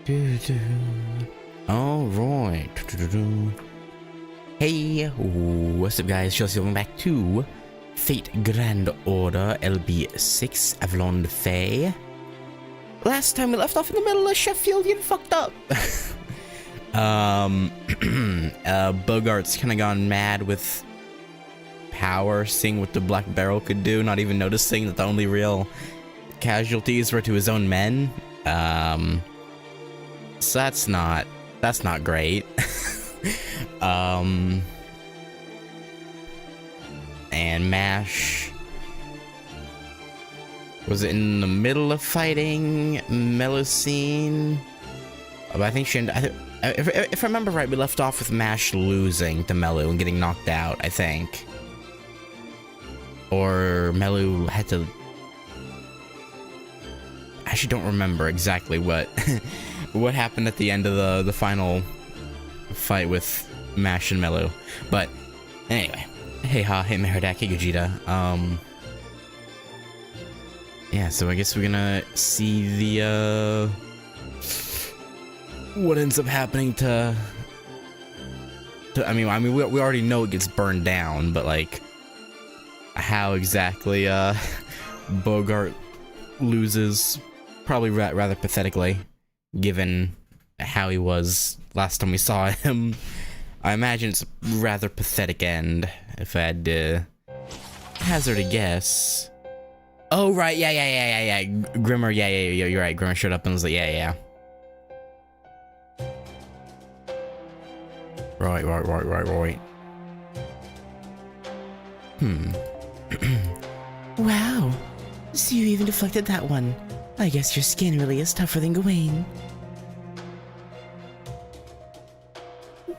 Alright. Hey, what's up guys? Chelsea, welcome back to Fate Grand Order LB6 Avalon de Fae. Last time we left off in the middle of Sheffield getting fucked up. Bogart's kind of gone mad with power, seeing what the Black Barrel could do, not even noticing that the only real casualties were to his own men. So that's not great. And MASH was in the middle of fighting Melusine. I think if I remember right, we left off with MASH losing to Melu and getting knocked out, I think. Or Melu had to... I actually don't remember exactly what what happened at the end of the final fight with MASH and Melu. But anyway, hey Ha, hey Meherdaq, hey Gogeta. Yeah, so I guess we're gonna see the what ends up happening to I mean we already know it gets burned down, but like how exactly Bogart loses, probably rather pathetically, given how he was last time we saw him. I imagine it's a rather pathetic end, if I had to hazard a guess. Oh, right, yeah. Grimmer, yeah, you're right. Grimmer showed up and was like, yeah. Right. Wow. So you even deflected that one. I guess your skin really is tougher than Gawain.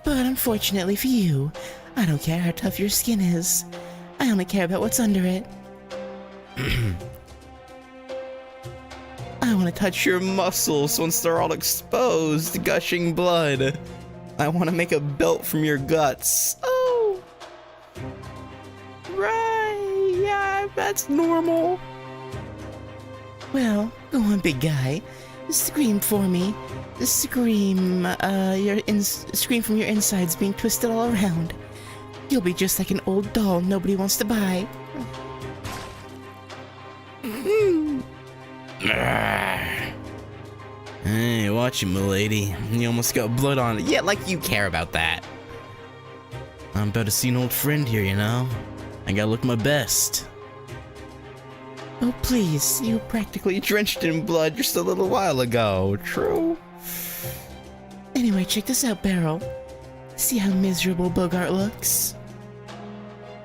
But unfortunately for you, I don't care how tough your skin is. I only care about what's under it. I want to touch your muscles once they're all exposed, gushing blood. I want to make a belt from your guts. Oh! Right, yeah, that's normal. Well, go on, big guy. Scream for me. Scream, scream from your insides being twisted all around. You'll be just like an old doll nobody wants to buy. Hey, watch it, m'lady. You almost got blood on it. Yeah, like you care about that. I'm about to see an old friend here, you know? I gotta look my best. Oh, please. You practically drenched in blood just a little while ago. True. Anyway, check this out, Barrel. See how miserable Bogart looks?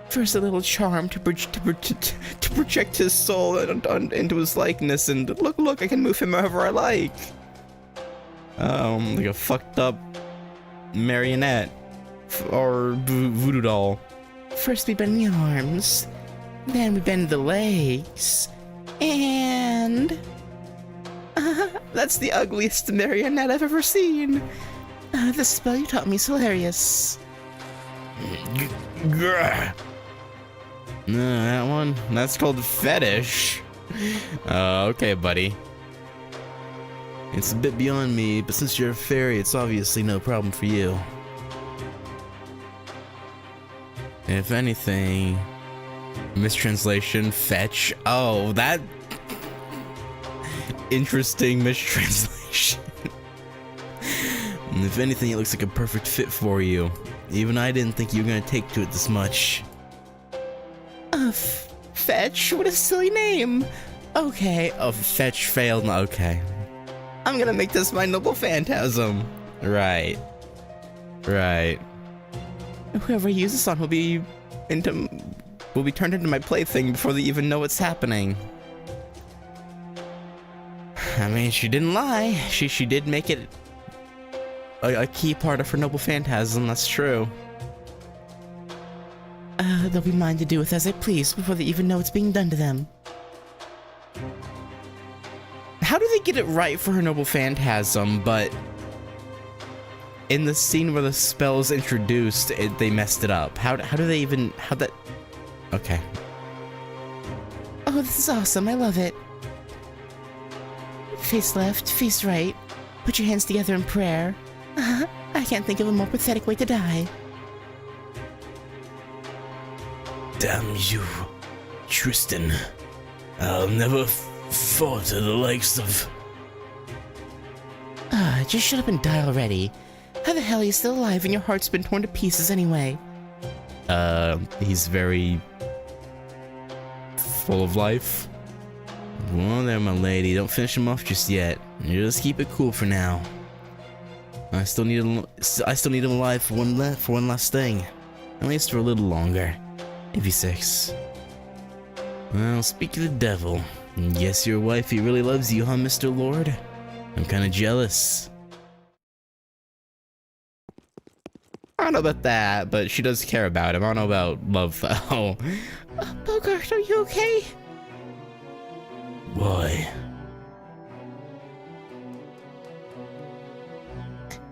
First a little charm to project his soul into his likeness, and look, I can move him however I like. Like a fucked up marionette or voodoo doll. First we bend the arms, then we bend the legs, and that's the ugliest marionette I've ever seen. The spell you taught me is hilarious. That one? That's called fetish. Okay, buddy. It's a bit beyond me, but since you're a fairy, it's obviously no problem for you. If anything... Mistranslation, fetch. Oh, that... Interesting mistranslation. If anything, it looks like a perfect fit for you. Even I didn't think you were gonna take to it this much. Fetch? What a silly name. Okay. Oh, fetch failed. Okay. I'm gonna make this my noble phantasm. Right. Whoever I use this on will be turned into my plaything before they even know what's happening. I mean, she didn't lie. She did make it a key part of her noble phantasm, that's true. They'll be mine to do with as I please before they even know it's being done to them. How do they get it right for her noble phantasm, but in the scene where the spell is introduced, they messed it up? How do they even... How that... Okay. Oh, this is awesome. I love it. Face left, face right. Put your hands together in prayer. I can't think of a more pathetic way to die. Damn you, Tristan. I'll never fall to the likes of... Just shut up and die already. How the hell are you still alive and your heart's been torn to pieces anyway? He's very... full of life. Well there, my lady, don't finish him off just yet. Just keep it cool for now. I still need him alive for one last thing. At least for a little longer. LB6. Well, speak of the devil. Guess your wifey really loves you, huh, Mr. Lord? I'm kinda jealous. I don't know about that, but she does care about him. I don't know about love, though. Bogart, are you okay? Why?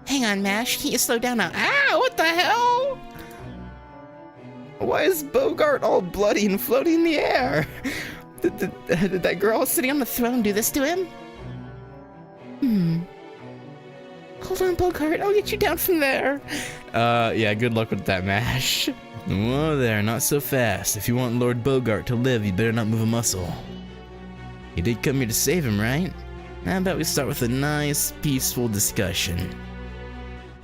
Hang on, Mash. Can't you slow down now? Ah, what the hell? Why is Bogart all bloody and floating in the air? Did that girl Sitting on the throne do this to him? Hold on, Bogart. I'll get you down from there. Yeah, good luck with that, Mash. Whoa there, not so fast. If you want Lord Bogart to live, you better not move a muscle. You did come here to save him, right? How about we start with a nice, peaceful discussion?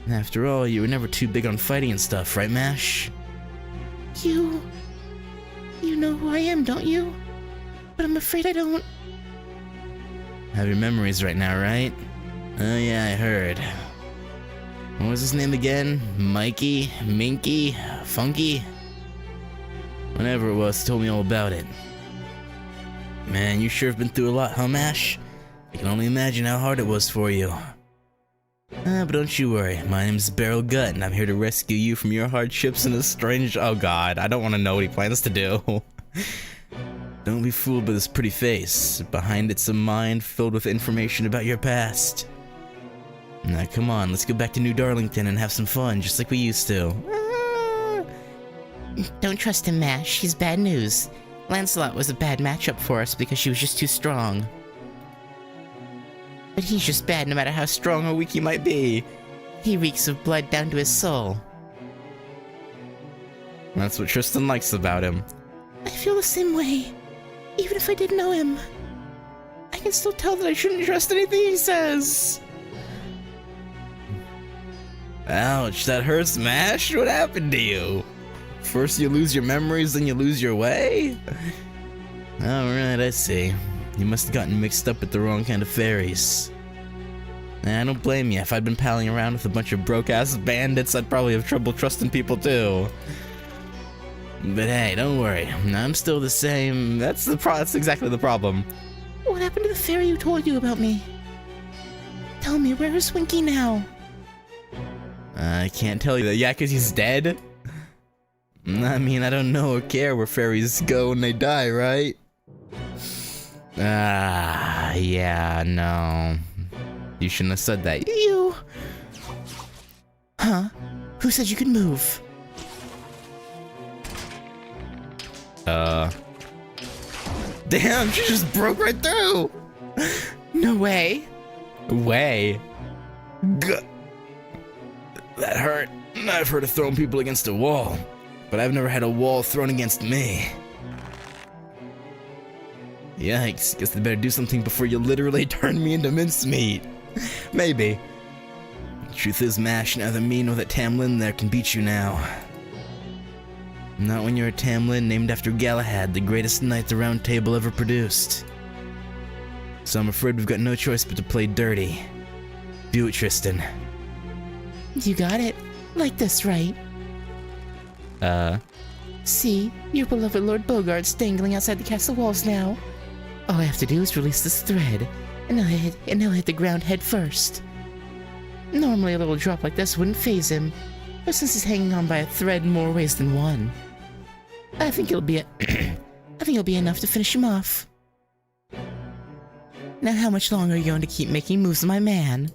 After all, you were never too big on fighting and stuff, right, Mash? You know who I am, don't you? But I'm afraid I don't. Have your memories right now, right? Oh yeah, I heard. What was his name again? Mikey? Minky? Funky? Whatever it was, told me all about it. Man, you sure have been through a lot, huh, Mash? I can only imagine how hard it was for you. But don't you worry, my name's Barrel Gut, and I'm here to rescue you from your hardships in a strange... Oh god, I don't want to know what he plans to do. Don't be fooled by this pretty face. Behind it's a mind filled with information about your past. Now come on, let's go back to New Darlington and have some fun, just like we used to. Don't trust him, Mash. He's bad news. Lancelot was a bad matchup for us because she was just too strong. But he's just bad no matter how strong or weak he might be. He reeks of blood down to his soul. That's what Tristan likes about him. I feel the same way. Even if I didn't know him. I can still tell that I shouldn't trust anything he says. Ouch, that hurts, Mash. What happened to you? First you lose your memories, then you lose your way? Alright, I see. You must have gotten mixed up with the wrong kind of fairies. I don't blame you. If I'd been palling around with a bunch of broke-ass bandits, I'd probably have trouble trusting people too. But hey, don't worry. I'm still the same. That's exactly the problem. What happened to the fairy who told you about me? Tell me, where is Winky now? I can't tell you that. Yeah, because he's dead? I mean, I don't know or care where fairies go when they die, right? Yeah, no. You shouldn't have said that. You... Huh? Who said you could move? Damn, she just broke right through! No way. Way? That hurt. I've heard of throwing people against a wall, but I've never had a wall thrown against me. Yikes, guess they better do something before you literally turn me into mincemeat. Maybe. The truth is, Mash, neither me nor that Tamlin there can beat you now. Not when you're a Tamlin named after Galahad, the greatest knight the Round Table ever produced. So I'm afraid we've got no choice but to play dirty. Do it, Tristan. You got it. Like this, right? See? Your beloved Lord Bogart's dangling outside the castle walls now. All I have to do is release this thread, and he'll hit the ground head first. Normally a little drop like this wouldn't faze him, but since he's hanging on by a thread in more ways than one, I think it'll be enough to finish him off. Now how much longer are you going to keep making moves, my man?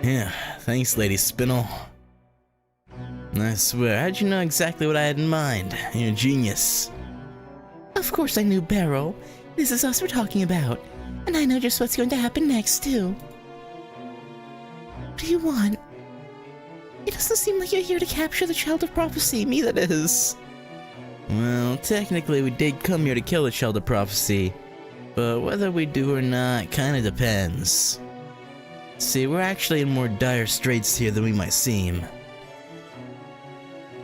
Yeah, thanks, Lady Spinel. I swear, how'd you know exactly what I had in mind? You're a genius. Of course I knew Barrel. This is us we're talking about. And I know just what's going to happen next, too. What do you want? It doesn't seem like you're here to capture the Child of Prophecy, me that is. Well, technically we did come here to kill the Child of Prophecy, but whether we do or not kinda depends. See, we're actually in more dire straits here than we might seem.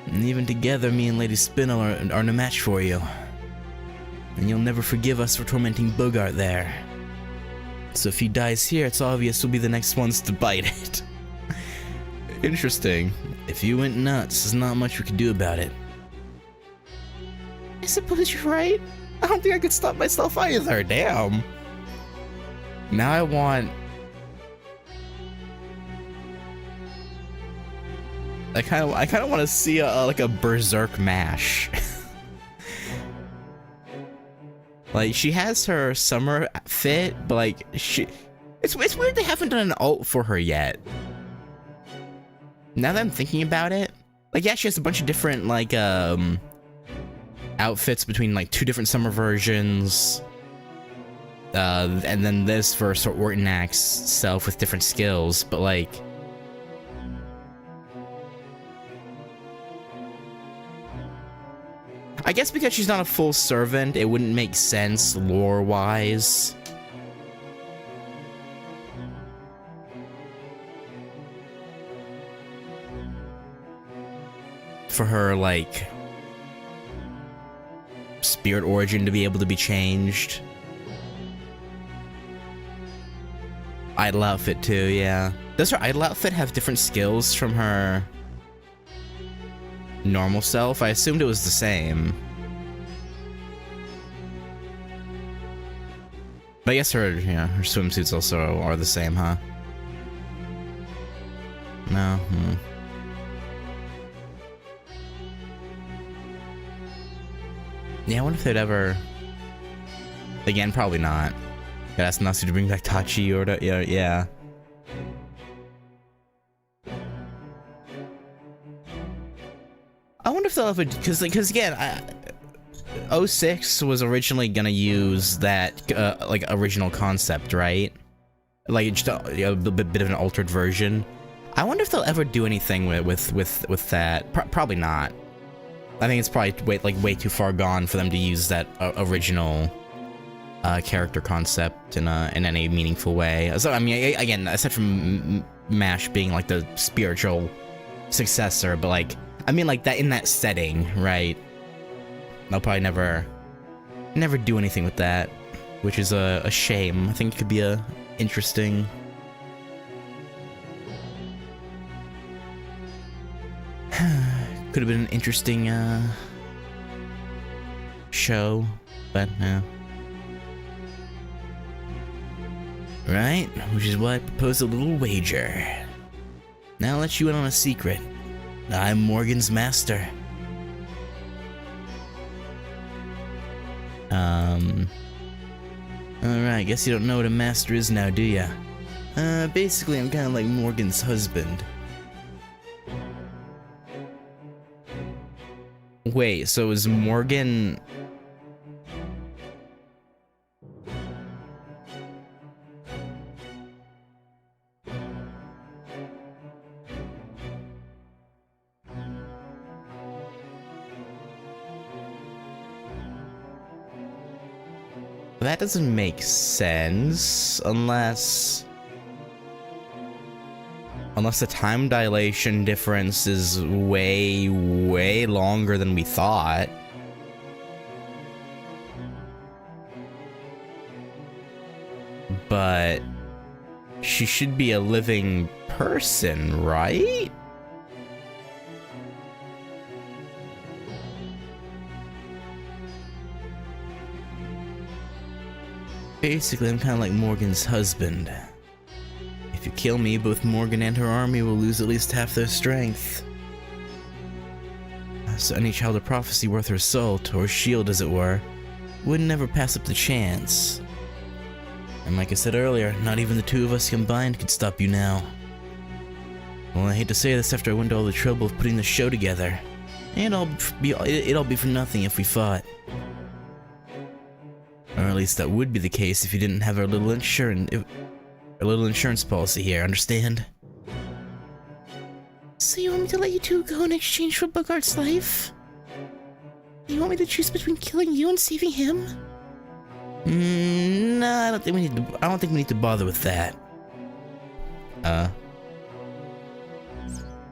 And even together, me and Lady Spinel are no match for you. And you'll never forgive us for tormenting Bogart there. So if he dies here, it's obvious we'll be the next ones to bite it. Interesting. If you went nuts, there's not much we could do about it. I suppose you're right. I don't think I could stop myself either. Damn. Now I want... I kind of want to see like a berserk mash. Like, she has her summer fit, but like it's weird they haven't done an ult for her yet. Now that I'm thinking about it, like, yeah, she has a bunch of different like outfits between like 2 different summer versions, and then this for Sir Ortonak's self with different skills, but like, I guess because she's not a full servant, it wouldn't make sense lore-wise. For her, like, spirit origin to be able to be changed. Idol outfit too, yeah. Does her idol outfit have different skills from her normal self? I assumed it was the same. But I guess her swimsuits also are the same, huh? No? Yeah, I wonder if they'd ever... Again, probably not. Gotta ask Nasu to bring back Tachi or to... Yeah. I wonder if they'll ever... Because again, 06 was originally gonna use that, like, original concept, right? Like, just a bit of an altered version. I wonder if they'll ever do anything with that. Probably not. I think it's probably way too far gone for them to use that original character concept in any meaningful way. So, I mean, again, aside from MASH being, like, the spiritual successor, but, like, I mean, like, that in that setting, right? They'll probably never do anything with that, which is a shame. I think it could be a interesting... could have been an interesting show, but no. Right? Which is why I proposed a little wager. Now I'll let you in on a secret. I'm Morgan's master. Alright, guess you don't know what a master is now, do ya? Basically I'm kinda like Morgan's husband. Wait, so is Morgan... That doesn't make sense, unless the time dilation difference is way longer than we thought. But she should be a living person, right? Basically, I'm kind of like Morgan's husband. If you kill me, both Morgan and her army will lose at least half their strength. So any child of prophecy worth her salt, or shield as it were, would never pass up the chance. And like I said earlier, not even the two of us combined could stop you now. Well, I hate to say this after I went to all the trouble of putting the show together. And it'd all be for nothing if we fought. Or at least that would be the case if you didn't have our little insurance policy here, understand? So you want me to let you two go in exchange for Bogart's life? You want me to choose between killing you and saving him? No, I don't think we need to bother with that.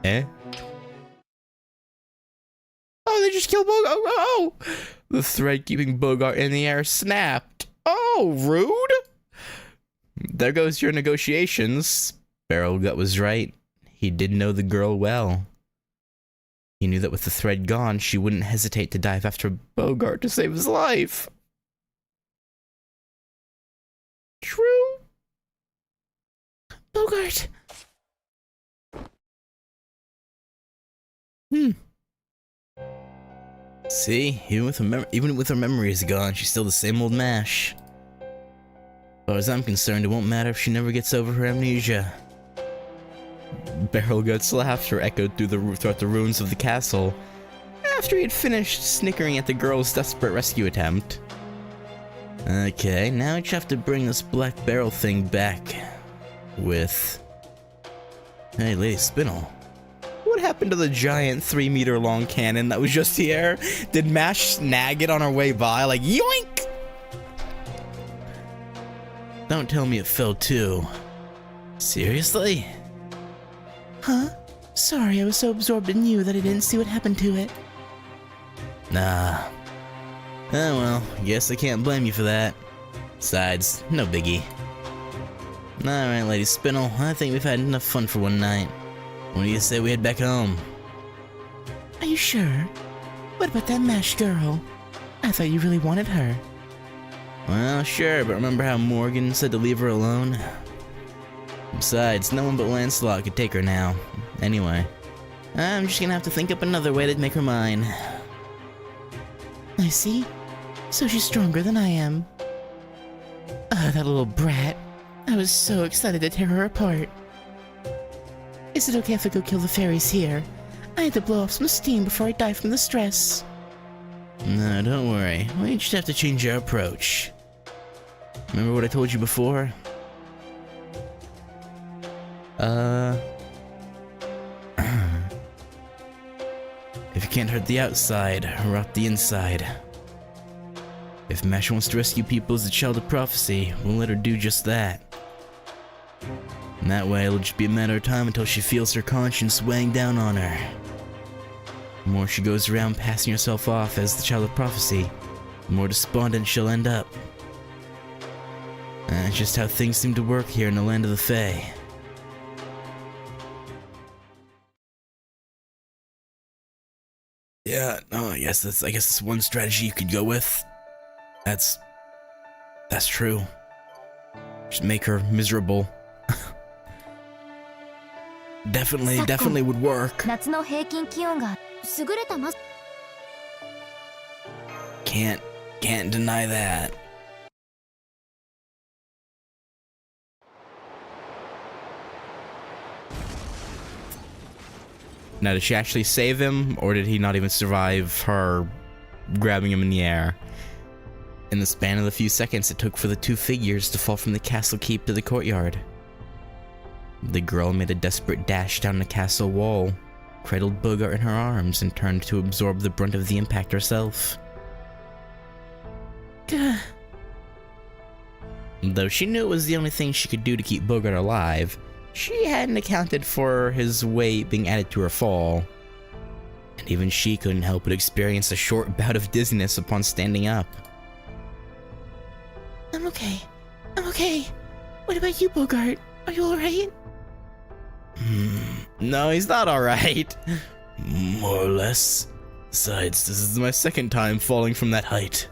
Eh? Oh, they just killed Bogart. Oh! The thread keeping Bogart in the air snapped. Oh, rude! There goes your negotiations. Barrel Gut was right. He did know the girl well. He knew that with the thread gone, she wouldn't hesitate to dive after Bogart to save his life. True. Bogart! See, even with her memories gone, she's still the same old mash. As far as I'm concerned, it won't matter if she never gets over her amnesia. Barrel Gut's laughter echoed throughout the ruins of the castle after he had finished snickering at the girl's desperate rescue attempt. Okay, now we just have to bring this black barrel thing back with... Hey, Lady Spinel. What happened to the giant 3-meter long cannon that was just here? Did Mash snag it on her way by? Like, yoink! Don't tell me it fell too. Seriously? Huh? Sorry, I was so absorbed in you that I didn't see what happened to it. Nah. Oh well, guess I can't blame you for that. Besides, no biggie. Alright, Lady Spinel, I think we've had enough fun for one night. When do you say we head back home? Are you sure? What about that Mash girl? I thought you really wanted her. Well, sure, but remember how Morgan said to leave her alone? Besides, no one but Lancelot could take her now. Anyway, I'm just gonna have to think up another way to make her mine. I see. So she's stronger than I am. Ah, that little brat. I was so excited to tear her apart. Is it okay if I go kill the fairies here? I had to blow off some steam before I die from the stress. No, don't worry. We just have to change our approach. Remember what I told you before? If you can't hurt the outside, rot the inside. If Mash wants to rescue people as the child of prophecy, we'll let her do just that. And that way, it'll just be a matter of time until she feels her conscience weighing down on her. The more she goes around passing herself off as the child of prophecy, the more despondent she'll end up. That's just how things seem to work here in the land of the Fae. Yeah, no, I guess that's one strategy you could go with. That's true. Just make her miserable. Definitely would work. Can't deny that. Now, did she actually save him, or did he not even survive her grabbing him in the air? In the span of the few seconds it took for the two figures to fall from the castle keep to the courtyard, the girl made a desperate dash down the castle wall, cradled Bogart in her arms, and turned to absorb the brunt of the impact herself. Gah. Though she knew it was the only thing she could do to keep Bogart alive, she hadn't accounted for his weight being added to her fall. And even she couldn't help but experience a short bout of dizziness upon standing up. I'm okay. What about you, Bogart? Are you alright? No, he's not alright. More or less. Besides, this is my second time falling from that height.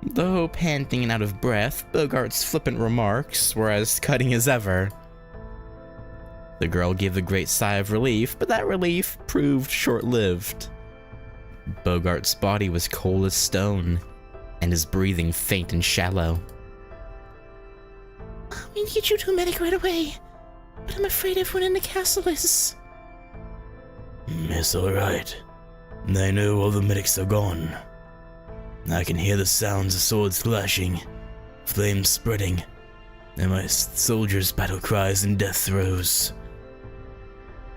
Though panting and out of breath, Bogart's flippant remarks were as cutting as ever. The girl gave a great sigh of relief, but that relief proved short-lived. Bogart's body was cold as stone, and his breathing faint and shallow. We need to get you to a medic right away, but I'm afraid everyone in the castle is... It's alright. I know all the medics are gone. I can hear the sounds of swords clashing, flames spreading, and my soldiers' battle cries and death throes.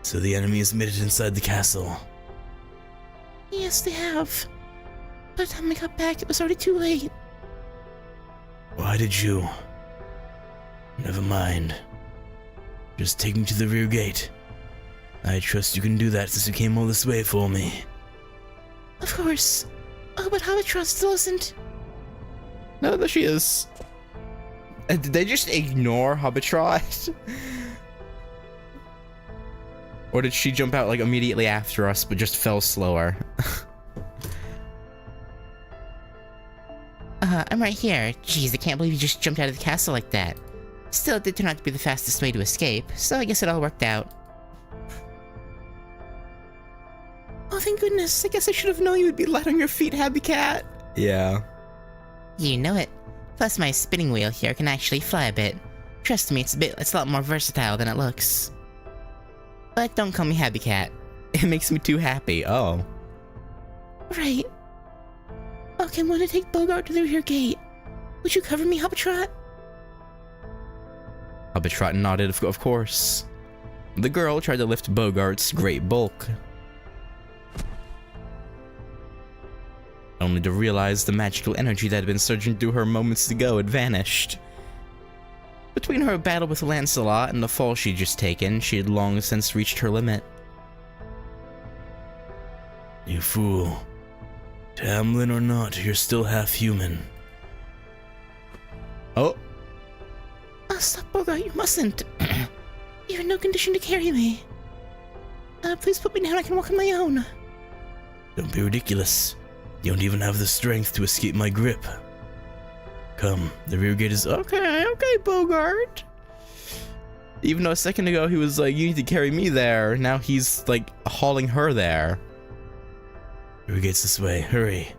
So the enemy is made it inside the castle. Yes, they have. By the time I got back, it was already too late. Why did you? Never mind. Just take me to the rear gate. I trust you can do that since you came all this way for me. Of course. Oh, but Habitrot still isn't. No, there she is. Did they just ignore Habitrot? Or did she jump out like immediately after us but just fell slower? I'm right here. Jeez, I can't believe you just jumped out of the castle like that. Still, it did turn out to be the fastest way to escape, so I guess it all worked out. Oh, thank goodness. I guess I should have known you would be light on your feet, Happy Cat. Yeah. You know it. Plus, my spinning wheel here can actually fly a bit. Trust me, it's a lot more versatile than it looks. But don't call me Happy Cat. It makes me too happy. Oh. Right. Okay, I'm going to take Bogart to the rear gate. Would you cover me, Habitrot? Habitrot nodded, of course. The girl tried to lift Bogart's great bulk, only to realize the magical energy that had been surging through her moments ago had vanished. Between her battle with Lancelot and the fall she'd just taken, she had long since reached her limit. You fool. Tamlin or not, you're still half human. Oh. Oh, stop, Bogart, you mustn't. You're in no condition to carry me. Please put me down, I can walk on my own. Don't be ridiculous. You don't even have the strength to escape my grip. Come, the rear gate is... Okay, Bogart. Even though a second ago he was like, you need to carry me there, now he's like hauling her there. Rear gate's this way, hurry.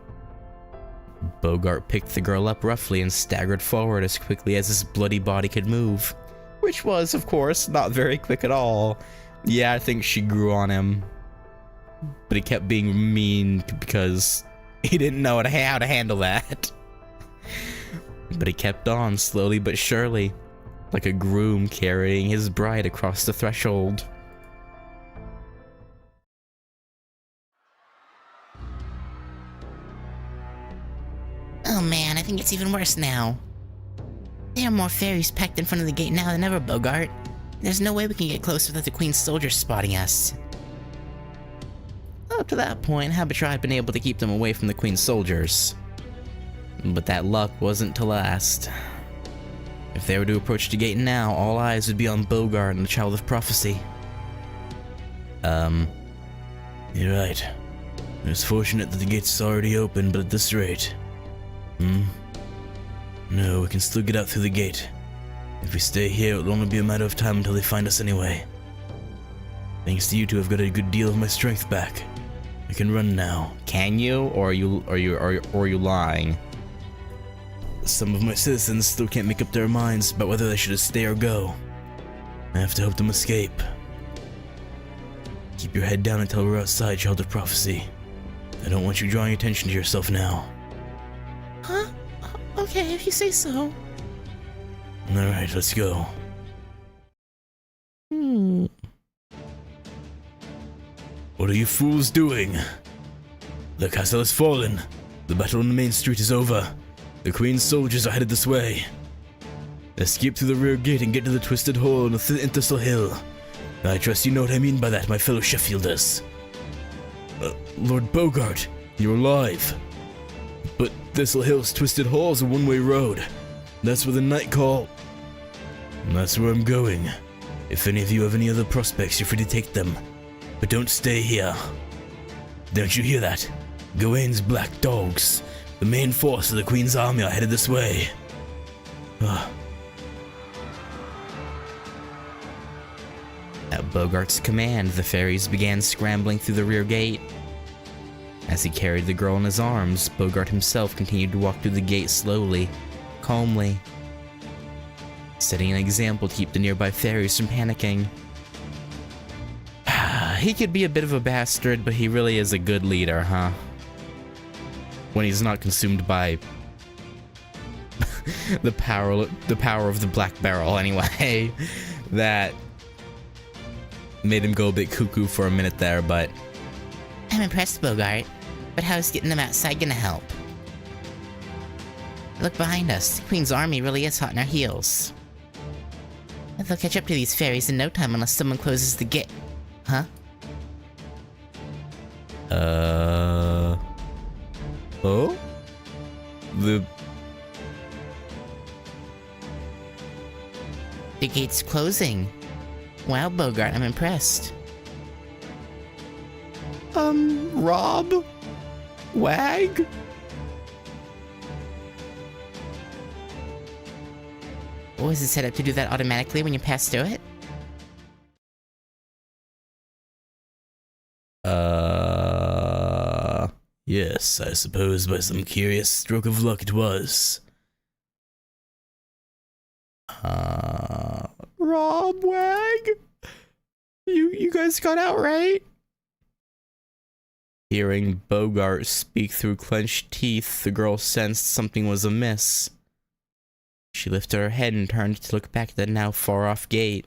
Bogart picked the girl up roughly and staggered forward as quickly as his bloody body could move. Which was, of course, not very quick at all. Yeah, I think she grew on him. But he kept being mean because he didn't know how to handle that. But he kept on, slowly but surely, like a groom carrying his bride across the threshold. Oh man, I think it's even worse now. There are more fairies packed in front of the gate now than ever, Bogart. There's no way we can get close without the Queen's soldiers spotting us. Up to that point, Habitrot had been able to keep them away from the Queen's soldiers. But that luck wasn't to last. If they were to approach the gate now, all eyes would be on Bogart and the Child of Prophecy. You're right. It's fortunate that the gate's already open, but at this rate... No, we can still get out through the gate. If we stay here, it'll only be a matter of time until they find us anyway. Thanks to you two, I've got a good deal of my strength back. I can run now. Can you? Or are you lying? Some of my citizens still can't make up their minds about whether they should stay or go. I have to help them escape. Keep your head down until we're outside, Child of Prophecy. I don't want you drawing attention to yourself now. Huh? Okay, if you say so. Alright, let's go. What are you fools doing? The castle has fallen. The battle on the main street is over. The Queen's soldiers are headed this way. Escape through the rear gate and get to the twisted hole in Thistle Hill. I trust you know what I mean by that, my fellow Sheffielders. Lord Bogart, you're alive. But Thistle Hill's twisted hole is a one-way road. That's where the Night Call... And that's where I'm going. If any of you have any other prospects, you're free to take them. But don't stay here. Don't you hear that? Gawain's black dogs. The main force of the Queen's army are headed this way. At Bogart's command, the fairies began scrambling through the rear gate. As he carried the girl in his arms, Bogart himself continued to walk through the gate slowly, calmly, setting an example to keep the nearby fairies from panicking. He could be a bit of a bastard, but he really is a good leader, huh? when he's not consumed by the power of the black barrel anyway. That made him go a bit cuckoo for a minute there, but I'm impressed, Bogart. But how's getting them outside gonna help? Look behind us. The Queen's army really is hot on our heels. They'll catch up to these fairies in no time unless someone closes the gate. Huh? Oh? The gate's closing. Wow, Bogart, I'm impressed. Rob? Wag? Was it set up to do that automatically when you pass through it? Yes, I suppose by some curious stroke of luck it was. Rob, Wag? You guys got out right? Hearing Bogart speak through clenched teeth, the girl sensed something was amiss. She lifted her head and turned to look back at the now far-off gate.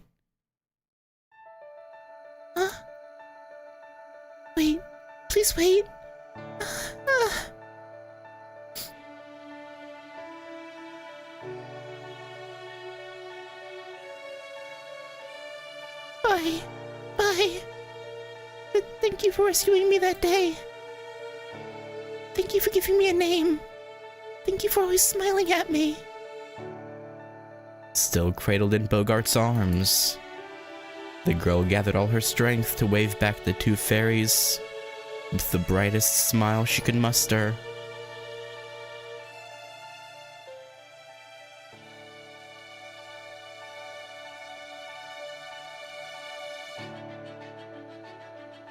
Wait. Please wait. Bye. Bye. Thank you for rescuing me that day. Thank you for giving me a name. Thank you for always smiling at me. Still cradled in Bogart's arms, the girl gathered all her strength to wave back the two fairies with the brightest smile she could muster.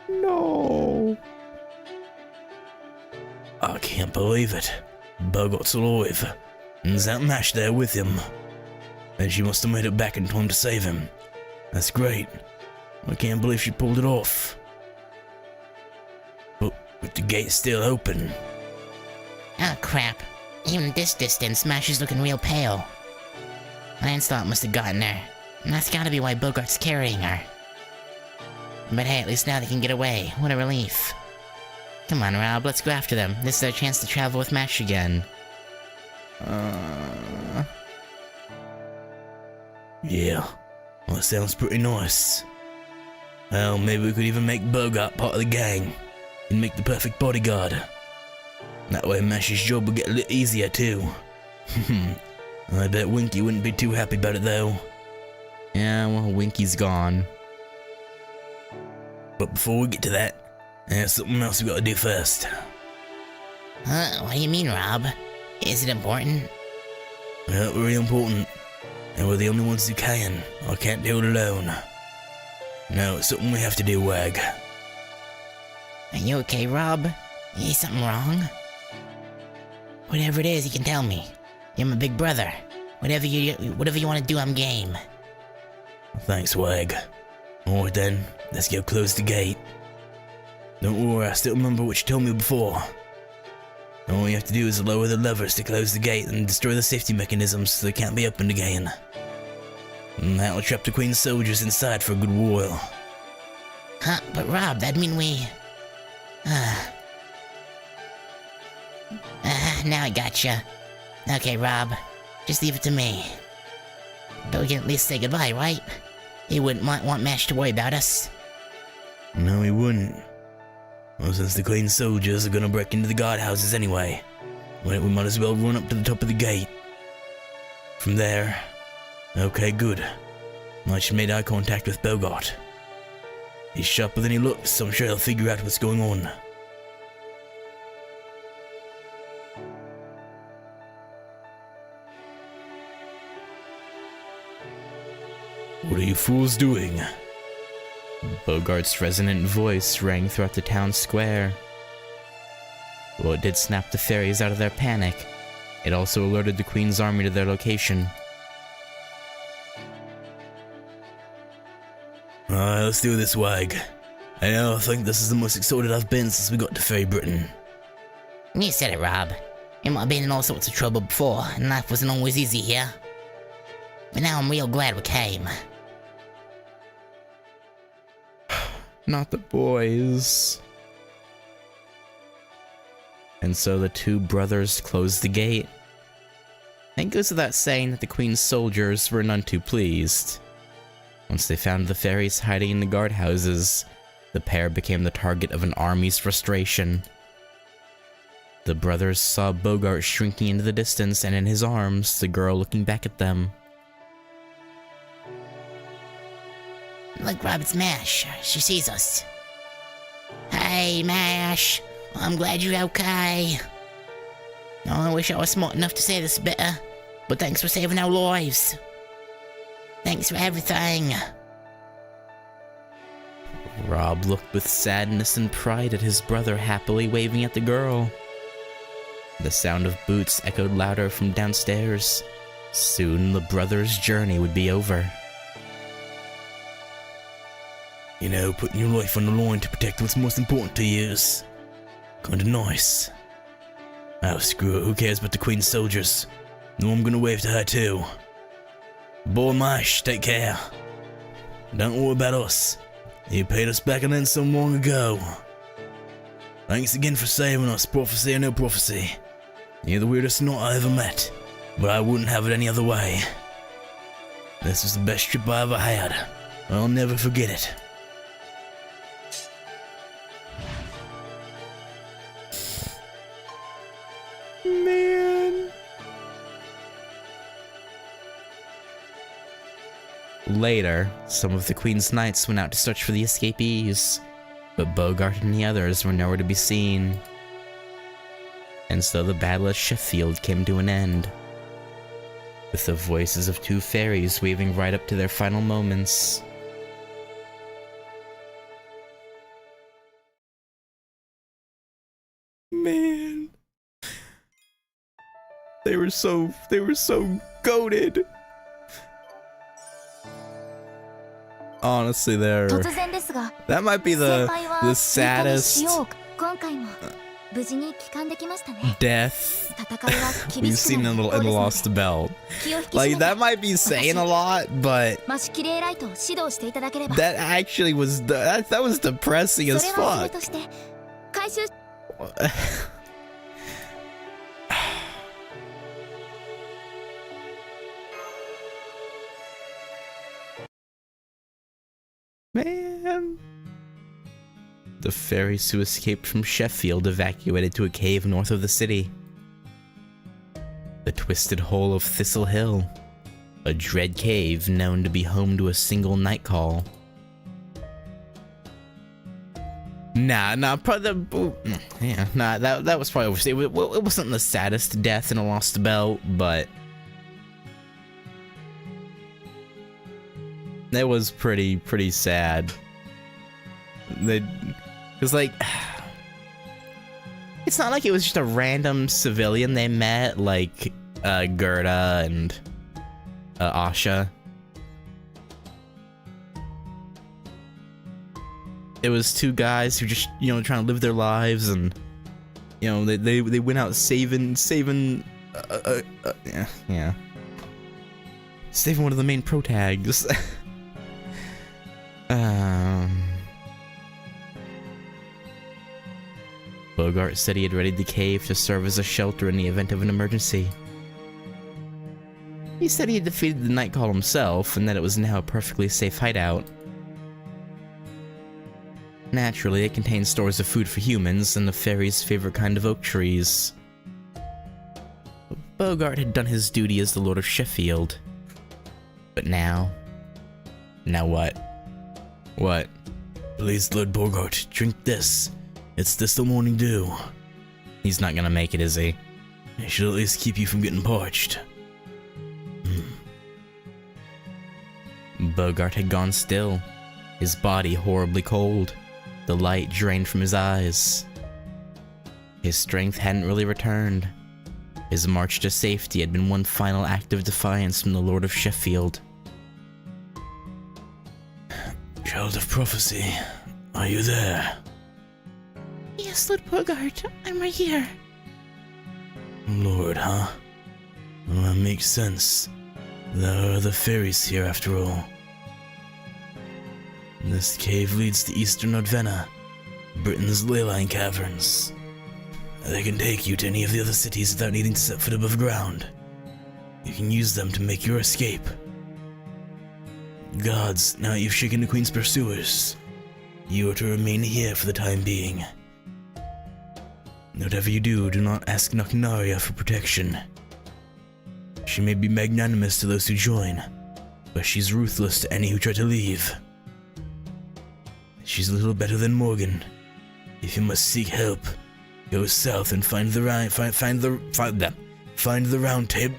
No. I can't believe it. Bogart's alive, and there's that Mash there with him. And she must have made it back in time to save him. That's great. I can't believe she pulled it off. But with the gate still open. Oh crap. Even at this distance, Mash is looking real pale. Lancelot must have gotten her. And that's gotta be why Bogart's carrying her. But hey, at least now they can get away. What a relief. Come on, Rob, let's go after them. This is our chance to travel with Mash again. Yeah, well, that sounds pretty nice. Well, maybe we could even make Bogart part of the gang and make the perfect bodyguard. That way Mash's job would get a little easier too. I bet Winky wouldn't be too happy about it though. Yeah, well, Winky's gone. But before we get to that, there's something else we gotta do first. What do you mean, Rob? Is it important? Well, very important. And we're the only ones who can. I can't do it alone. No, it's something we have to do, Wag. Are you okay, Rob? Is something wrong? Whatever it is, you can tell me. You're my big brother. Whatever you want to do, I'm game. Thanks, Wag. Alright then, let's go close the gate. Don't worry, I still remember what you told me before. All you have to do is lower the levers to close the gate and destroy the safety mechanisms so they can't be opened again. And that'll trap the Queen's soldiers inside for a good while. Huh, but Rob, that'd mean we... now I gotcha. Okay, Rob, just leave it to me. But we can at least say goodbye, right? He wouldn't want Mash to worry about us. No, he wouldn't. Well, since the Queen's soldiers are gonna break into the guardhouses anyway, we might as well run up to the top of the gate. From there... Okay, good. I just made eye contact with Bogart. He's sharper than he looks, so I'm sure he'll figure out what's going on. What are you fools doing? Bogart's resonant voice rang throughout the town square. Well, it did snap the fairies out of their panic. It also alerted the Queen's army to their location. Alright, let's do this, Wag. I think this is the most excited I've been since we got to Fairy Britain. You said it, Rob. You might have been in all sorts of trouble before, and life wasn't always easy here. But now I'm real glad we came. Not the boys. And so the two brothers closed the gate. And it goes without saying that the Queen's soldiers were none too pleased. Once they found the fairies hiding in the guardhouses, the pair became the target of an army's frustration. The brothers saw Bogart shrinking into the distance, and in his arms, the girl looking back at them. Look, Rob, it's Mash. She sees us. Hey, Mash. I'm glad you're okay. I wish I was smart enough to say this better, but thanks for saving our lives. Thanks for everything. Rob looked with sadness and pride at his brother happily waving at the girl. The sound of boots echoed louder from downstairs. Soon the brothers' journey would be over. You know, putting your life on the line to protect what's most important to you is kinda nice. Oh, screw it, who cares about the Queen's soldiers? No, I'm gonna wave to her too. Boy Mash, take care. Don't worry about us. You paid us back and then some long ago. Thanks again for saving us, prophecy or no prophecy. You're the weirdest knot I ever met, but I wouldn't have it any other way. This was the best trip I ever had. I'll never forget it. Man. Later, some of the Queen's knights went out to search for the escapees, but Bogart and the others were nowhere to be seen. And so the Battle of Sheffield came to an end, with the voices of two fairies waving right up to their final moments. Man. They were so goated. Honestly, that might be the saddest death we've seen in the Lost Belt. Like, that might be saying a lot, but that actually was that was depressing as fuck. Man. The fairies who escaped from Sheffield evacuated to a cave north of the city. The Twisted Hole of Thistle Hill, a dread cave known to be home to a single night call. That was probably overstated. It wasn't the saddest death in a Lost Belt, but that was pretty sad. Because, like, it's not like it was just a random civilian they met, like Gerda and Asha. It was two guys who just, trying to live their lives, and they went out saving saving one of the main protags. Bogart said he had readied the cave to serve as a shelter in the event of an emergency. He said he had defeated the night call himself, and that it was now a perfectly safe hideout. Naturally, it contained stores of food for humans and the fairies' favorite kind of oak trees. Bogart had done his duty as the Lord of Sheffield. But now what? What? Please, Lord Bogart, drink this. It's the morning dew. He's not gonna make it, is he? It should at least keep you from getting parched. Bogart had gone still, his body horribly cold, the light drained from his eyes. His strength hadn't really returned. His march to safety had been one final act of defiance from the Lord of Sheffield. Child of Prophecy, are you there? Yes, Lord Bogart, I'm right here. Lord, huh? Well, that makes sense. There are the fairies here after all. This cave leads to eastern Nordvena, Britain's leyline caverns. They can take you to any of the other cities without needing to set foot above ground. You can use them to make your escape. Gods, now you've shaken the Queen's pursuers, you are to remain here for the time being. Whatever you do, do not ask Naknaria for protection. She may be magnanimous to those who join, but she's ruthless to any who try to leave. She's a little better than Morgan. If you must seek help, go south and find the round table.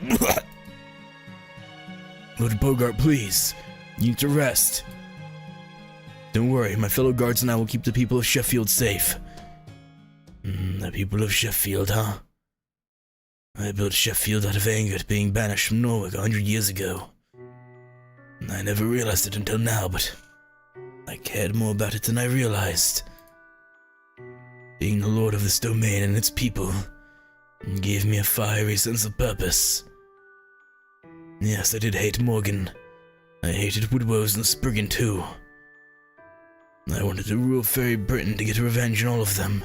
Lord Bogart, please. You need to rest. Don't worry, my fellow guards and I will keep the people of Sheffield safe. The people of Sheffield, huh? I built Sheffield out of anger at being banished from Norwich 100 years ago. I never realized it until now, but I cared more about it than I realized. Being the lord of this domain and its people gave me a fiery sense of purpose. Yes, I did hate Morgan. I hated Woodrose and Spriggan too. I wanted to rule Fairy Britain to get revenge on all of them.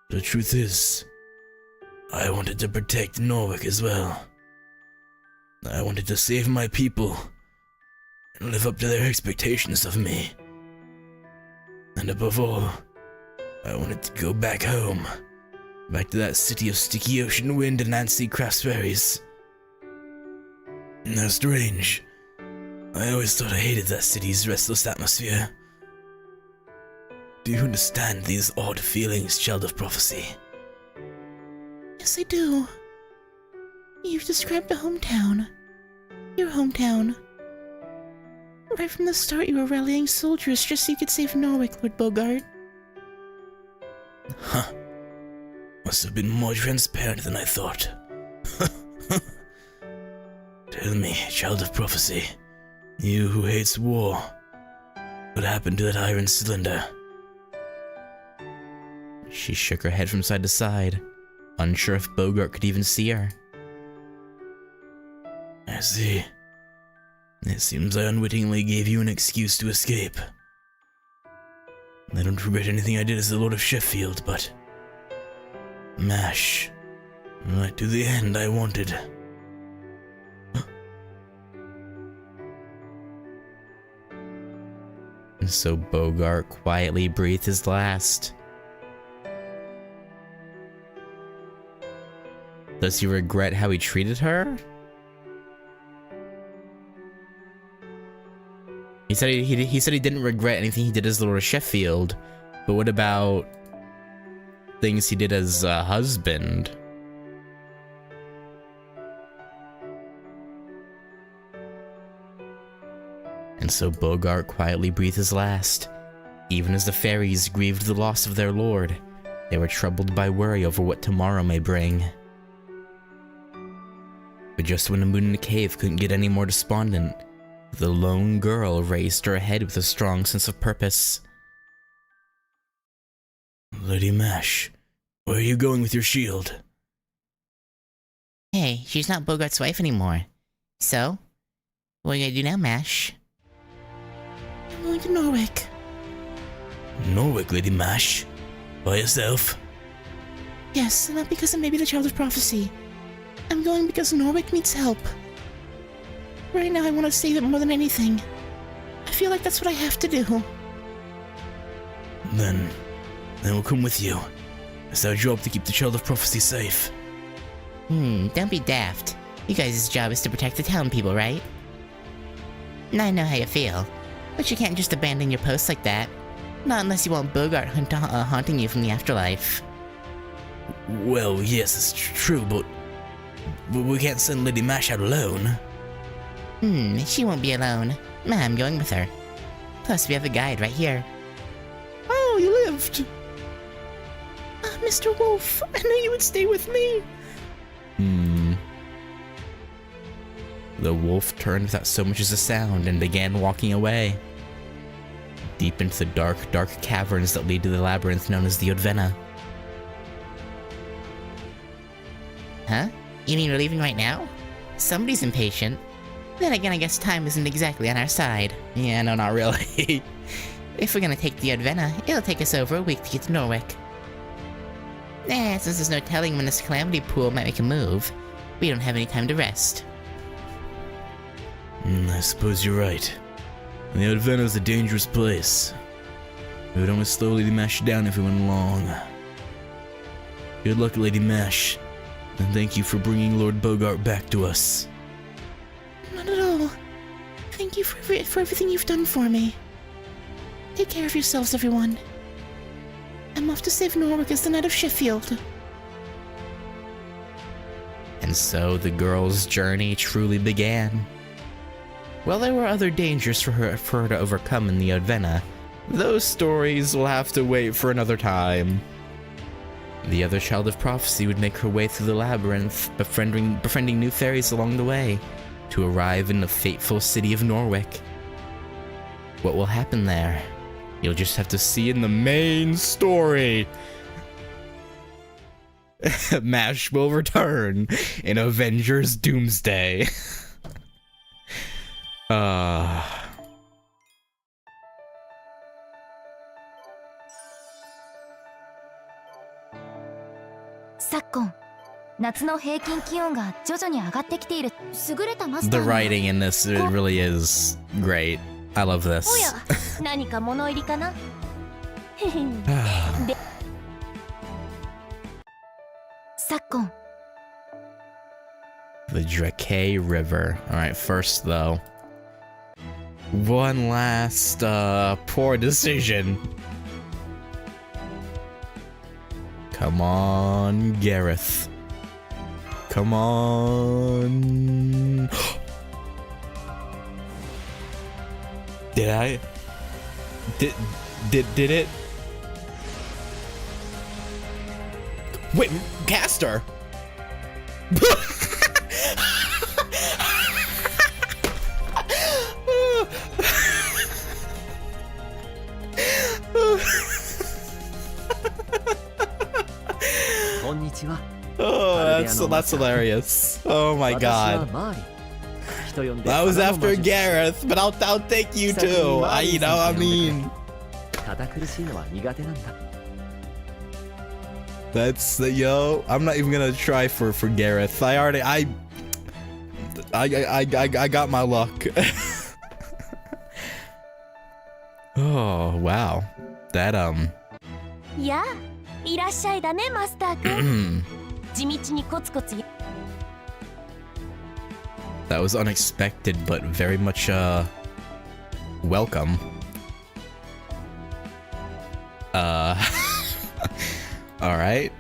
The truth is, I wanted to protect Norwich as well. I wanted to save my people and live up to their expectations of me. And above all, I wanted to go back home, back to that city of sticky ocean wind and Nancy Crafts fairies. Now, strange. I always thought I hated that city's restless atmosphere. Do you understand these odd feelings, Child of Prophecy? Yes, I do. You've described a hometown. Your hometown. Right from the start, you were rallying soldiers just so you could save Norwich, Lord Bogart. Huh. Must have been more transparent than I thought. Tell me, Child of Prophecy, you who hates war, what happened to that iron cylinder? She shook her head from side to side, unsure if Bogart could even see her. I see. It seems I unwittingly gave you an excuse to escape. I don't regret anything I did as the Lord of Sheffield, but... MASH. Right to the end I wanted. And so Bogart quietly breathed his last. Does he regret how he treated her? He said he said he didn't regret anything he did as Lord of Sheffield, but what about things he did as a husband? And so Bogart quietly breathed his last. Even as the fairies grieved the loss of their lord, they were troubled by worry over what tomorrow may bring. But just when the moon in the cave couldn't get any more despondent, the lone girl raised her head with a strong sense of purpose. Lady Mash, where are you going with your shield? Hey, she's not Bogart's wife anymore. So, what are you gonna do now, Mash? I'm going to Norwich. Norwich, Lady Mash? By yourself? Yes, and not because I may be the Child of Prophecy. I'm going because Norwich needs help. Right now I want to save it more than anything. I feel like that's what I have to do. Then we'll come with you. It's our job to keep the Child of Prophecy safe. Don't be daft. You guys' job is to protect the town people, right? I know how you feel, but you can't just abandon your post like that. Not unless you want Bogart haunting you from the afterlife. Well, yes, it's true, but we can't send Lady Mash out alone. She won't be alone. I'm going with her. Plus, we have a guide right here. Oh, you lived! Mr. Wolf, I knew you would stay with me. The wolf turned without so much as a sound and began walking away. Deep into the dark, dark caverns that lead to the labyrinth known as the Odvena. huh? You mean we're leaving right now? Somebody's impatient. Then again, I guess time isn't exactly on our side. Yeah, no, not really. If we're gonna take the Advena, it'll take us over a week to get to Norwick. Since there's no telling when this calamity pool might make a move, we don't have any time to rest. I suppose you're right. The Advena's a dangerous place. We would only slow Lady Mash down if we went along. Good luck, Lady Mash. And thank you for bringing Lord Bogart back to us. Not at all. Thank you for everything you've done for me. Take care of yourselves, everyone. I'm off to save Norwick as the Knight of Sheffield. And so the girl's journey truly began. While there were other dangers for her to overcome in the Advena, those stories will have to wait for another time. The other child of prophecy would make her way through the labyrinth, befriending new fairies along the way, to arrive in the fateful city of Norwick. What will happen there? You'll just have to see in the main story. Mash will return in Avengers Doomsday. 昨今、夏の平均気温が徐々に上がってきている優れたマスタ The ーが writing in this it really is great. I love this. おや、何か物入りかなで昨今 The GACHA River. Alright, first though. One last poor decision. Come on, Gareth. Come on. Did I? Did it? Wait, Caster. Oh, that's hilarious. Oh my god. That was after Gareth, but I'll take you too. You know, I mean. That's yo. I'm not even gonna try for Gareth. I got my luck. Oh wow, that やあ、いらっしゃいだね、マスター君。地道にコツコツ。That was unexpected, but very much welcome. All right.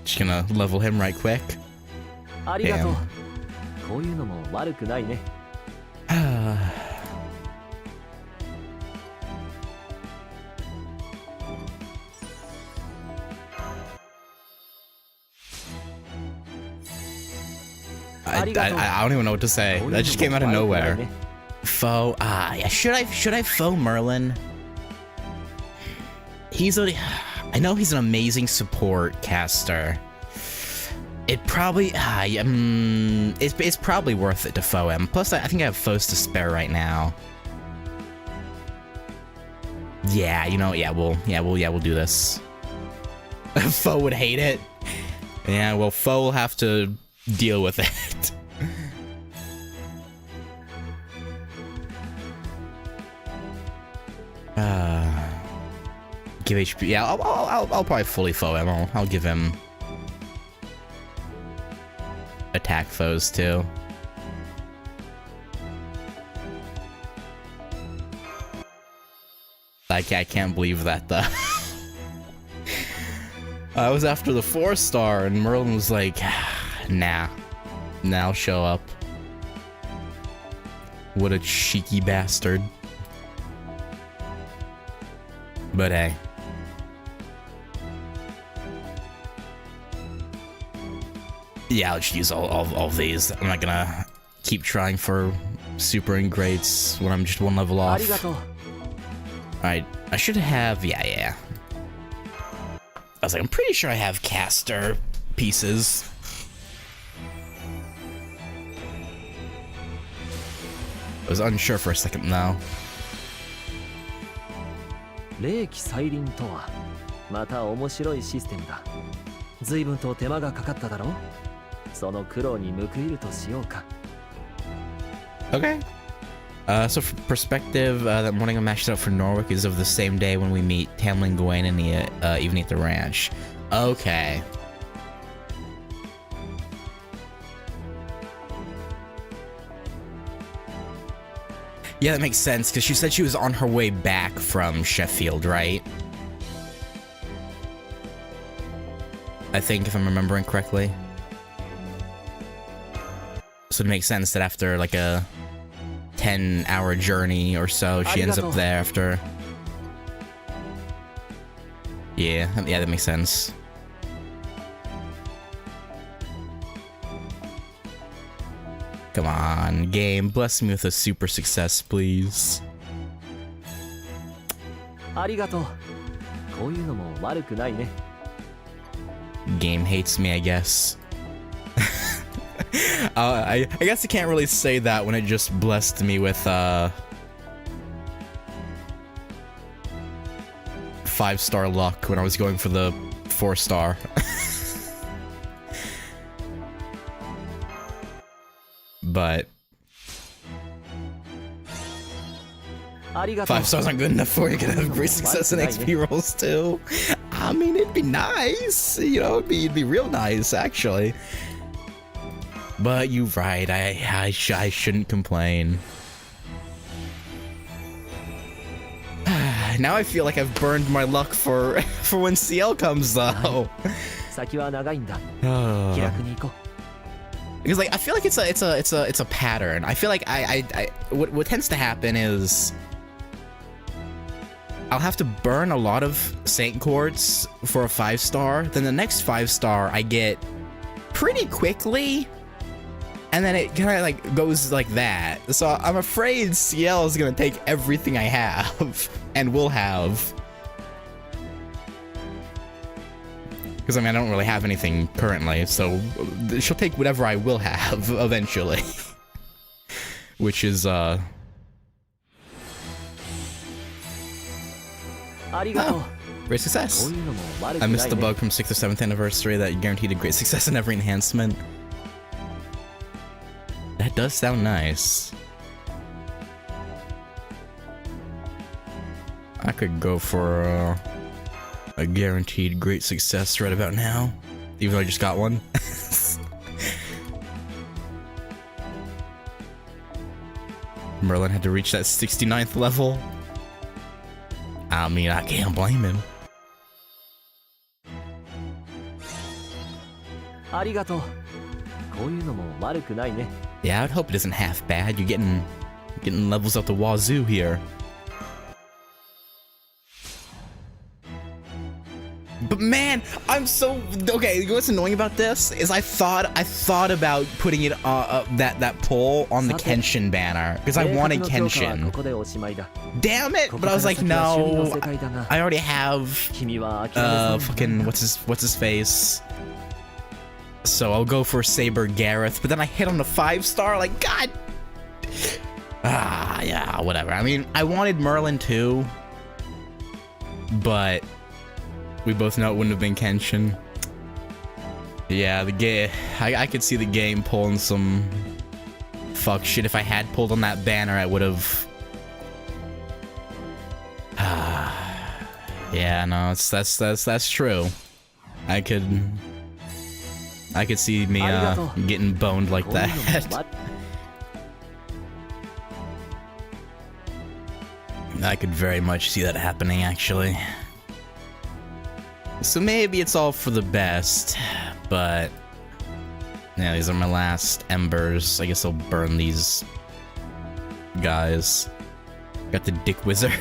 Just gonna level him right quick. Damn. I don't even know what to say. That just came out of nowhere. Foe. Yeah. Should I foe Merlin? I know he's an amazing support caster. It probably it's probably worth it to foe him. Plus, I think I have foes to spare right now. Yeah, you know, we'll do this. Foe would hate it. Yeah, well, foe will have to deal with it. Give HP. Yeah, I'll probably fully foe him. I'll give him attack foes too. I can't believe that though. I was after the 4-star and Merlin was like, nah, now show up. What a cheeky bastard. But hey. Yeah, I'll just use all of these. I'm not gonna keep trying for super and greats when I'm just one level off. I should have, yeah. I was like, I'm pretty sure I have caster pieces. I was unsure for a second though. 霊気再臨とはまた面白いシステムだ。随分と手間がかかっただろう。その苦労に報いるとしようか。Okay. So for perspective, that morning I'm matched up for Norwick is of the same day when we meet Tamlin, Gawain, and the evening at the ranch. Okay. Yeah, that makes sense, because she said she was on her way back from Sheffield, right? I think, if I'm remembering correctly. So it makes sense that after, like, a 10-hour journey or so, she ends up there after... Yeah, that makes sense. Come on, game, bless me with a super success, please. ありがとう。こういうのも悪くないね。Game hates me, I guess. I guess I can't really say that when it just blessed me with 5-star luck when I was going for the 4-star. But 5 stars aren't good enough for you. You're gonna have great success in XP rolls too. I mean, it'd be nice, you know, it'd be real nice actually. But you're right, I shouldn't complain. Now I feel like I've burned my luck for when CL comes though. Because like I feel like it's a pattern. I feel like what tends to happen is I'll have to burn a lot of Saint Quartz for a 5-star, then the next 5-star I get pretty quickly, and then it kind of like goes like that. So I'm afraid CL is gonna take everything I have and will have. Because I mean I don't really have anything currently, so she'll take whatever I will have eventually. Which is Oh, great success. I missed the bug from 6th or 7th anniversary that guaranteed a great success in every enhancement. That does sound nice. I could go for a guaranteed great success right about now, even though I just got one. Merlin had to reach that 69th level. I mean, I can't blame him. Yeah, I would hope it isn't half bad. You're getting levels out the wazoo here. But man, I'm so okay. You know what's annoying about this is I thought about putting it that poll on the Kenshin banner because I wanted Kenshin. Damn it! But I was like, no, I already have fucking what's his face. So I'll go for Saber Gareth. But then I hit on the 5-star. Like God. Yeah, whatever. I mean, I wanted Merlin too, but we both know it wouldn't have been Kenshin. Yeah, the game. I could see the game pulling some fuck shit. If I had pulled on that banner, I would have. Yeah, no, that's true. I could see me getting boned like that. I could very much see that happening, actually. So maybe it's all for the best, but yeah, these are my last embers. I guess I'll burn these guys. Got the dick wizard.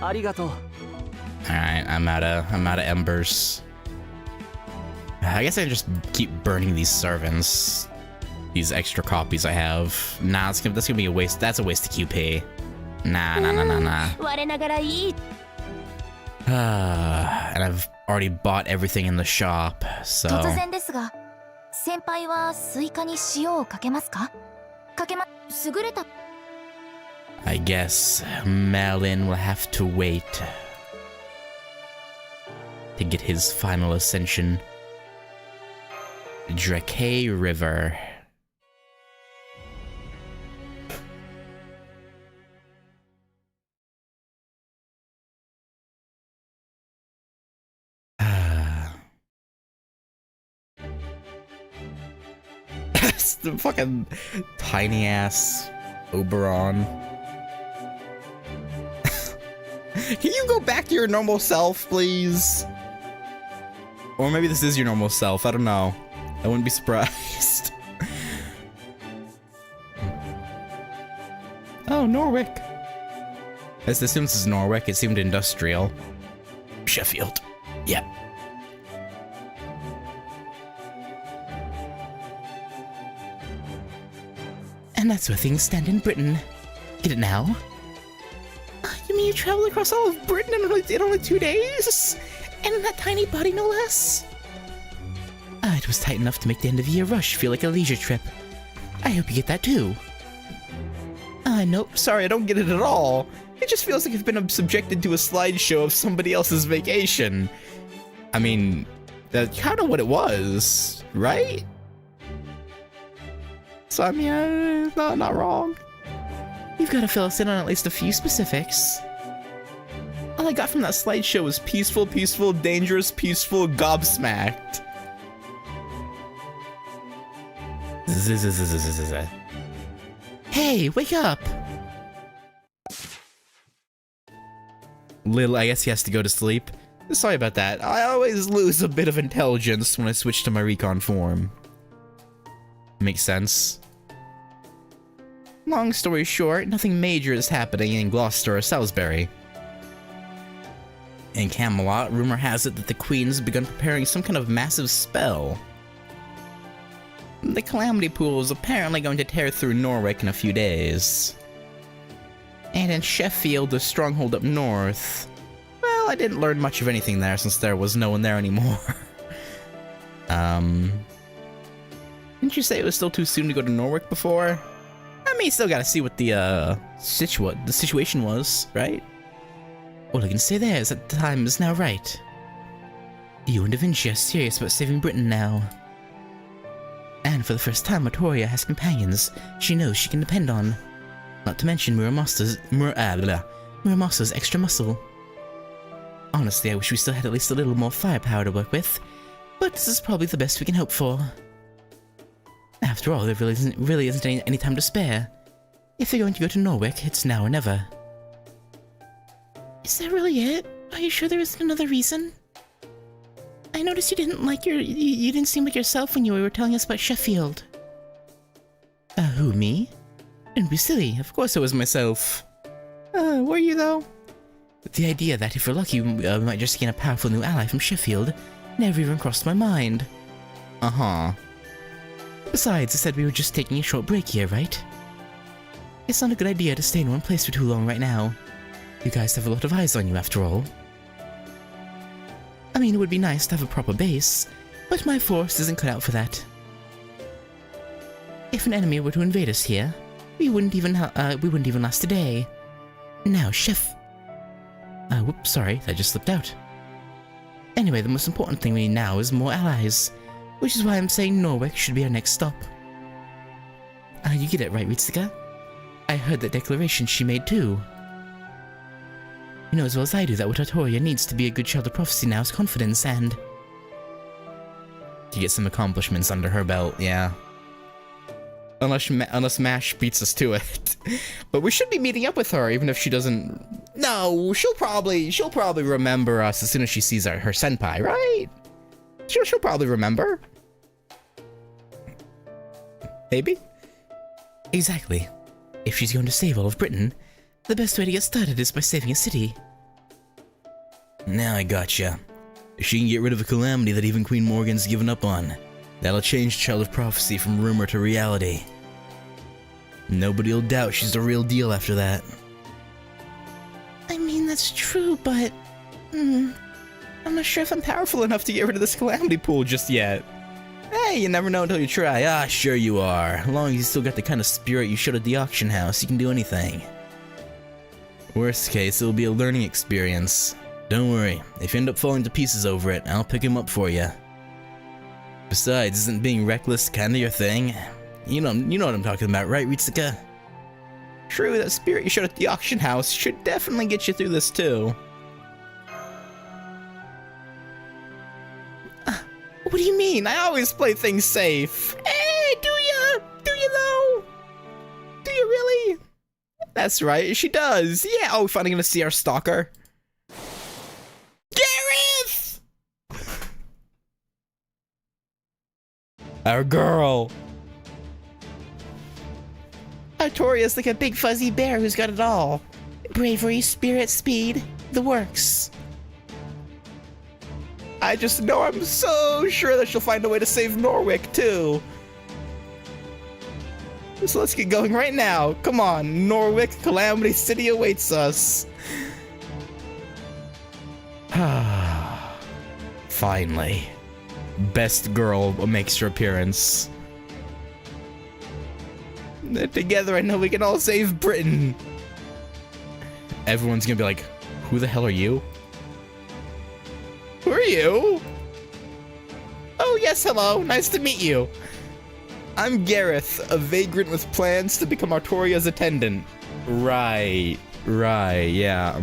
Alright, I'm out of embers. I guess I just keep burning these servants. These extra copies I have. Nah, that's gonna be a waste. That's a waste of QP. Nah. 我ながらいい And I've already bought everything in the shop, so... 突然ですが先輩はスイカに塩をかけますか優れた I guess Merlin will have to wait to get his final ascension. Drake River. It's the fucking tiny ass Oberon. Can you go back to your normal self, please? Or maybe this is your normal self. I don't know. I wouldn't be surprised. Oh, Norwick. As assumed this is Norwick, it seemed industrial. Sheffield. Yep. And that's where things stand in Britain. Get it now? You mean you traveled across all of Britain in only 2 days? And in that tiny body, no less? It was tight enough to make the end of year rush feel like a leisure trip. I hope you get that too. Nope, sorry, I don't get it at all. It just feels like I've been subjected to a slideshow of somebody else's vacation. I mean, that's kind of what it was, right? So, I mean, not wrong. You've got to fill us in on at least a few specifics. All I got from that slideshow was peaceful, dangerous, peaceful, gobsmacked. Hey, wake up! Lil, I guess he has to go to sleep. Sorry about that. I always lose a bit of intelligence when I switch to my recon form. Makes sense. Long story short, nothing major is happening in Gloucester or Salisbury. In Camelot, rumor has it that the Queen's begun preparing some kind of massive spell. The Calamity Pool is apparently going to tear through Norwick in a few days. And in Sheffield, the stronghold up north. Well, I didn't learn much of anything there since there was no one there anymore. Didn't you say it was still too soon to go to Norwick before? I mean, you still gotta see what the situation was, right? All I can say there is that the time is now right. You and Da Vinci are serious about saving Britain now. And for the first time, Artoria has companions she knows she can depend on. Not to mention Muramosta's extra muscle. Honestly, I wish we still had at least a little more firepower to work with, but this is probably the best we can hope for. After all, there really isn't any time to spare. If you're going to go to Norwick, it's now or never. Is that really it? Are you sure there isn't another reason? I noticed you didn't seem like yourself when you were telling us about Sheffield. Who, me? Don't be silly, of course it was myself. Were you though? The idea that if we're lucky, we might just gain a powerful new ally from Sheffield never even crossed my mind. Uh-huh. Besides, I said we were just taking a short break here, right? It's not a good idea to stay in one place for too long right now. You guys have a lot of eyes on you after all. I mean, it would be nice to have a proper base, but my force isn't cut out for that. If an enemy were to invade us here, we wouldn't even last a day. Now, whoops, sorry, that just slipped out. Anyway, the most important thing we need now is more allies, which is why I'm saying Norwick should be our next stop. You get it right, Ritsuka? I heard that declaration she made too. You know as well as I do that what Artoria needs to be a good child of prophecy now is confidence and... To get some accomplishments under her belt, yeah. Unless MASH beats us to it. But we should be meeting up with her, even if she doesn't... No, she'll probably remember us as soon as she sees her senpai, right? She'll probably remember. Maybe? Exactly. If she's going to save all of Britain, the best way to get started is by saving a city. Now I gotcha. She can get rid of a calamity that even Queen Morgan's given up on. That'll change Child of Prophecy from rumor to reality. Nobody'll doubt she's the real deal after that. I mean, that's true, but... I'm not sure if I'm powerful enough to get rid of this calamity pool just yet. Hey, you never know until you try. Ah, sure you are. As long as you still got the kind of spirit you showed at the auction house, you can do anything. Worst case, it'll be a learning experience. Don't worry, if you end up falling to pieces over it, I'll pick him up for you. Besides, isn't being reckless kinda your thing? You know what I'm talking about, right, Ritsuka? True, that spirit you showed at the auction house should definitely get you through this too. What do you mean? I always play things safe. Hey, do ya? Do you though? Do you really? That's right, she does. Yeah, oh, we're finally gonna see our stalker. Gareth! Our girl! Artoria's like a big fuzzy bear who's got it all. Bravery, spirit, speed, the works. I just know I'm so sure that she'll find a way to save Norwick, too. So let's get going right now. Come on, Norwick, Calamity City awaits us. Finally. Best girl makes her appearance. Together, I know we can all save Britain. Everyone's gonna be like, who the hell are you? Who are you? Oh, yes, hello. Nice to meet you. I'm Gareth, a vagrant with plans to become Artoria's attendant. Right, yeah,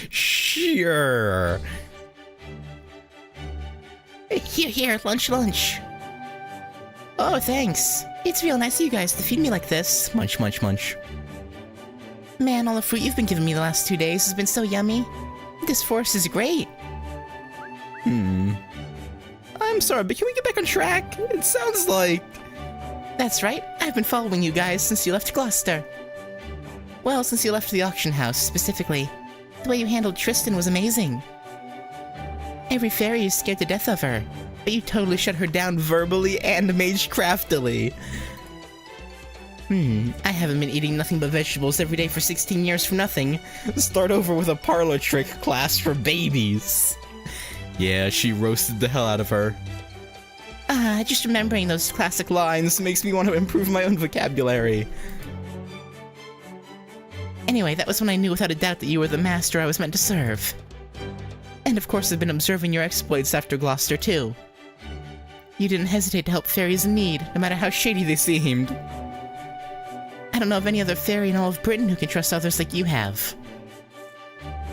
Sure. Here, lunch. Oh, thanks. It's real nice of you guys to feed me like this. Munch. Man, all the fruit you've been giving me the last 2 days has been so yummy. This forest is great. I'm sorry, but can we get back on track? It sounds like... That's right. I've been following you guys since you left Gloucester. Well, since you left the auction house, specifically. The way you handled Tristan was amazing. Every fairy is scared to death of her, but you totally shut her down verbally and mage craftily. I haven't been eating nothing but vegetables every day for 16 years for nothing. Start over with a parlor trick class for babies. Yeah, she roasted the hell out of her. Just remembering those classic lines makes me want to improve my own vocabulary. Anyway, that was when I knew without a doubt that you were the master I was meant to serve. And of course I've been observing your exploits after Gloucester too. You didn't hesitate to help fairies in need, no matter how shady they seemed. I don't know of any other fairy in all of Britain who can trust others like you have.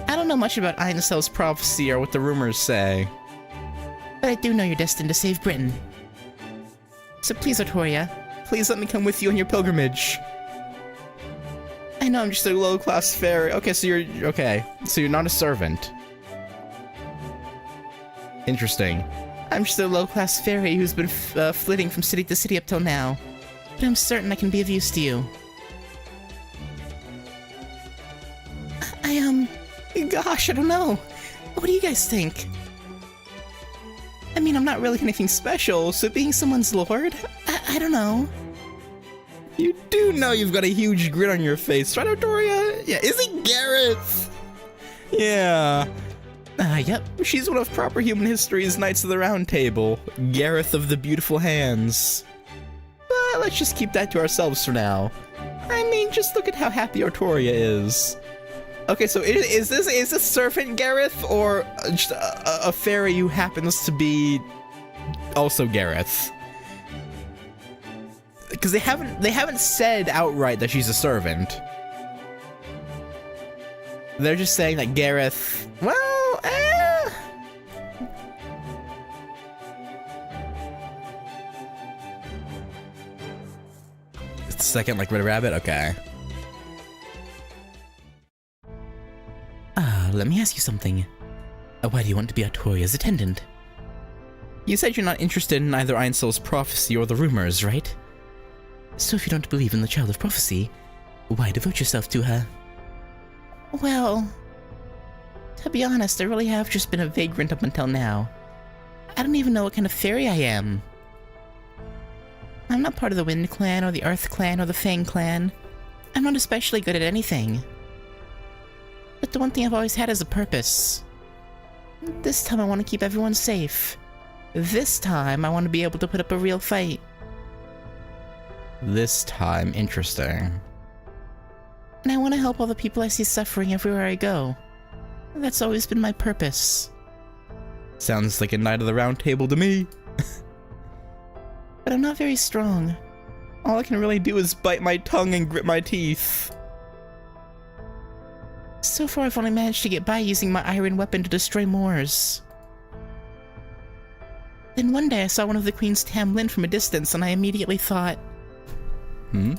I don't know much about Einsel's prophecy or what the rumors say, but I do know you're destined to save Britain. So please, Artoria, please let me come with you on your pilgrimage. I know I'm just a low-class fairy. Okay, so you're not a servant. Interesting. I'm just a low-class fairy who's been flitting from city to city up till now, but I'm certain I can be of use to you. Gosh, I don't know. What do you guys think? I mean, I'm not really anything special, so being someone's lord? I don't know. You do know you've got a huge grin on your face, right, Artoria? Yeah, is it Gareth? Yeah. Yep, she's one of proper human history's Knights of the Round Table, Gareth of the Beautiful Hands. But let's just keep that to ourselves for now. I mean, just look at how happy Artoria is. Okay, so is this servant Gareth, or just a fairy who happens to be also Gareth? Because they haven't said outright that she's a servant. They're just saying that Gareth, well, It's the second, like Red Rabbit? Okay. Let me ask you something. Why do you want to be Artoria's attendant? You said you're not interested in either Einsel's prophecy or the rumors, right? So if you don't believe in the Child of Prophecy, why devote yourself to her? Well, To be honest, I really have just been a vagrant up until now. I don't even know what kind of fairy I am. I'm not part of the Wind Clan, or the Earth Clan, or the Fang Clan. I'm not especially good at anything. But the one thing I've always had is a purpose. This time I want to keep everyone safe. This time I want to be able to put up a real fight. This time, interesting. And I want to help all the people I see suffering everywhere I go. That's always been my purpose. Sounds like a Knight of the Round Table to me. But I'm not very strong. All I can really do is bite my tongue and grit my teeth. So far I've only managed to get by using my iron weapon to destroy Moors. Then one day I saw one of the Queen's Tamlin from a distance and I immediately thought, I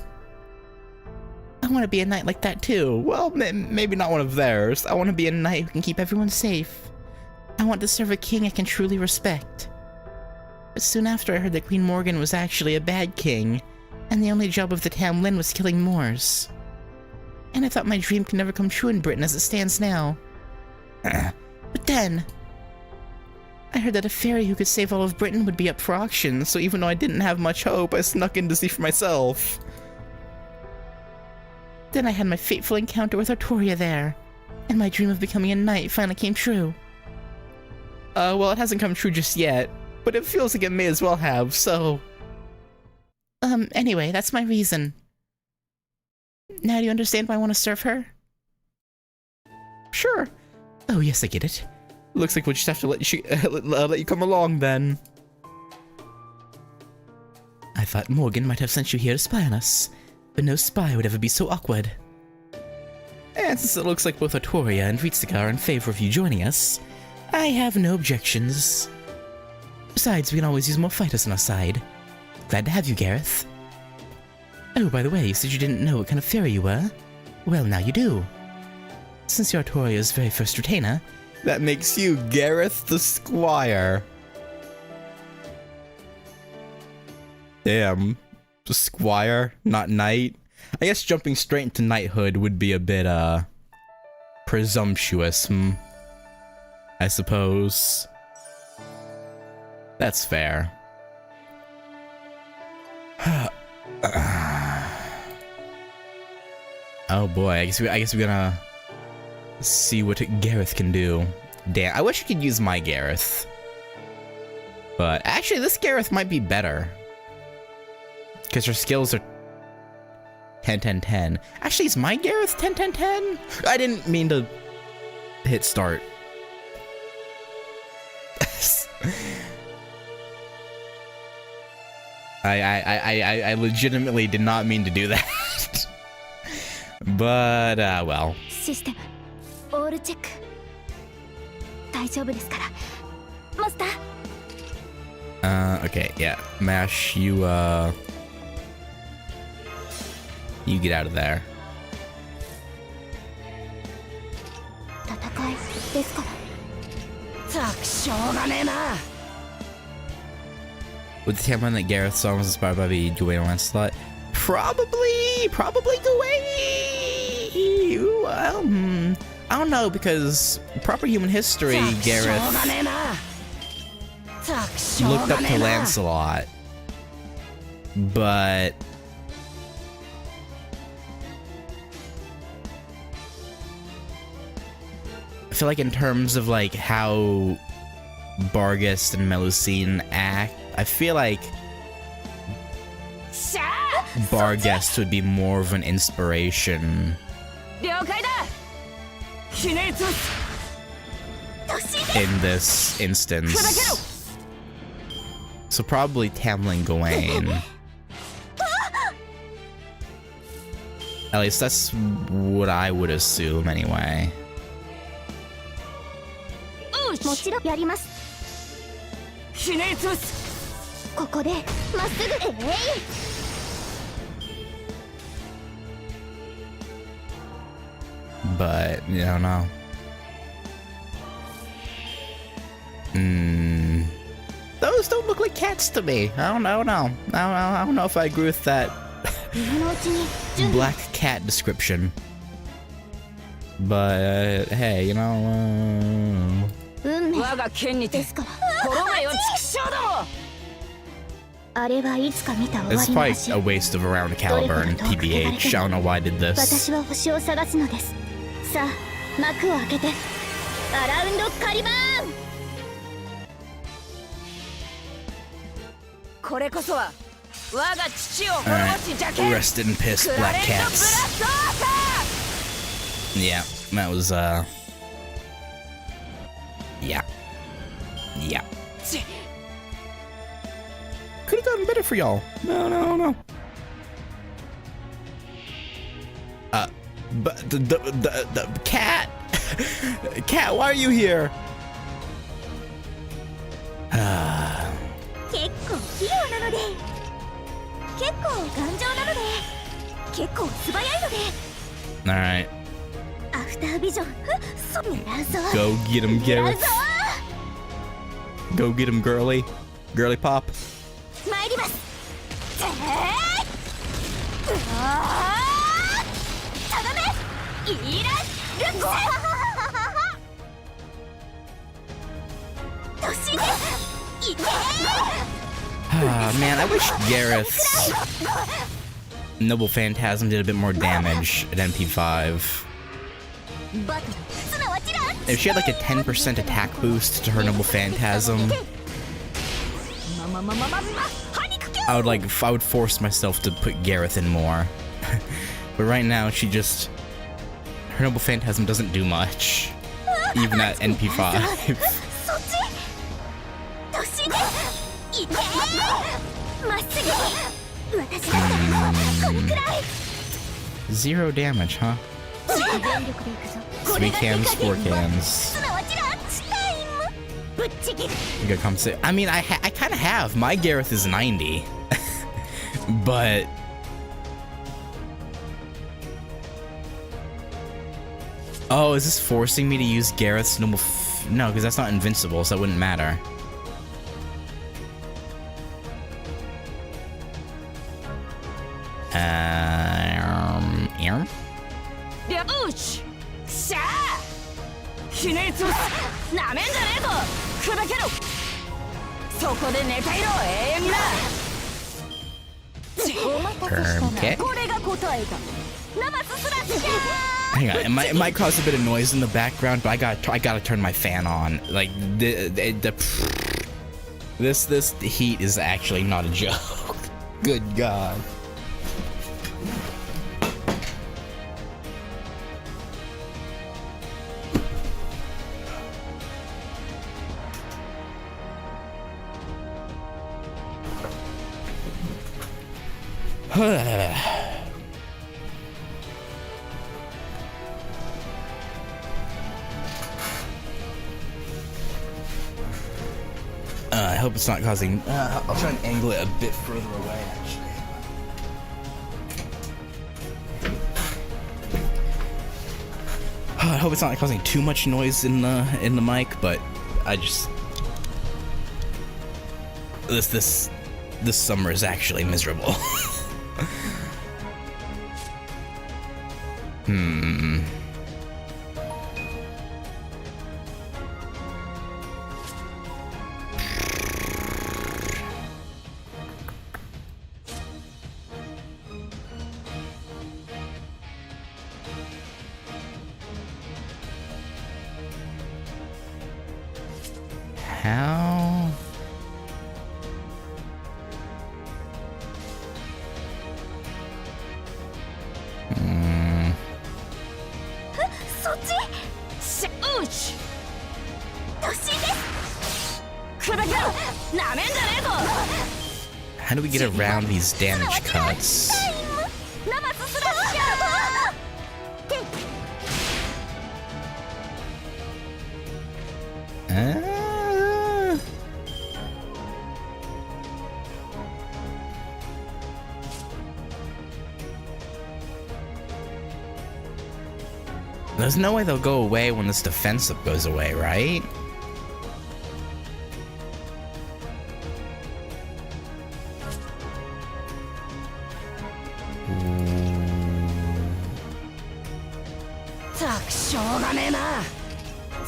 want to be a knight like that too. Well, maybe not one of theirs. I want to be a knight who can keep everyone safe. I want to serve a king I can truly respect. But soon after I heard that Queen Morgan was actually a bad king, and the only job of the Tamlin was killing Moors. And I thought my dream could never come true in Britain as it stands now. But then, I heard that a fairy who could save all of Britain would be up for auction, so even though I didn't have much hope, I snuck in to see for myself. Then I had my fateful encounter with Artoria there, and my dream of becoming a knight finally came true. Well, it hasn't come true just yet, but it feels like it may as well have, so... Anyway, that's my reason. Now do you understand why I want to serve her? Sure. Oh, yes, I get it. Looks like we'll just have to let you come along, then. I thought Morgan might have sent you here to spy on us, but no spy would ever be so awkward. And since it looks like both Artoria and Ritsuka are in favor of you joining us, I have no objections. Besides, we can always use more fighters on our side. Glad to have you, Gareth. Oh, by the way, you said you didn't know what kind of fairy you were? Well, now you do. Since you're Artoria's very first retainer, that makes you Gareth the Squire. Damn. Squire, not knight. I guess jumping straight into knighthood would be a bit, presumptuous, I suppose. That's fair. Oh boy, I guess we're gonna see what Gareth can do. Damn, I wish I could use my Gareth. But actually, this Gareth might be better. Because her skills are 10-10-10. Actually, is my Gareth 10-10-10? I didn't mean to hit start. I legitimately did not mean to do that. But, well. System. All check. 大丈夫ですから。Master. Okay, yeah. Mash, you get out of there. 戦いですから。ったくしょうがねえな。Would the Tamlin that Gareth saw was inspired by the Gawain and Lancelot? Probably Gawain! Well, I don't know, because proper human history, Gareth looked up to Lancelot. But... I feel like in terms of, like, how Barghest and Melusine act, I feel like Barghest would be more of an inspiration in this instance. So probably Tamlin Gawain. At least that's what I would assume anyway. もちろんやります。ひねり潰す。ここでまっすぐ。But you don't know. Those don't look like cats to me. I don't know. I don't know if I agree with that black cat description. But hey, you know, 運命我が剣にてですから滅べよ畜生ども。あれはいつか見た終 it's わりの probably 星 a waste of a round caliber and TBH. I don't know why I did this. 私は星を探すのです。さあ幕を開けてアラウンドカリバーン。これこそは我が父を滅ぼ Alright, し邪剣 rested in piss, クラ black レントブラ cats. ストアーサー。 Yeah, that was yeah. Could have done better for y'all. No. But the cat, cat, why are you here? 結構器用なので結構頑丈なので結構素早いので All right, アフタービジョンそう狙うぞ go get him, 狙う Gareth. ぞ Go get him, girly pop. 参りますてーうわーただめイラルコ突進ですいけー Ah, man, I wish Gareth's Noble Phantasm did a bit more damage at MP5. バトルすなわちら If she had like a 10% attack boost to her Noble Phantasm, まはにかけ I would force myself to put Gareth in more. But right now, her Noble Phantasm doesn't do much, even at NP5. そっち突進ですいけーまっすぐ私だったらこれくらい Zero damage, huh? 全力でいくぞ 3 cans, 4 cans. すなわちランチタイムぶっちぎる You gotta compensate. I mean, I kind of have. My Gareth is 90, but oh, is this forcing me to use Gareth's Noble? No, because that's not invincible, so it wouldn't matter. Aaron? よししゃあひねりつぶすなめんじゃねえぞ砕けろそこで寝ていろ永遠になお待たせしたな Okay. これが答えだナマススラッシャー Hang on, it might cause a bit of noise in the background, but I gotta turn my fan on. Like this heat is actually not a joke. Good God. I hope it's not causing. I'll try and angle it a bit further away, actually. I hope it's not causing too much noise in the mic, but I just this summer is actually miserable. How? Hmm. そっちしゃうち突進です砕けろなめんじゃねえぞ How do we get around these damage cuts? ナマススラッシャー There's no way they'll go away when this defensive goes away, right? Ooh. たくししょうがねえな。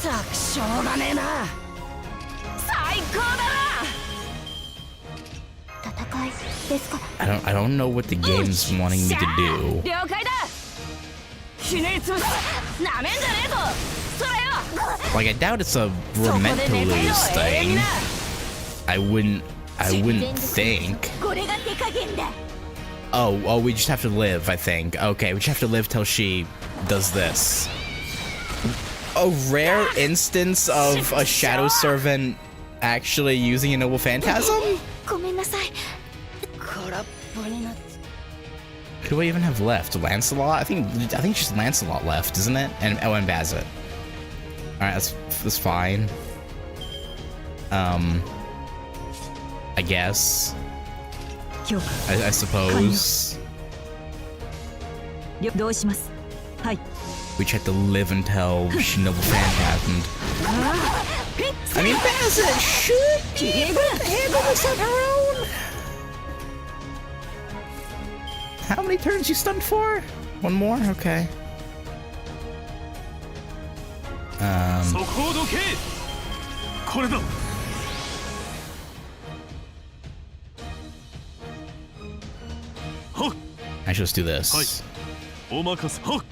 たくしょうがねえな。最高だな。戦いですから。I don't know what the game's wanting me to do. 了解だ。ひねりつぶす。なめんじゃねえぞ。それよ。 Like, I doubt it's a we're meant to lose thing. I wouldn't think. これが手加減だ。 Oh, we just have to live, I think. Okay, we just have to live till she does this. A rare instance of a shadow servant actually using a noble phantasm? ごめんなさい。空っぽになって。 Who do I even have left? Lancelot? I think just Lancelot left, isn't it? And and Bazet. All right, that's fine. I guess. I suppose. どうします。はい。 We just have to live until she noble phantasmed. I mean, Bazet should be able to handle this on her own. How many turns you stunned for? One more? Okay. そこをどけ。これだ。 I should just do this. お任せ。はっ。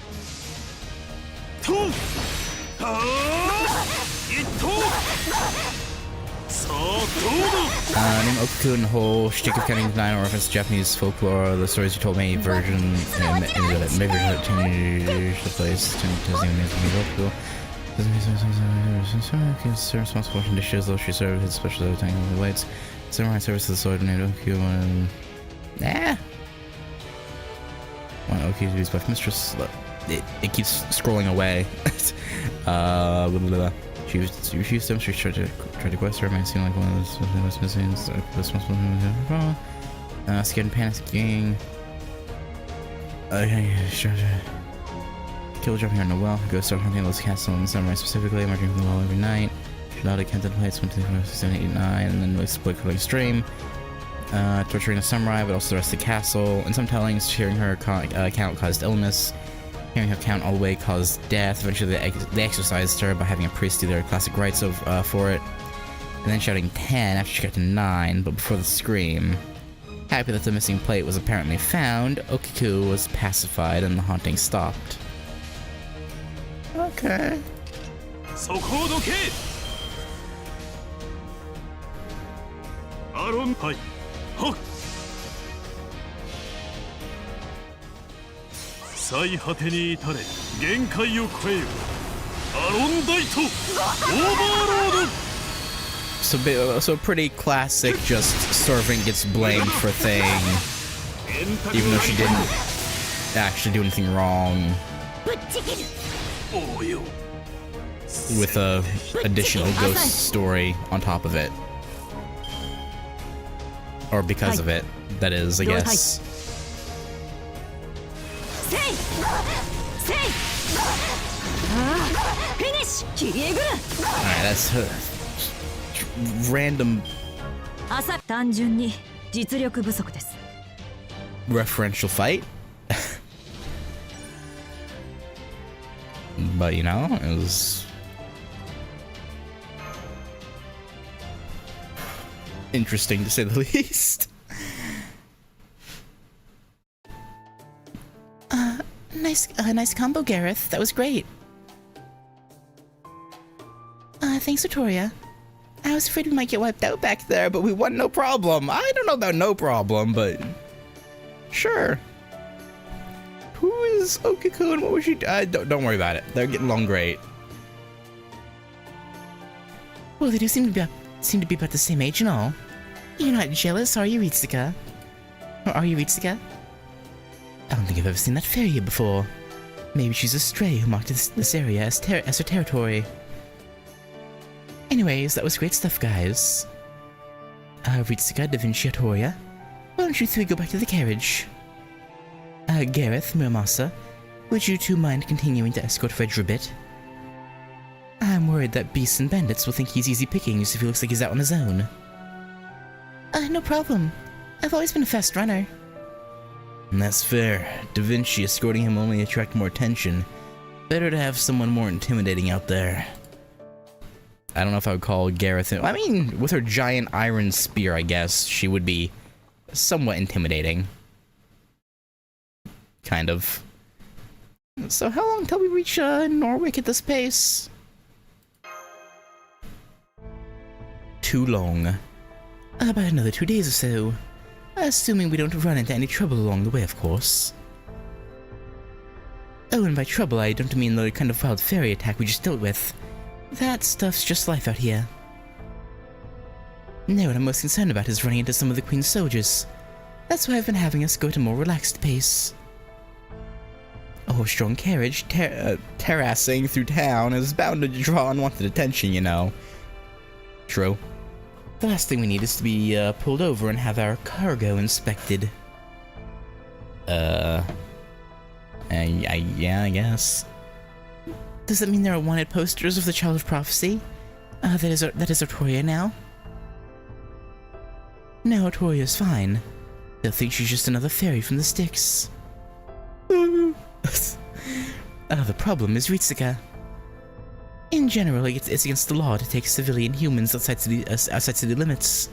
と。はあ。一投。さあどうだ。Name Okuku and whole shtick of counting 9 reference to Japanese folklore, the stories you told me, version, and maybe change the place, testing Okuku. Responsible for dishes, though she served his special technical lights. Samurai service to the sword named Okuku. One Okuku is wife mistress. It keeps scrolling away. Blah, blah, blah. She refused them. She tried to quest her. Might seem like one of those missing. Responsible for scared and panicking. Kill dropping her in the well. Go start hunting those castles in Samurai specifically. Emerging from the well every night. She allowed to contemplate 1, 2, 3, 4, 6, 7, 8, 9, and then exploit cooling stream. Torturing the samurai, but also the rest of the castle. In some tellings, hearing her count caused illness. Hearing her count all the way caused death. Eventually, they exorcised her by having a priest do their classic rites for it. And then shouting 10 after she got to 9, but before the scream. Happy that the missing plate was apparently found, Okuku was pacified and the haunting stopped. Okay. そこをどけ。アロンはい。はっ。最果てに至れ限界を超えよ。アロンダイトオーバーロード。 So pretty classic, just servant gets blamed for thing, even though she didn't actually do anything wrong. With a additional ghost story on top of it. Or because of it, that is, I guess. Alright, that's random 単純に実力不足です。 referential fight. But you know, it was interesting to say the least. Nice combo, Gareth. That was great. Thanks, Victoria. I was afraid we might get wiped out back there, But we won no problem. I don't know about no problem, but sure. Who is Okuku and what was she? Don't worry about it. They're getting along great. Well, they do seem to be about the same age and all. You're not jealous, are you, Ritsuka? Or are you, Ritsuka? I don't think I've ever seen that fairy here before. Maybe she's a stray who marked this area as her territory. Anyways, that was great stuff, guys. Ritsuka, Da Vinci, Artoria, why don't you three go back to the carriage? Gareth, Muramasa, would you two mind continuing to escort Fredra a bit? I'm worried that beasts and bandits will think he's easy pickings if he looks like he's out on his own. No problem. I've always been a fast runner. And that's fair. Da Vinci escorting him only attract more attention. Better to have someone more intimidating out there. I don't know if I would call Gareth... I mean, with her giant iron spear, I guess, she would be somewhat intimidating. Kind of. So how long till we reach Norwick at this pace? Too long. About another 2 days or so. Assuming we don't run into any trouble along the way, of course. Oh, and by trouble, I don't mean the kind of wild fairy attack we just dealt with. That stuff's just life out here. No, what I'm most concerned about is running into some of the Queen's soldiers. That's why I've been having us go at a more relaxed pace. A horse-drawn carriage terracing through town is bound to draw unwanted attention, you know. True. The last thing we need is to be pulled over and have our cargo inspected. Yeah, I guess. Does that mean there are wanted posters of the Child of Prophecy? That is Artoria now? No, Artoria's fine. They'll think she's just another fairy from the sticks. The problem is Ritsuka. In general, it's against the law to take civilian humans outside city limits.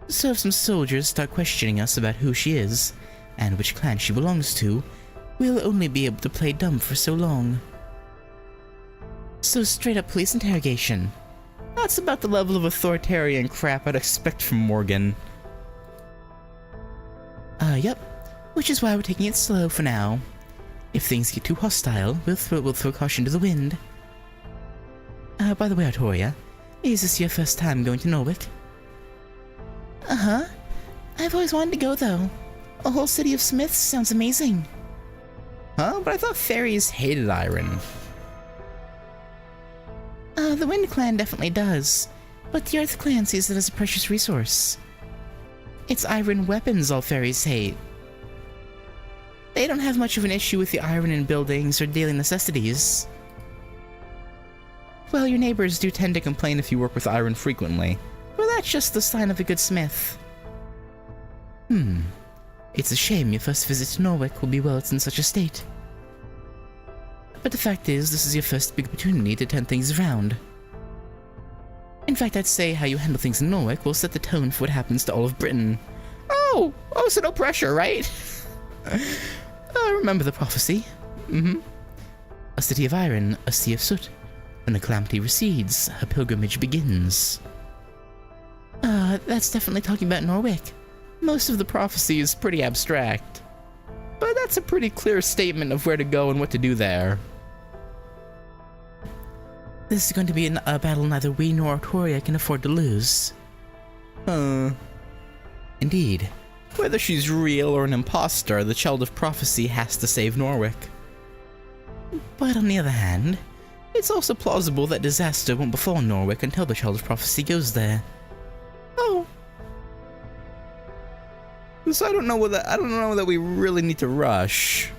So if some soldiers start questioning us about who she is, and which clan she belongs to, we'll only be able to play dumb for so long. So straight up police interrogation. That's about the level of authoritarian crap I'd expect from Morgan. Yep. Which is why we're taking it slow for now. If things get too hostile, we'll throw caution to the wind. By the way, Artoria, is this your first time going to Norwick? Uh-huh. I've always wanted to go, though. A whole city of smiths sounds amazing. Huh? But I thought fairies hated iron. The Wind Clan definitely does, but the Earth Clan sees it as a precious resource. It's iron weapons all fairies hate. They don't have much of an issue with the iron in buildings or daily necessities. Well, your neighbors do tend to complain if you work with iron frequently, but that's just the sign of a good smith. It's a shame your first visit to Norwick will be while it's in such a state. But the fact is, this is your first big opportunity to turn things around. In fact, I'd say how you handle things in Norwick will set the tone for what happens to all of Britain. Oh, so no pressure, right? Remember the prophecy. A city of iron, a sea of soot. When the calamity recedes, her pilgrimage begins. That's definitely talking about Norwick. Most of the prophecy is pretty abstract. But that's a pretty clear statement of where to go and what to do there. This is going to be a battle neither we nor Artoria can afford to lose. Indeed. Whether she's real or an imposter, the Child of Prophecy has to save Norwick. But on the other hand, it's also plausible that disaster won't befall Norwick until the Child of Prophecy goes there. Oh. So I don't know that we really need to rush.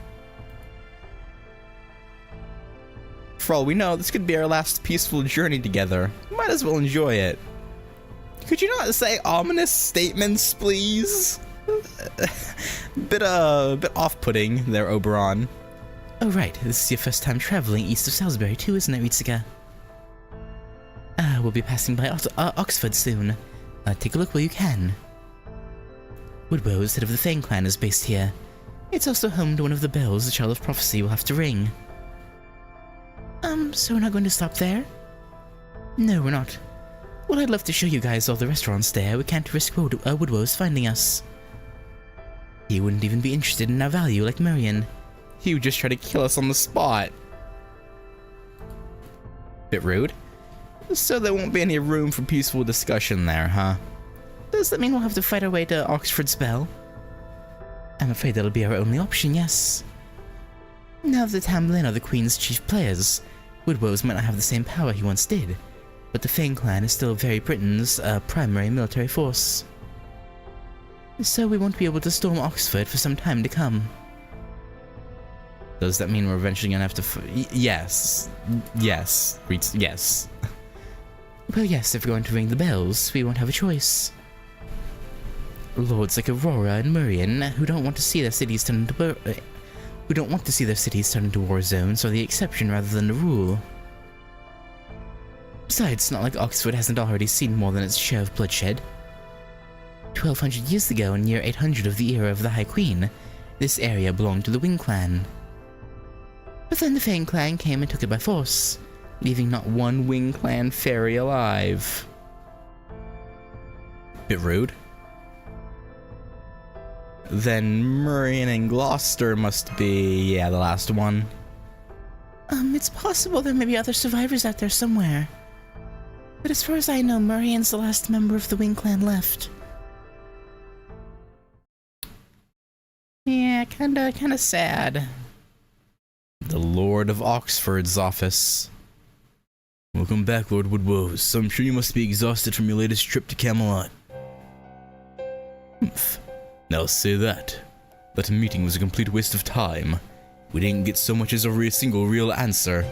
For all we know, this could be our last peaceful journey together. Might as well enjoy it. Could you not say ominous statements, please? bit off-putting there, Oberon. Oh right, this is your first time traveling east of Salisbury too, isn't it, Ritsuka? We'll be passing by Oxford soon. Take a look while you can. Woodrose, head of the Fang clan, is based here. It's also home to one of the bells the Child of Prophecy will have to ring. So we're not going to stop there? No, we're not. Well, I'd love to show you guys all the restaurants there. We can't risk Woodrose finding us. He wouldn't even be interested in our value like Marion. He would just try to kill us on the spot. Bit rude. So there won't be any room for peaceful discussion there, huh? Does that mean we'll have to fight our way to Oxford's Bell? I'm afraid that'll be our only option, yes. Now that Tamlin are the Queen's chief players, Woodrose might not have the same power he once did, but the Fang clan is still very Britain's primary military force. So we won't be able to storm Oxford for some time to come. Does that mean we're eventually gonna have to yes. Yes. Yes. Well, yes, if we're going to ring the bells, we won't have a choice. Lords like Aurora and Murian, who don't want to see their cities turn into who don't want to see their cities turn into war zones are the exception rather than the rule. Besides, it's not like Oxford hasn't already seen more than its share of bloodshed. 1200 years ago, in year 800 of the era of the High Queen, this area belonged to the Wing Clan. But then the Fang Clan came and took it by force, leaving not one Wing Clan fairy alive. Bit rude. Then Murien and Gloucester must be, yeah, the last one. It's possible there may be other survivors out there somewhere. But as far as I know, Murien's the last member of the Wing Clan left. Yeah, kinda sad. The Lord of Oxford's office. Welcome back, Lord Woodwoes. I'm sure you must be exhausted from your latest trip to Camelot. Humph. Now say that. That meeting was a complete waste of time. We didn't get so much as a single real answer.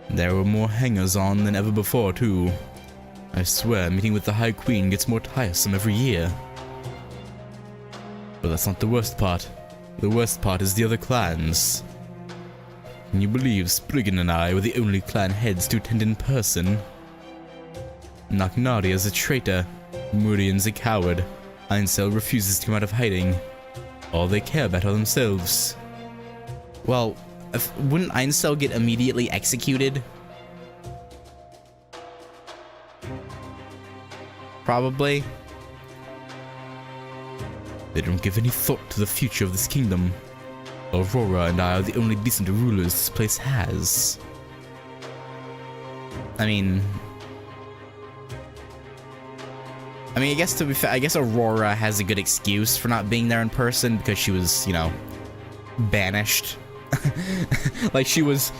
There were more hangers-on than ever before, too. I swear, meeting with the High Queen gets more tiresome every year. But that's not the worst part. The worst part is the other clans. Can you believe Spriggan and I were the only clan heads to attend in person? Naknari is a traitor, Murien's a coward, Ainsel refuses to come out of hiding. All they care about are themselves. Well, wouldn't Ainsel get immediately executed? Probably. They don't give any thought to the future of this kingdom. Aurora and I are the only decent rulers this place has. I mean, I guess to be fair, I guess Aurora has a good excuse for not being there in person because she was, you know, banished. Like she was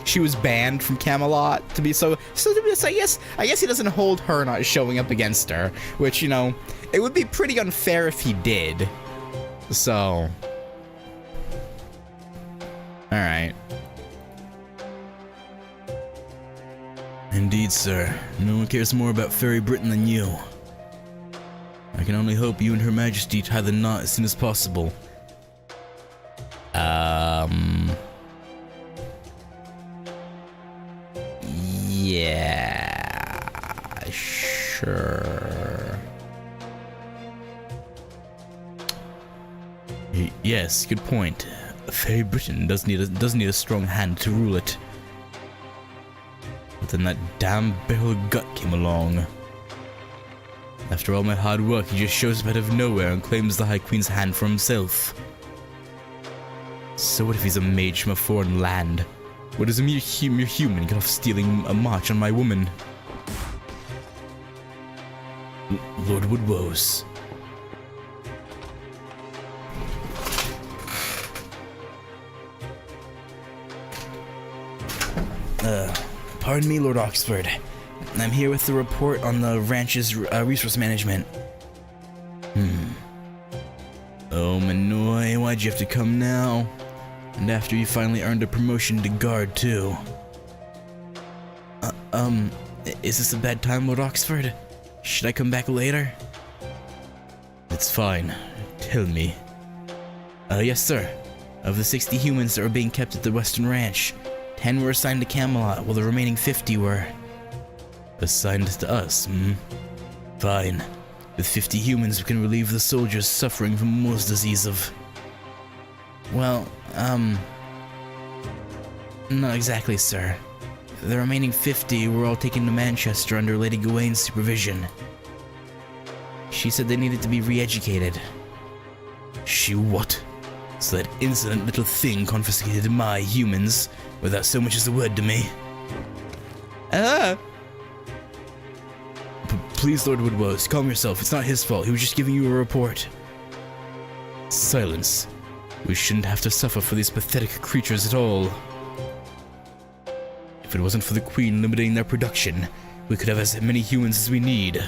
banned from Camelot to be so I guess he doesn't hold her not showing up against her, which, you know, it would be pretty unfair if he did. So, all right. Indeed, sir. No one cares more about Fairy Britain than you. I can only hope you and Her Majesty tie the knot as soon as possible. Yeah, sure. Yes, good point. Fairy Britain does need a strong hand to rule it. But then that damn Beryl Gut came along. After all my hard work, he just shows up out of nowhere and claims the High Queen's hand for himself. So what if he's a mage from a foreign land? What does a mere human get off stealing a march on my woman? Lord Woodwoes. Pardon me, Lord Oxford. I'm here with the report on the ranch's resource management. Oh, Manoy, why'd you have to come now? And after you finally earned a promotion to guard, too. Is this a bad time, Lord Oxford? Should I come back later? It's fine. Tell me. Yes, sir. Of the 60 humans that were being kept at the Western Ranch, 10 were assigned to Camelot, while the remaining 50 were assigned to us, Fine. With 50 humans, we can relieve the soldiers suffering from Moore's disease of... Well, not exactly, sir. The remaining 50 were all taken to Manchester under Lady Gawaine's supervision. She said they needed to be re-educated. She what? So that insolent little thing confiscated my humans without so much as a word to me. Please, Lord Woodwoes, calm yourself. It's not his fault. He was just giving you a report. Silence. We shouldn't have to suffer for these pathetic creatures at all. If it wasn't for the Queen limiting their production, we could have as many humans as we need.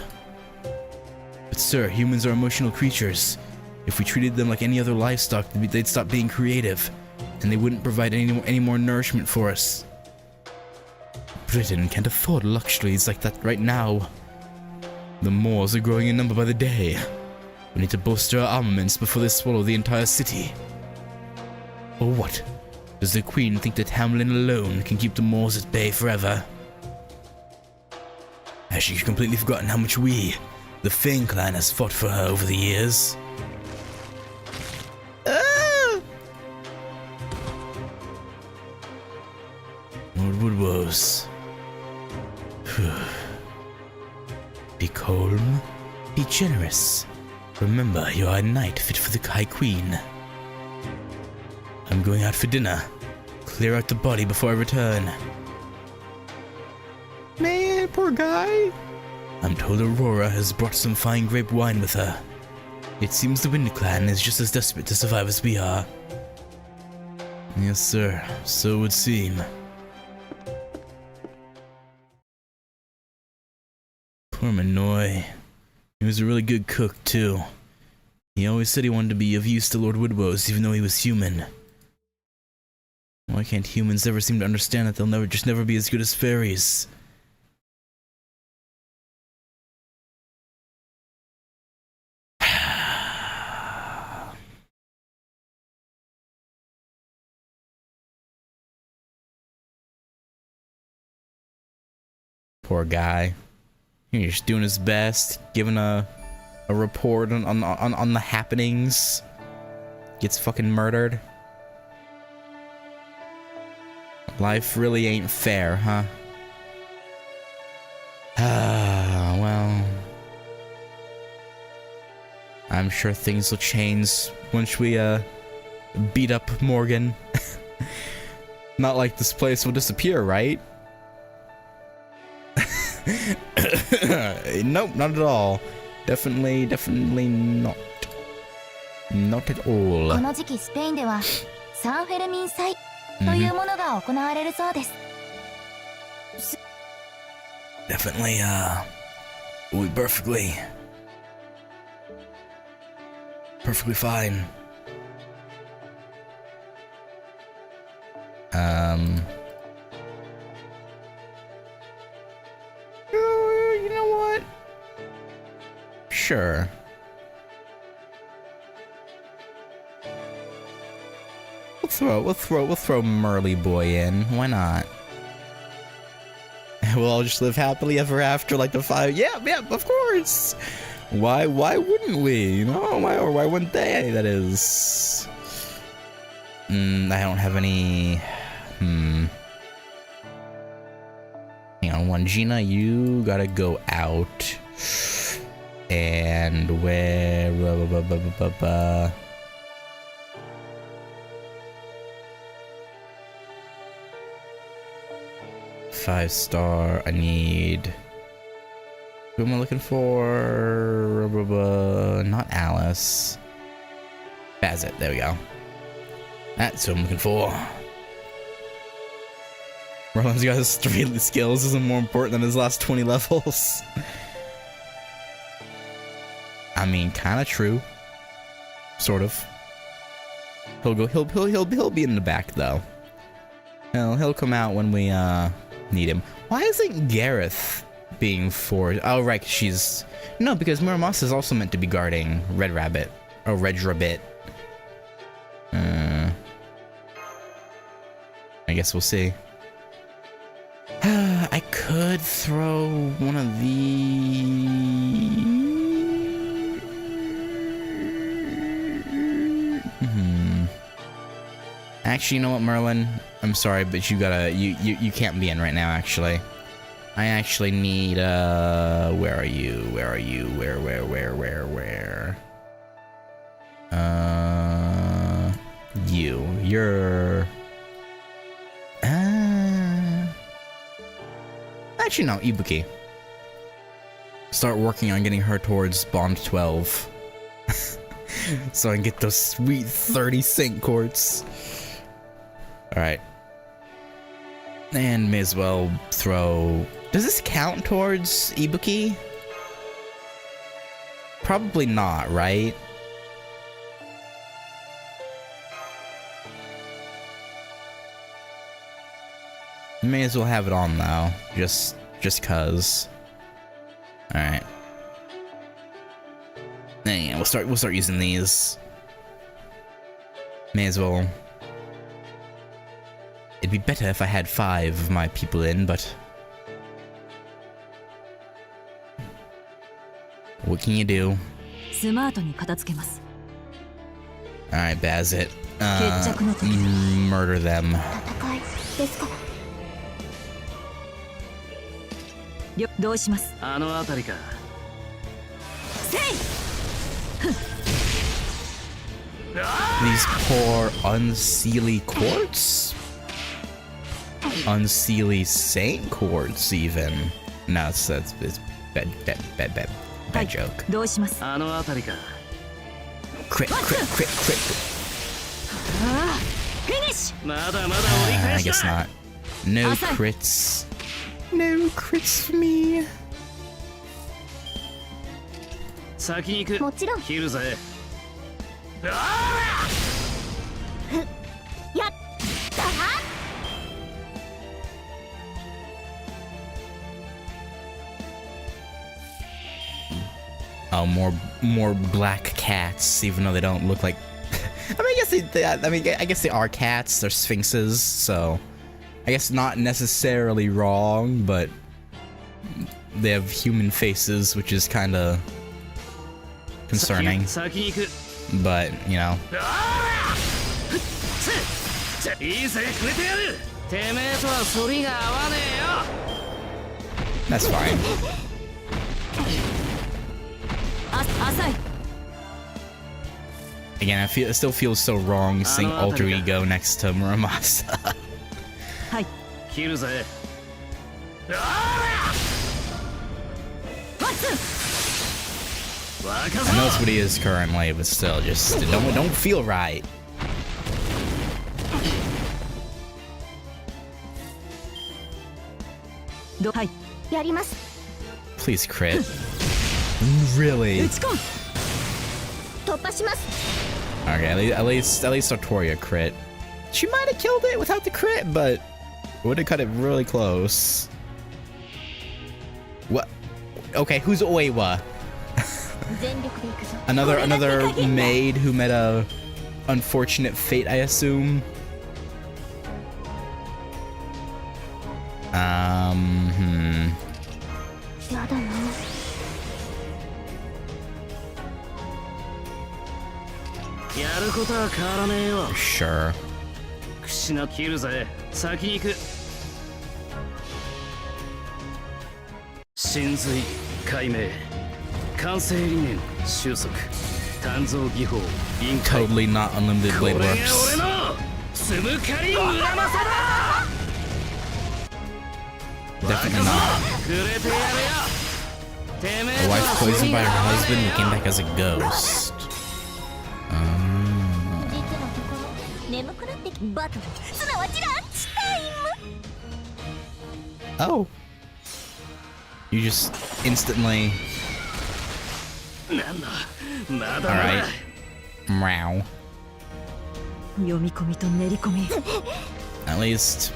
But sir, humans are emotional creatures. If we treated them like any other livestock, they'd stop being creative, and they wouldn't provide any more nourishment for us. Britain can't afford luxuries like that right now. The Moors are growing in number by the day. We need to bolster our armaments before they swallow the entire city. Or what? Does the Queen think that Hamlin alone can keep the Moors at bay forever? Has she completely forgotten how much we, the Fang clan, has fought for her over the years? Lord Woodwose. Be calm, be generous. Remember, you are a knight fit for the High Queen. I'm going out for dinner. Clear out the body before I return. Man, poor guy. I'm told Aurora has brought some fine grape wine with her. It seems the Wind Clan is just as desperate to survive as we are. Yes, sir. So it would seem. Poor Minoy. He was a really good cook, too. He always said he wanted to be of use to Lord Woodwose, even though he was human. Why can't humans ever seem to understand that they'll never be as good as fairies? Poor guy. He's just doing his best, giving a report on the happenings. Gets fucking murdered. Life really ain't fair, huh? Well, I'm sure things will change once we beat up Morgan. Not like this place will disappear, right? Nope, not at all. Definitely not. Not at all. この時期スペインではサンフェルミン祭というものが行われるそうです。Definitely, will be perfectly fine. You know what? Sure. We'll throw Merly Boy in. Why not? We'll all just live happily ever after, like the 5. Yeah, of course. Why wouldn't we? You know, why wouldn't they? That is. I don't have any. Hang on, one. Gina, you gotta go out. And where? 5-star. I need. Who am I looking for? Not Alice. Bazit. There we go. That's who I'm looking for. Merlin's got his 3 skills. Isn't more important than his last 20 levels. I mean, kind of true. Sort of. He'll be in the back though. He'll come out when we need him. Why isn't Gareth being forced? Oh right, she's no, because Muramas is also meant to be guarding Red Rabbit or Red Rabbit. I guess we'll see. I could throw one of these. Actually, you know what, Merlin? I'm sorry, but you can't be in right now, actually. I actually need, where are you? Where? You're... Actually, no, Ibuki. Start working on getting her towards Bond 12. So I can get those sweet 30 Saint Quartz. Alright. And may as well throw... Does this count towards Ibuki? Probably not, right? May as well have it on though. Just cause. Alright. Yeah, we'll start using these. May as well it'd be better if I had 5 of my people in, but what can you do? スマートに片付けます。 Alright, Bazit. 決着の時。 Murder them. 戦いですか。どうします。あの辺りか。せい。 These poor unseelie quartz? Unseelie saint quartz, even. No, it's bad joke. どうします。あの辺りか。 Crit. ああ、フィニッシュ。まだまだ折り I 返し guess だ。 not. No Outside. crits. No crits for me. 先に行く。もちろん。切るぜ。やったー。 Oh, more black cats, even though they don't look like. I mean, I guess they are cats. They're sphinxes, so I guess not necessarily wrong, but they have human faces, which is kind of concerning. 先に行く。 But you know, いいぜ、くれてやる。てめえとは反りが合わねえよ。 that's fine. 浅い。 Again, it still feels so wrong seeing Alter Ego next to Muramasa. はい。切るぜ。ワッツ。 I know it's what he is currently, but still, just don't feel right. はい。やります。 Please crit. Really? 打ち込む。突破します。 Okay, at least Artoria crit. She might have killed it without the crit, but would have cut it really close. What? Okay, who's Oiwa? 全力で行くぞ。 Another maid who met a unfortunate fate, I assume. Hmm. やだな。 やることは変わらねえよ。 Sure. 串な切るぜ。先に行く。真髄解明、完成理念収束、鍛造技法臨界。 Totally not unlimited これ blade が works. 俺のスムカリ村正だ。 Definitely not. くれてやるよ。てめえ A と wife は反 poisoned り by が her 合わね husband え who よ。 came back as a ghost. 実のところ眠くなってきバトルすなわちランチタイム。 Oh. You just instantly. なんだ、まだまだ。 Alright. Meow. 読み込みと練り込み。 At least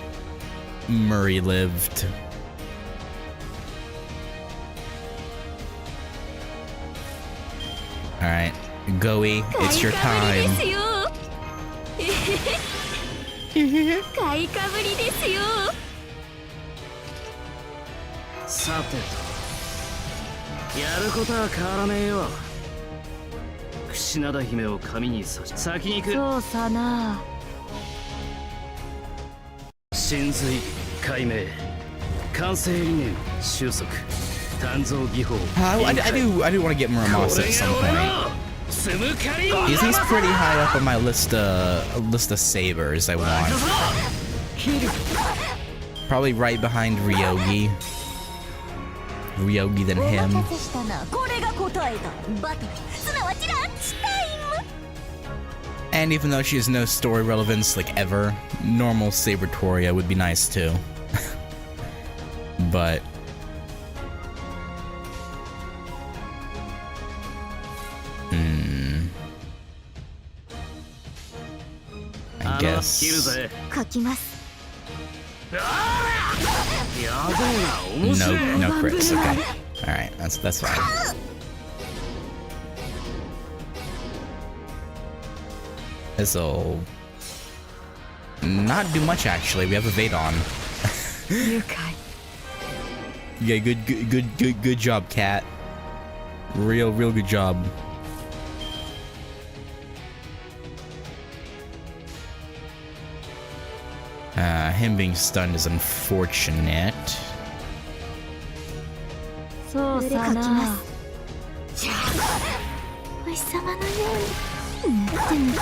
Murray lived. Alright. Goey, it's your 買い time. かぶりですよ。買いかぶりですよ。さてと、やることは変わらねえよ。櫛灘姫を髪に刺し、先に行く。そうさな。真髄解明、完成理念収束、鍛造技法。 I do want to get Muramasa at some point. スムカリ He's pretty high up on my list of sabers I want. Probably right behind Ryogi. Ryogi than お him. 待たせしたな。これが答えだ。バトルすなわちランチタイム。 And even though she has no story relevance like ever, normal Sabertoria would be nice too. But I 切る guess ぜ。書きます。やべえな、面 no 白い。 no crits. Okay, all right, that's fine. This'll Not do much, actually. We have a Vadon. 愉快 Yeah, good job, Cat. Real good job. Him being stunned is unfortunate. そう腕かきさなますお日様のように塗って塗って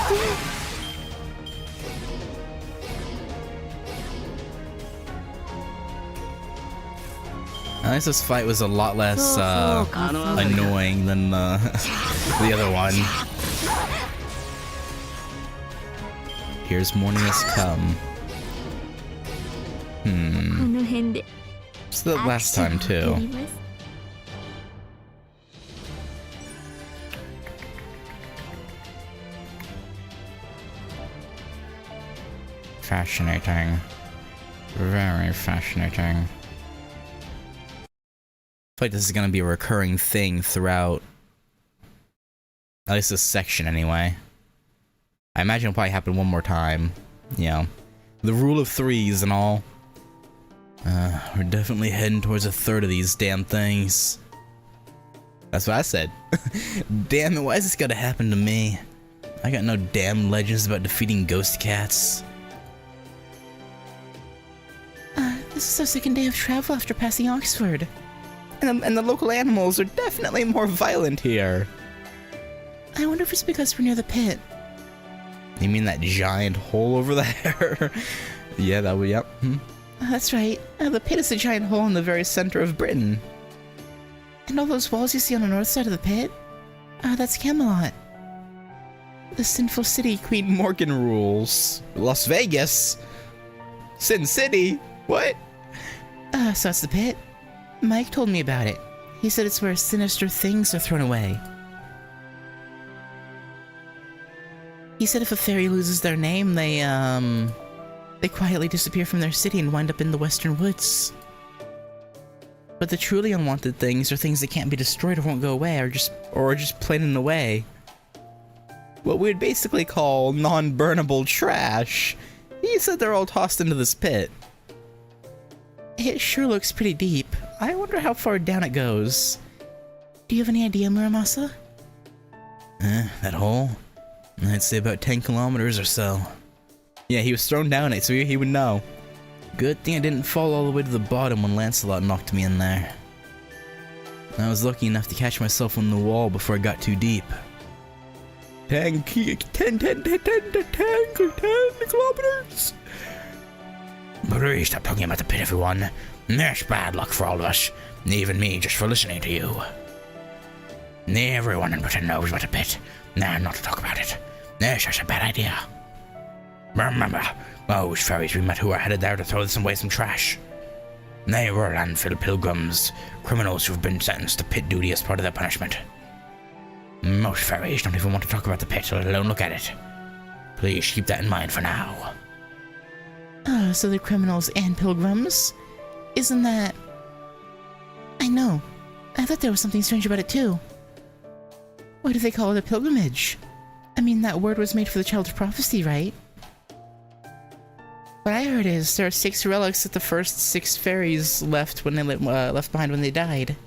At least this fight was a lot less そうそうかそうか annoying than the other one. Here's morning has come. この辺で It's the last time アクションを too. やります Fascinating. Very fascinating. I feel like this is gonna be a recurring thing throughout. At least this section, anyway. I imagine it'll probably happen one more time. You know, the rule of threes and all. We're definitely heading towards a third of these damn things. That's what I said. Damn it, why is this gonna happen to me? I got no damn legends about defeating ghost cats. This is our second day of travel after passing Oxford. And the local animals are definitely more violent here. I wonder if it's because we're near the pit. You mean that giant hole over there? Yeah, that would, yep. That's right. The pit is a giant hole in the very center of Britain. And all those walls you see on the north side of the pit? That's Camelot. The sinful city Queen Morgan rules. Las Vegas? Sin City? What? So that's the pit? Mike told me about it. He said it's where sinister things are thrown away. He said if a fairy loses their name, they quietly disappear from their city and wind up in the western woods. But the truly unwanted things are things that can't be destroyed or won't go away, or just plain in the way. What we'd basically call non-burnable trash. He said they're all tossed into this pit. It sure looks pretty deep. I wonder how far down it goes. Do you have any idea, Muramasa? That hole? I'd say about 10 kilometers or so. Yeah, he was thrown down it, so he would know. Good thing I didn't fall all the way to the bottom when Lancelot knocked me in there. I was lucky enough to catch myself on the wall before I got too deep. 10 kilometers! Hurry, stop talking about the pit, everyone. There's bad luck for all of us. Even me, just for listening to you. Everyone in Britain knows about the pit. Nah, not to talk about it. It's just a bad idea. Remember, those fairies we met who were headed there to throw away some trash. They were landfill pilgrims, criminals who've been sentenced to pit duty as part of their punishment. Most fairies don't even want to talk about the pit, let alone look at it. Please keep that in mind for now. So they're criminals and pilgrims? Isn't that... I know. I thought there was something strange about it too. Why do they call it a pilgrimage? I mean, that word was made for the Child of Prophecy, right? What I heard is there are 6 relics that the first 6 fairies left when they left behind when they died.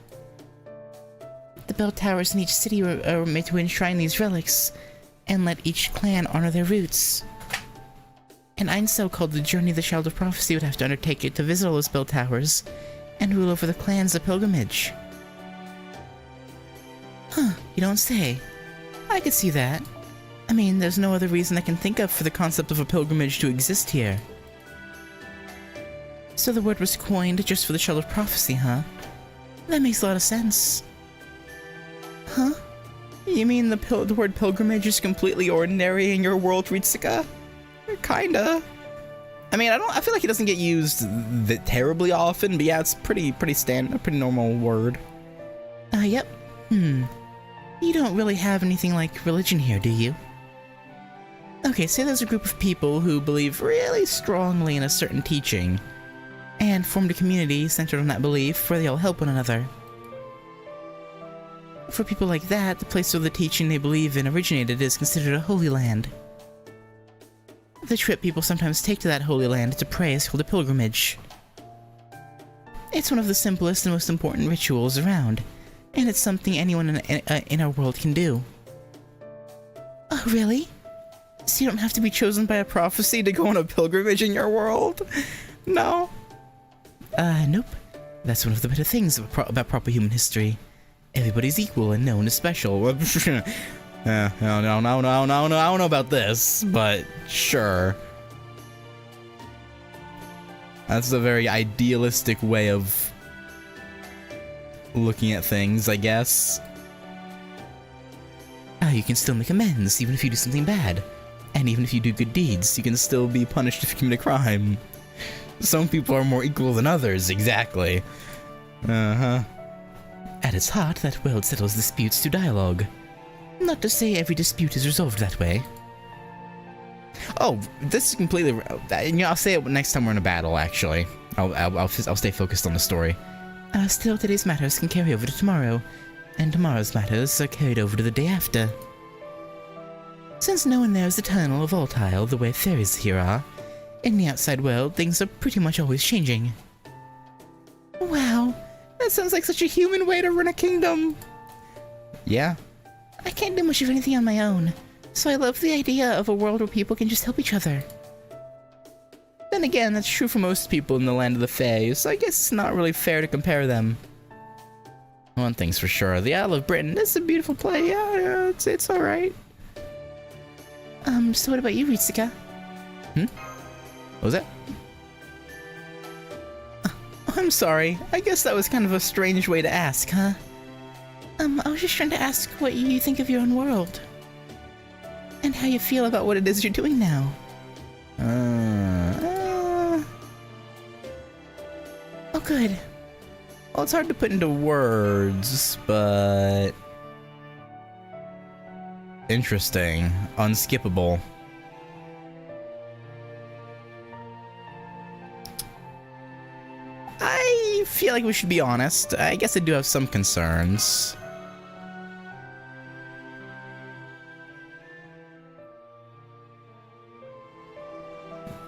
The bell towers in each city are made to enshrine these relics, and let each clan honor their roots. An Ainsel called the Journey of the Child of Prophecy would have to undertake it to visit all those bell towers, and rule over the clans a pilgrimage. Huh, you don't say. I could see that. I mean, there's no other reason I can think of for the concept of a pilgrimage to exist here. So the word was coined just for the Child of Prophecy, huh? That makes a lot of sense. Huh? You mean the word pilgrimage is completely ordinary in your world, Ritsuka? Kinda. I mean, I feel like it doesn't get used that terribly often, but yeah, it's pretty standard, a pretty normal word. Yep. You don't really have anything like religion here, do you? Okay, say there's a group of people who believe really strongly in a certain teaching, and formed a community centered on that belief where they all help one another. For people like that, the place where the teaching they believe in originated is considered a holy land. The trip people sometimes take to that holy land to pray is called a pilgrimage. It's one of the simplest and most important rituals around, and it's something anyone in our world can do. Oh, really? So you don't have to be chosen by a prophecy to go on a pilgrimage in your world? No? Nope. That's one of the better things about proper human history. Everybody's equal and no one is special. No, I don't know about this, but sure. That's a very idealistic way of looking at things, I guess. You can still make amends even if you do something bad. And even if you do good deeds, you can still be punished if you commit a crime. Some people are more equal than others, exactly. Uh-huh. At its heart, that world settles disputes through dialogue. Not to say every dispute is resolved that way. Oh, this is completely... You know, I'll say it next time we're in a battle, actually. I'll stay focused on the story. Still, today's matters can carry over to tomorrow, and tomorrow's matters are carried over to the day after. Since no one there is eternal or volatile the way fairies here are, in the outside world, things are pretty much always changing. Wow, that sounds like such a human way to run a kingdom. Yeah. I can't do much of anything on my own, so I love the idea of a world where people can just help each other. Then again, that's true for most people in the land of the Fae, so I guess it's not really fair to compare them. One thing's for sure, the Isle of Britain is a beautiful place. Yeah, it's alright. So what about you, Ritsuka? What was that? I'm sorry. I guess that was kind of a strange way to ask, huh? I was just trying to ask what you think of your own world. And how you feel about what it is you're doing now. Oh, good. Well, it's hard to put into words, but... interesting. Unskippable. I feel like we should be honest. I guess I do have some concerns.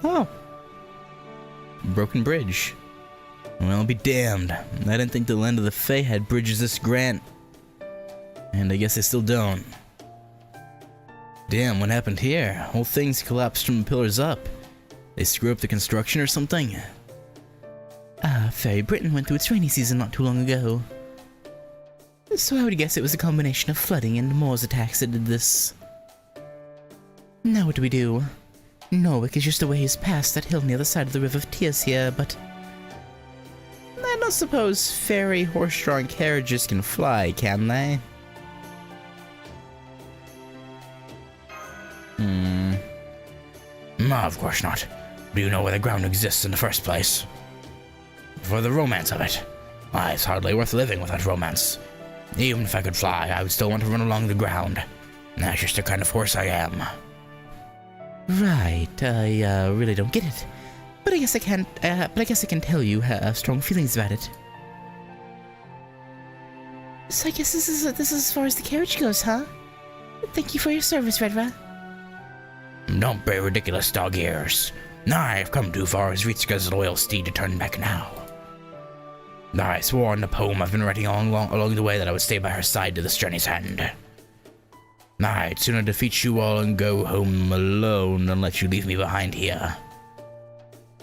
Oh. Broken bridge. Well, be damned. I didn't think the land of the Fae had bridges this grand. And I guess they still don't. Damn, what happened here? Whole thing's collapsed from the pillars up. They screw up the construction or something? Fairy Britain went through its rainy season not too long ago. So I would guess it was a combination of flooding and Moors attacks that did this. Now what do we do? Norwick is just a ways past that hill near the side of the River of Tears here, but... I don't suppose fairy horse-drawn carriages can fly, can they? No, of course not. Do you know where the ground exists in the first place? For the romance of it. Why, it's hardly worth living without romance. Even if I could fly, I would still want to run along the ground. That's just the kind of horse I am. Right, I really don't get it. But I guess I can't, I can tell you have strong feelings about it. So I guess this is as far as the carriage goes, huh? Thank you for your service, Redra. Don't be ridiculous, dog ears. I've come too far as Ritsuka's loyal steed to turn back now. I swore in the poem I've been writing along the way that I would stay by her side to this journey's end. I'd sooner defeat you all and go home alone than let you leave me behind here.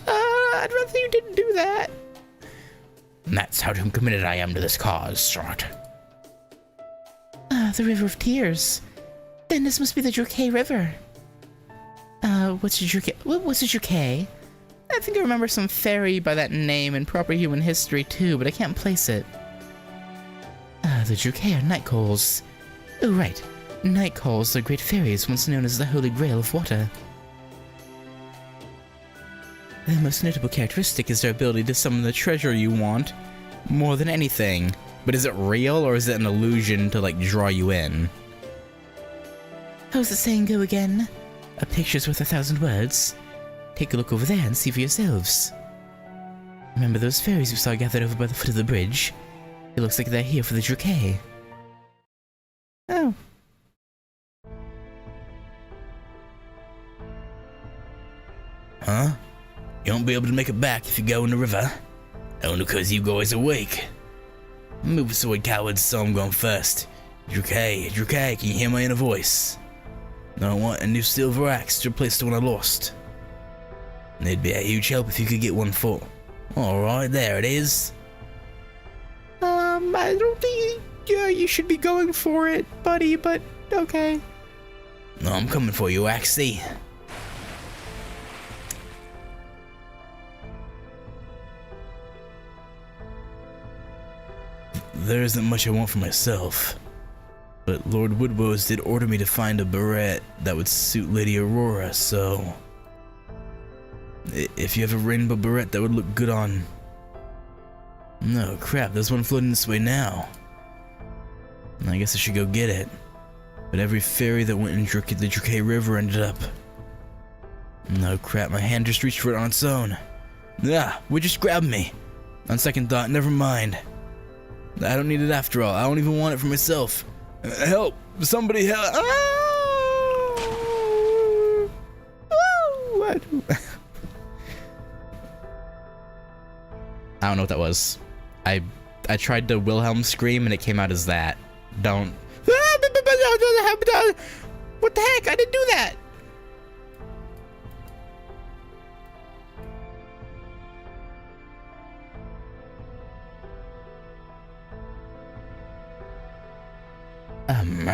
I'd rather you didn't do that. That's how committed I am to this cause, Short. The River of Tears. Then this must be the Jurkei River. What's a Jurkei? I think I remember some fairy by that name in proper human history too, but I can't place it. The Jurkei are night calls. Oh, right. Night calls are great fairies once known as the Holy Grail of Water. Their most notable characteristic is their ability to summon the treasure you want, more than anything. But is it real, or is it an illusion to, like, draw you in? How's the saying go again? A picture's worth 1,000 words. Take a look over there and see for yourselves. Remember those fairies we saw gathered over by the foot of the bridge? It looks like they're here for the Jurkei. Oh. huh? You won't be able to make it back if you go in the river. Only because you guys are weak. Move aside, cowards, so I'm going first. Drukai, can you hear my inner voice? I want a new silver axe to replace the one I lost. It'd be a huge help if you could get one for. Alright, there it is. I don't think you should be going for it, buddy, but okay. No, I'm coming for you, Axie. There isn't much I want for myself, but Lord Woodrose did order me to find a beret that would suit Lady Aurora, so if you have a rainbow beret that would look good on... No, crap, there's one floating this way now. I guess I should go get it, but every ferry that went in the Drukai River ended up... No, crap, my hand just reached for it on its own. Ah, would just grab me. On second thought, never mind. I don't need it after all. I don't even want it for myself. Help! Somebody help! Ah! What? I don't know what that was. I tried to Wilhelm scream and it came out as that. Don't. What the heck? I didn't do that.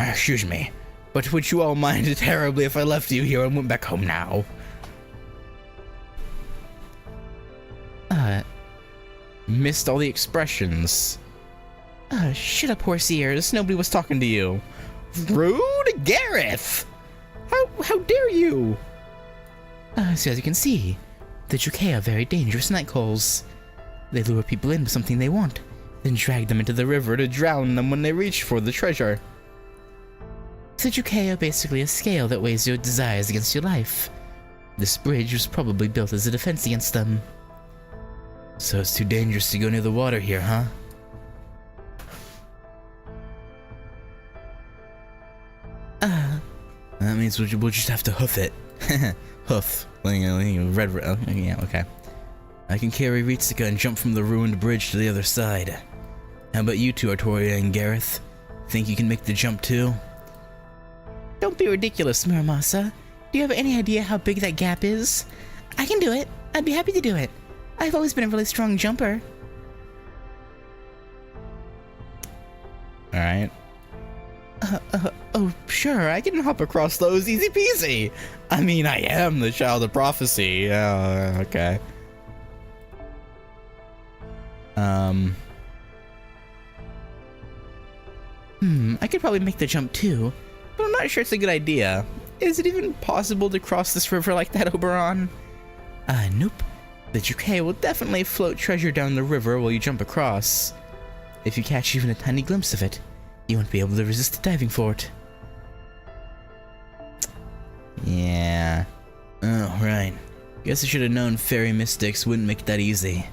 Excuse me, but would you all mind terribly if I left you here and went back home now? Missed all the expressions. Shut up, horse ears. Nobody was talking to you. Rude Gareth! How dare you? So as you can see, the Jukai are very dangerous night calls. They lure people in with something they want, then drag them into the river to drown them when they reach for the treasure. The Jukai are basically a scale that weighs your desires against your life. This bridge was probably built as a defense against them. So it's too dangerous to go near the water here, huh? That means we'll just have to hoof it. Hoof. Red. Yeah, okay. I can carry Ritsuka and jump from the ruined bridge to the other side. How about you two, Artoria and Gareth? Think you can make the jump too? Don't be ridiculous, Muramasa. Do you have any idea how big that gap is? I can do it. I'd be happy to do it. I've always been a really strong jumper. Alright. Oh, sure, I can hop Across those easy peasy. I mean, I am the child of prophecy. Okay. I could probably make the jump too, but I'm not sure it's a good idea. Is it even possible to cross this river like that, Oberon? Nope. The Jukai will definitely float treasure down the river while you jump across. If you catch even a tiny glimpse of it, you won't be able to resist diving for it. Yeah. Oh, right. Guess I should have known fairy mystics wouldn't make it that easy.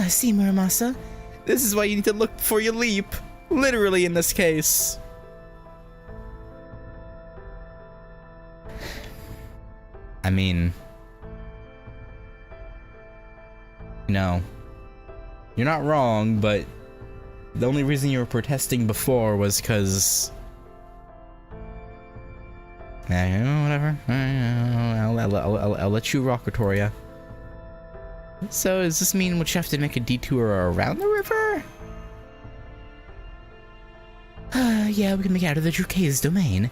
See, Muramasa? This is why you need to look before you leap. Literally in this case. I mean... You know, you're not wrong, but the only reason you were protesting before was because... whatever. I'll let you rock, Artoria. So, does this mean we'll just have to make a detour around the river? Yeah, we can make it out of the Drukai's domain,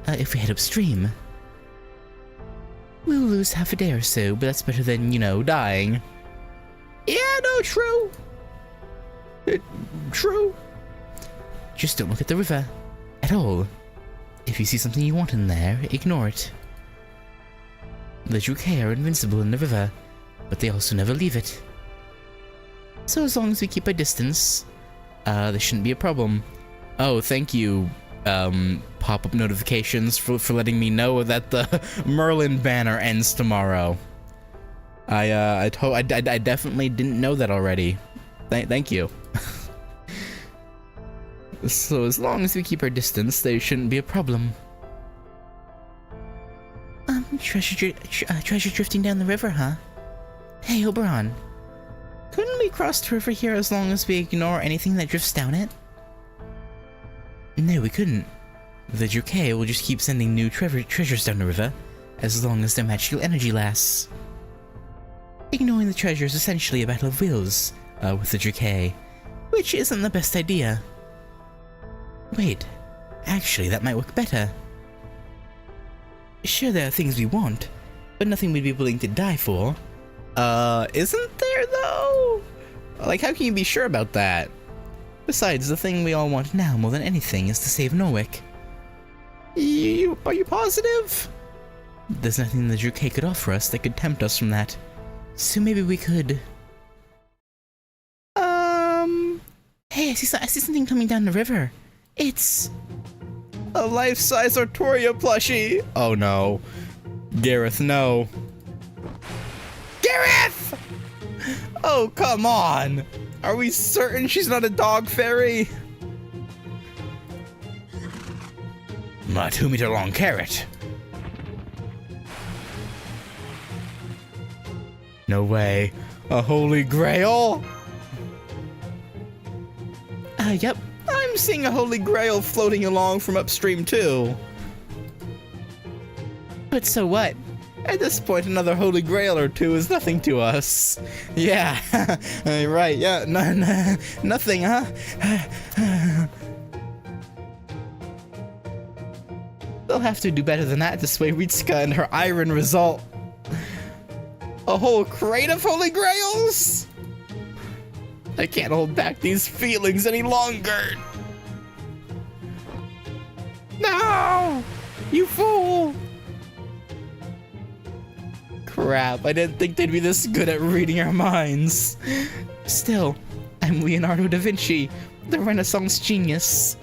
if we head upstream. We'll lose half a day or so, but that's better than, you know, dying. Yeah, no, true. True. Just don't look at the river. At all. If you see something you want in there, ignore it. The Jukai are invincible in the river, but they also never leave it. So as long as we keep our distance, there shouldn't be a problem. Oh, thank you, pop-up notifications for letting me know that the Merlin banner ends tomorrow. I definitely didn't know that already. Thank you. So as long as we keep our distance, there shouldn't be a problem. treasure drifting down the river, huh? Hey, Oberon. Couldn't we cross the river here as long as we ignore anything that drifts down it? No, we couldn't. The GACHA will just keep sending new treasures down the river, as long as their magical energy lasts. Ignoring the treasure is essentially a battle of wills, with the GACHA, which isn't the best idea. Wait, actually that might work better. Sure, there are things we want, but nothing we'd be willing to die for. Isn't there though? Like, how can you be sure about that? Besides, the thing we all want now more than anything is to save Norwick. Are you positive? There's nothing the GACHA could offer us that could tempt us from that. So maybe we could... Hey, I see something coming down the river. It's... a life-size Artoria plushie! Oh no. Gareth, no. Gareth! Oh, come on! Are we certain she's not a dog fairy? My 2-meter long carrot. No way. A holy grail? Yep. I'm seeing a holy grail floating along from upstream too. But so what? At this point, another holy grail or two is nothing to us. Yeah, right, yeah, nothing, huh? They'll have to do better than that to sway Ritsuka And her iron result. A whole crate of holy grails? I can't hold back these feelings any longer. No! You fool! Crap, I didn't think they'd be this good at reading our minds. Still, I'm Leonardo da Vinci, the Renaissance genius.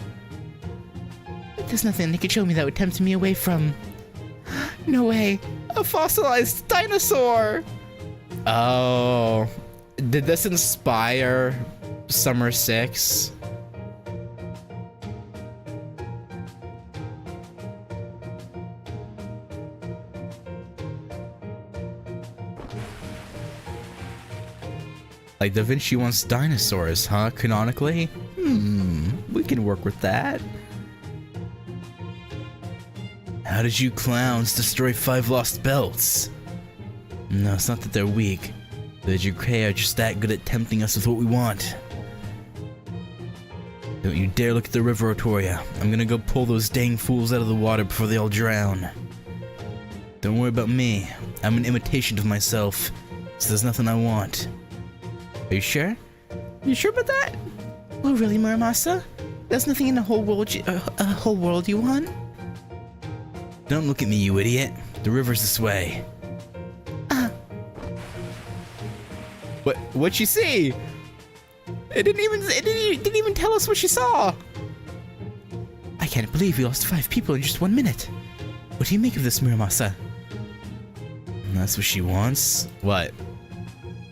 There's nothing they could show me that would tempt me away from... No way! A fossilized dinosaur! Oh, did this inspire Summer 6? Like, Da Vinci wants dinosaurs, huh? Canonically? We can work with that. How did you clowns destroy 5 lost belts? No, it's not that they're weak. The GACHA are just that good at tempting us with what we want. Don't you dare look at the river, Artoria. I'm gonna go pull those dang fools out of the water before they all drown. Don't worry about me. I'm an imitation of myself, so there's nothing I want. Are you sure? You sure about that? Oh, really, Muramasa? There's nothing in the whole world you want? Don't look at me, you idiot. The river's this way. What'd she see? It didn't even tell us what she saw. I can't believe we lost 5 people in just 1 minute. What do you make of this, Muramasa? That's what she wants? What?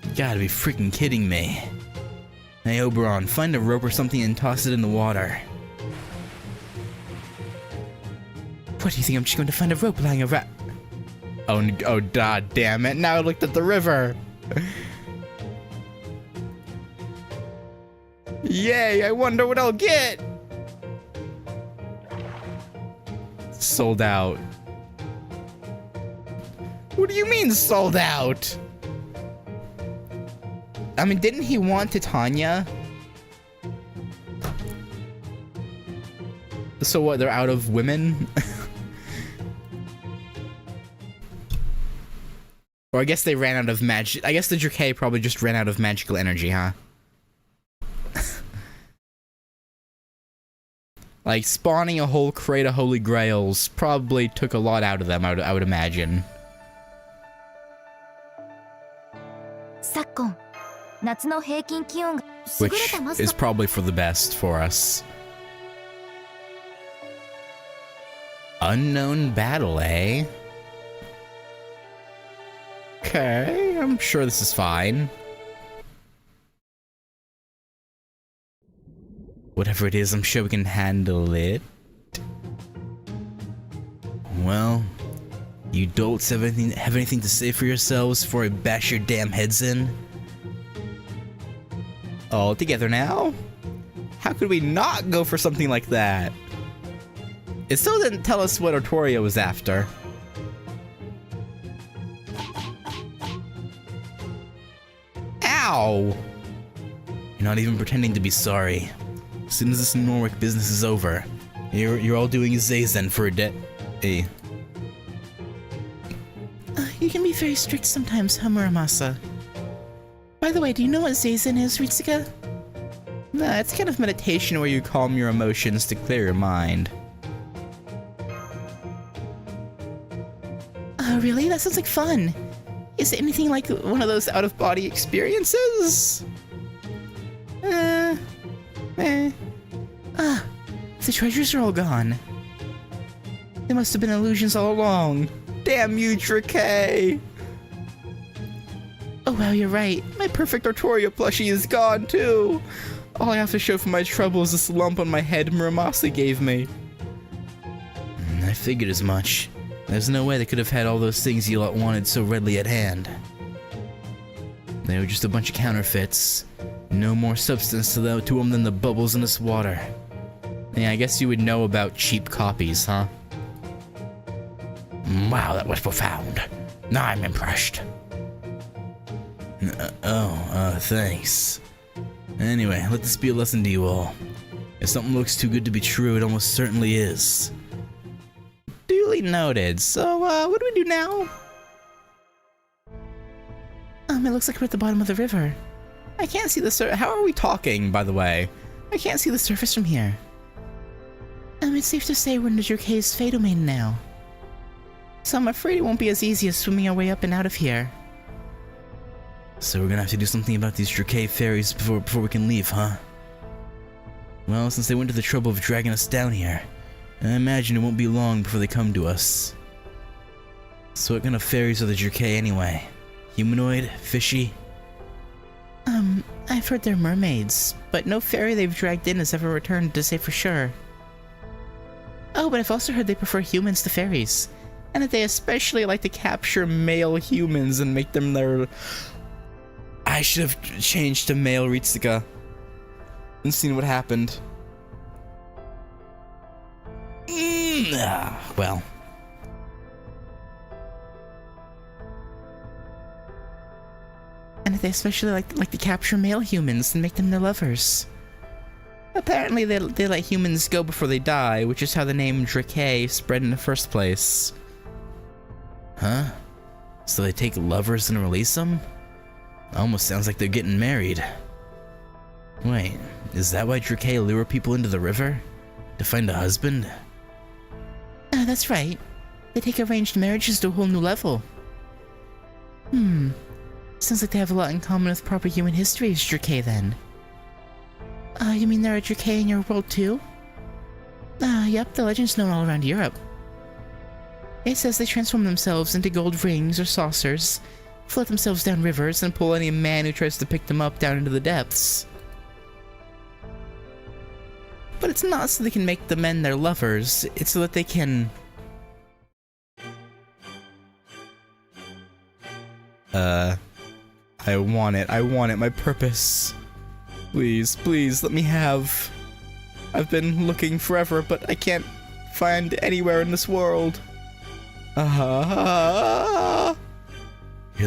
You gotta be freaking kidding me. Hey, Oberon, find a rope or something and toss it in the water. What do you think? I'm just going to find a rope lying around? Oh, god damn it. Now I looked at the river. Yay, I wonder what I'll get. Sold out. What do you mean sold out? I mean, didn't he want Titania? So what, they're out of women? Or I guess they ran out of magic. I guess the GACHA probably just ran out of magical energy, huh? Like, spawning a whole crate of holy grails probably took a lot out of them, I would imagine. Which is probably for the best for us. Unknown battle, eh? Okay, I'm sure this is fine. Whatever it is, I'm sure we can handle it. Well, You dolts have anything to say for yourselves before I bash your damn heads in? All together now? How could we not go for something like that? It still didn't tell us what Artoria was after. Ow! You're not even pretending to be sorry. As soon as this Norwick business is over, you're all doing Zazen for a day. You can be very strict sometimes, huh, Muramasa? By the way, do you know what Zazen is, Ritsuka? Nah, it's kind of meditation where you calm your emotions to clear your mind. Oh, really? That sounds like fun. Is it anything like one of those out-of-body experiences? The treasures are all gone. They must have been illusions all along. Damn you, Drake! Oh wow, you're right. My perfect Artoria plushie is gone too. All I have to show for my trouble is this lump on my head Muramasa gave me. I figured as much. There's no way they could have had all those things you lot wanted so readily at hand. They were just a bunch of counterfeits. No more substance to them than the bubbles in this water. Yeah, I guess you would know about cheap copies, huh? Wow, that was profound. Now I'm impressed. Thanks. Anyway, let this be a lesson to you all. If something looks too good to be true, it almost certainly is. Duly noted. So, what do we do now? It looks like we're at the bottom of the river. I can't see the surface. How are we talking, by the way? I can't see the surface from here. It's safe to say we're in the Jurkei's Fey domain now. So I'm afraid it won't be as easy as swimming our way up and out of here. So we're gonna have to do something about these Jurkei fairies before we can leave, huh? Well, since they went to the trouble of dragging us down here, I imagine it won't be long before they come to us. So what kind of fairies are the Jurkei anyway? Humanoid? Fishy? I've heard they're mermaids, but no fairy they've dragged in has ever returned to say for sure. Oh, but I've also heard they prefer humans to fairies, and that they especially like to capture male humans and make them their... I should have changed to male Ritsuka and seen what happened. Well. And that they especially like to capture male humans and make them their lovers. Apparently they let humans go before they die, which is how the name Drake spread in the first place. Huh? So they take lovers and release them? Almost sounds like they're getting married. Wait, is that why Drake lure people into the river? To find a husband? That's right. They take arranged marriages to a whole new level. Sounds like they have a lot in common with proper human history as Drake then. You mean there are Drake in your world too? Yep, the legend's known all around Europe. It says they transform themselves into gold rings or saucers, float themselves down rivers, and pull any man who tries to pick them up down into the depths. But it's not so they can make the men their lovers, it's so that they can... I want it, my purpose. Please, please, let me have... I've been looking forever, but I can't find anywhere in this world. Here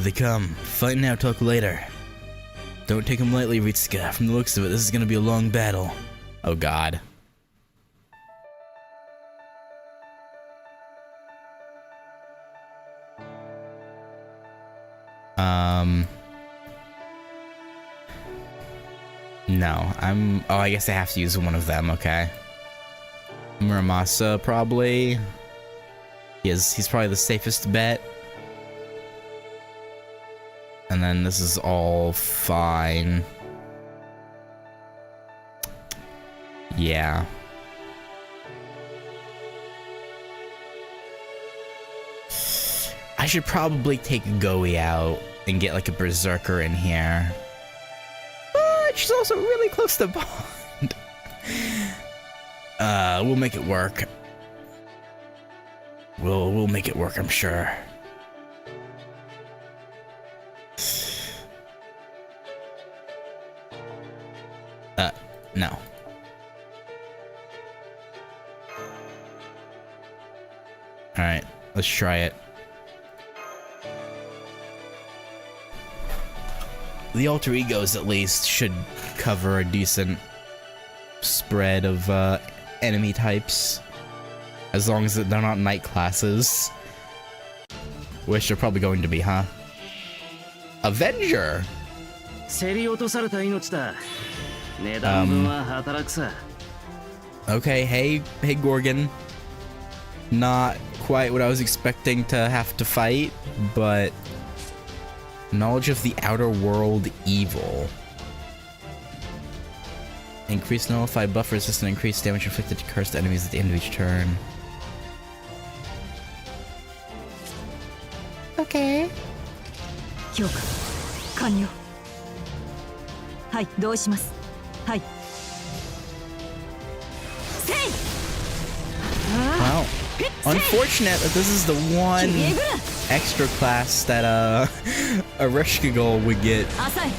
they come. Fight now, talk later. Don't take them lightly, Ritsuka. From the looks of it, this is gonna be a long battle. Oh god. No, oh, I guess I have to use one of them, okay. Muramasa, probably. He's probably the safest bet. And then this is all fine. Yeah. I should probably take Goei out and get like a berserker in here. But she's also really close to Bond. We'll make it work. We'll make it work, I'm sure. No. Alright, let's try it. The alter egos, at least, should cover a decent spread of enemy types. As long as they're not night classes. Which they're probably going to be, huh? Avenger! 競り落とされた命だ。値段分は働くさ。Okay, hey Gorgon. Not quite what I was expecting to have to fight, but knowledge of the outer world evil. Increase nullify buff resist and increase damage inflicted to cursed enemies at the end of each turn. Okay. 強化完了。はい、どうします。はい。せい。 Wow. Unfortunate that this is the one extra class that Ereshkigal would get 浅い。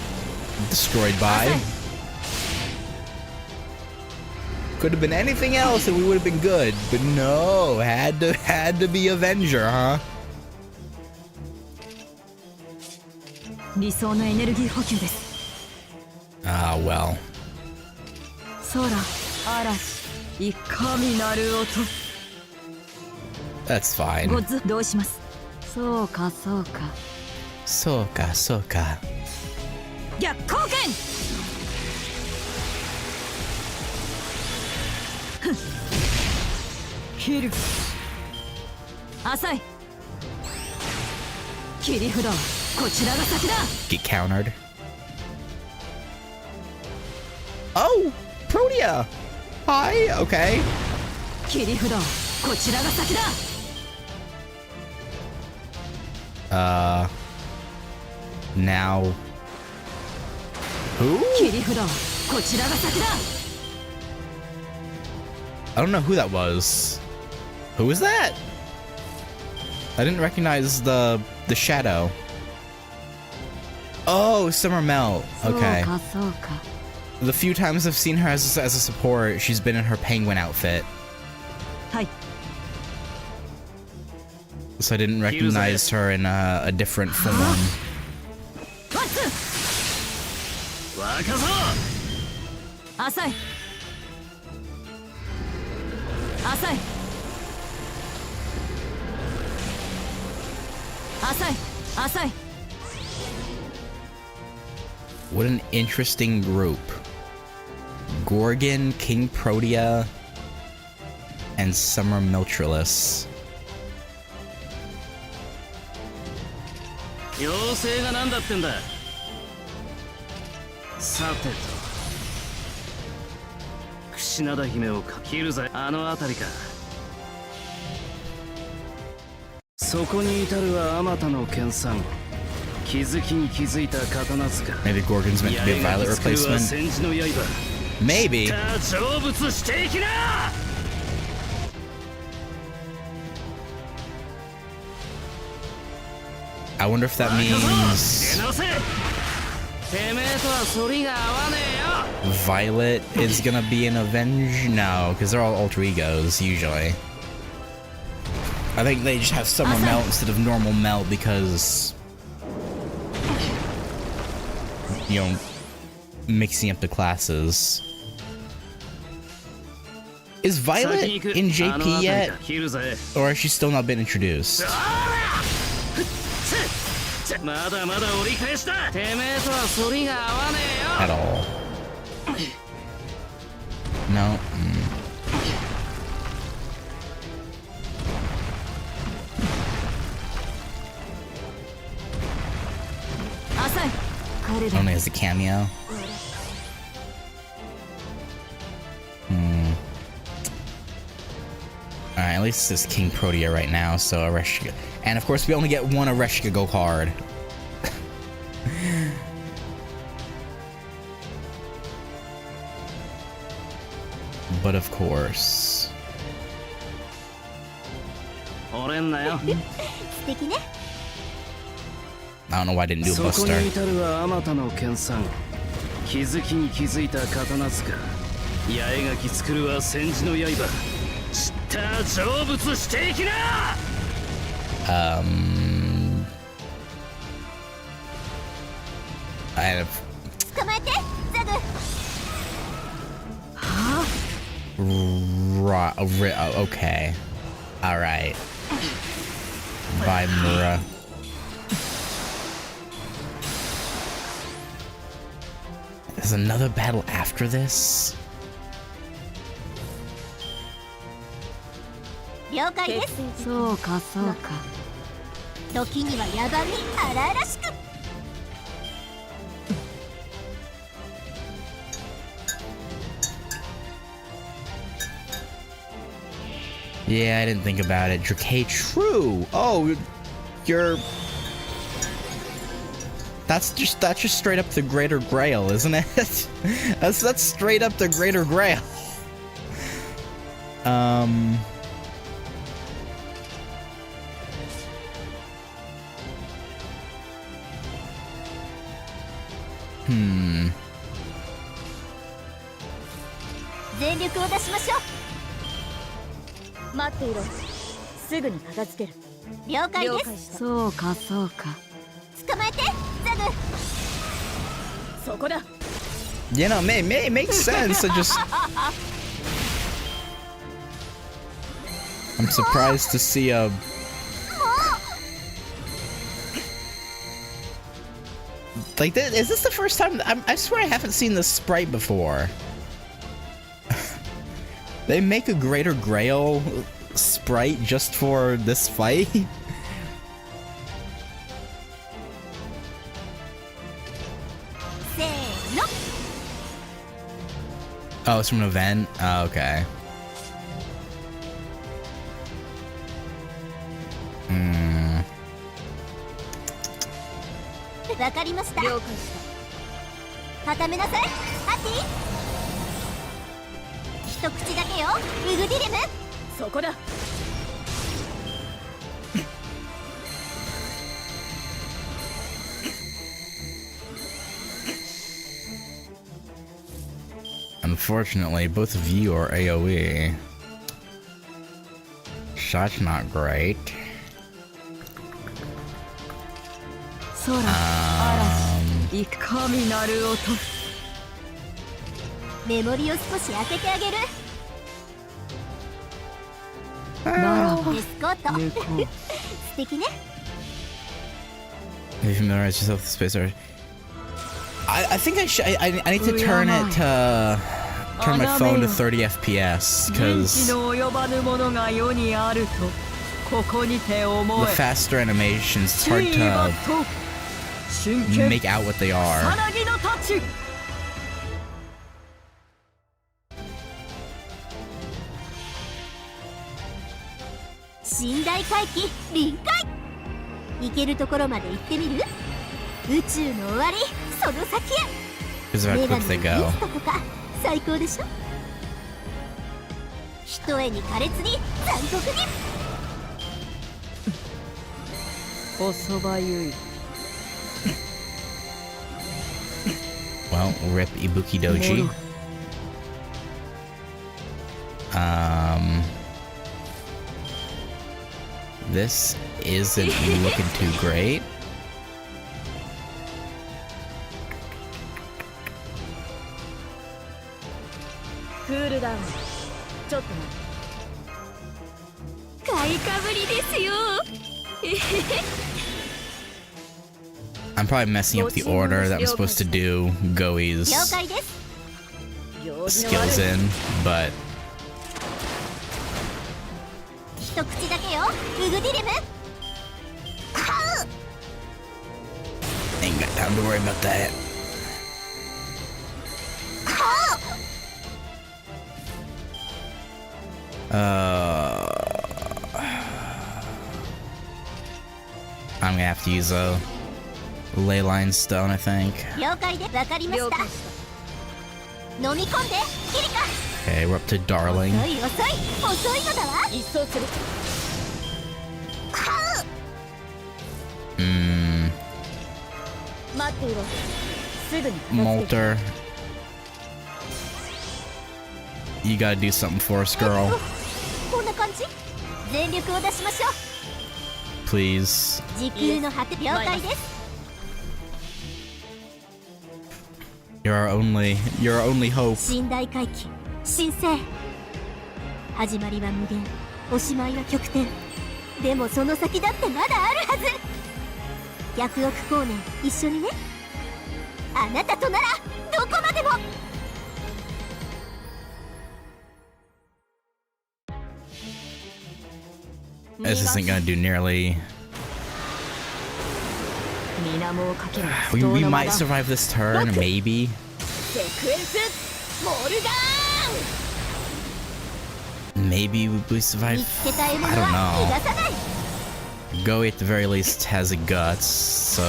destroyed by. Could have been anything else and we would have been good, but no, had to be Avenger, huh? 理想のエネルギー補給です。 Ah, well. 空、嵐、いかになる音。 That's fine. ゴッズどうします。そうかそうか。 Soka, soka. 逆光剣。ふん。切る。浅い。切り札はこちらが先だ。 Get countered. Oh, Protea. Hi, okay. 切り札はこちらが先だ。 Now. Who? 切り札はこちらが先だ。 I don't know who that was. Who was that? I didn't recognize the shadow. Oh, Summer Melt. そう Okay. かそうか。 The few times I've seen her as a support, she's been in her penguin outfit. はい。 So I didn't recognize her in a different form. ワッツ。若造。浅い。浅い。浅い。浅い。 What an interesting group. Gorgon, King Protea, and Summer Miltrellis. 妖精が何だってんだ。さてと。櫛灘姫を切るぜ。あの辺りか。そこに至るはあまたの研鑽。気づきに気づいた刀塚。 Maybe Gorgon's meant to be a Violet replacement. 戦時の刃。 Maybe. 成仏していきな。 I wonder if that means 出直せ。てめえとは反りが合わねえよ。 Violet is gonna be an Avenge? No, because they're all alter egos, usually. I think they just have Summer Melt instead of normal Melt because, you know, mixing up the classes. Is Violet in JP yet? Or has she still not been introduced? まだまだ折り返しだ。てめえとは反りが合わねえよ。 At all. No. Only as a cameo. Alright, at least this is King Protea right now, so Ereshkigal. And of course, we only get one Ereshkigal card. But of course. 折れんなよ。素敵ね。 I don't know why I didn't do a そこ buster. に至るはあまたの研鑽。気づきに気づいた刀塚。八重垣作るは千字の刃。知った成仏していきな。I have 捕まえてザグ。 okay. All right. Bye, Mura. There's another battle after this? 了解です。そうかそうか。時には野蛮に荒々しく。 Yeah, I didn't think about it. Drake, true. Oh, you're... That's just straight up the Greater Grail, isn't it? that's straight up the Greater Grail. Hmm. 全力を出しましょう。待っていろ。すぐに片付ける。了解です。そうかそうか。捕まえてザグ。そこだ。 You know, makes sense. I'm surprised to see a... Like, is this the first time? I swear I haven't seen this sprite before. They make a Greater Grail sprite just for this fight? Oh, it's from an event? Oh, okay. Hmm. わかりました。了解した。固めなさい、ハッティ。一口だけよ、ウグディレム。そこだ。 Unfortunately, both of you are AoE. Shot's not great. 空、嵐、神なる音。メモリを少し開けてあげる。ならば、エスコート。素敵ね。 Have you familiarized yourself with the space area? I think I should. I need to turn it to turn my phone to 30 FPS because the faster animations, it's hard to make out what they are. 寝台回帰臨界。行けるところまで行ってみる？宇宙の終わり、その先へ。 Because of how quick they go. とか最高でしょ。ひとえに苛烈に残酷に。おそばゆい。 Well, rip Ibuki Doji. This isn't looking too great. Cool down. ちょっと買いかぶりですよ。I'm probably messing up the order that I'm supposed to do Goi's 了解です。 skills in, but 一口だけよ、ウグディレム。 ain't got time to worry about that. I'm gonna have to use a leyline stone, I think. 了解で、わかりました。飲み込んで、キリカ。 Okay, we're up to Darling. 遅い遅い遅いのだわ。一掃する。待っていろ。すぐに片付ける。 Molter. You gotta do something for us, girl. こんな感じ？全力を出しましょう。 Please. 時空の果て了解です。 You're our only hope. 新大回帰、新生。始まりは無限、おしまいは極点。でもその先だってまだあるはず。100億光年一緒にね。あなたとならどこまでも。 This isn't gonna do nearly. 水面をかける We 不当の間 might だ。 survive this turn, maybe. セクエンスモルガ Maybe we survive. 見つけた獲物 I don't は逃 know. がさない。 Goey at the very least has a guts, so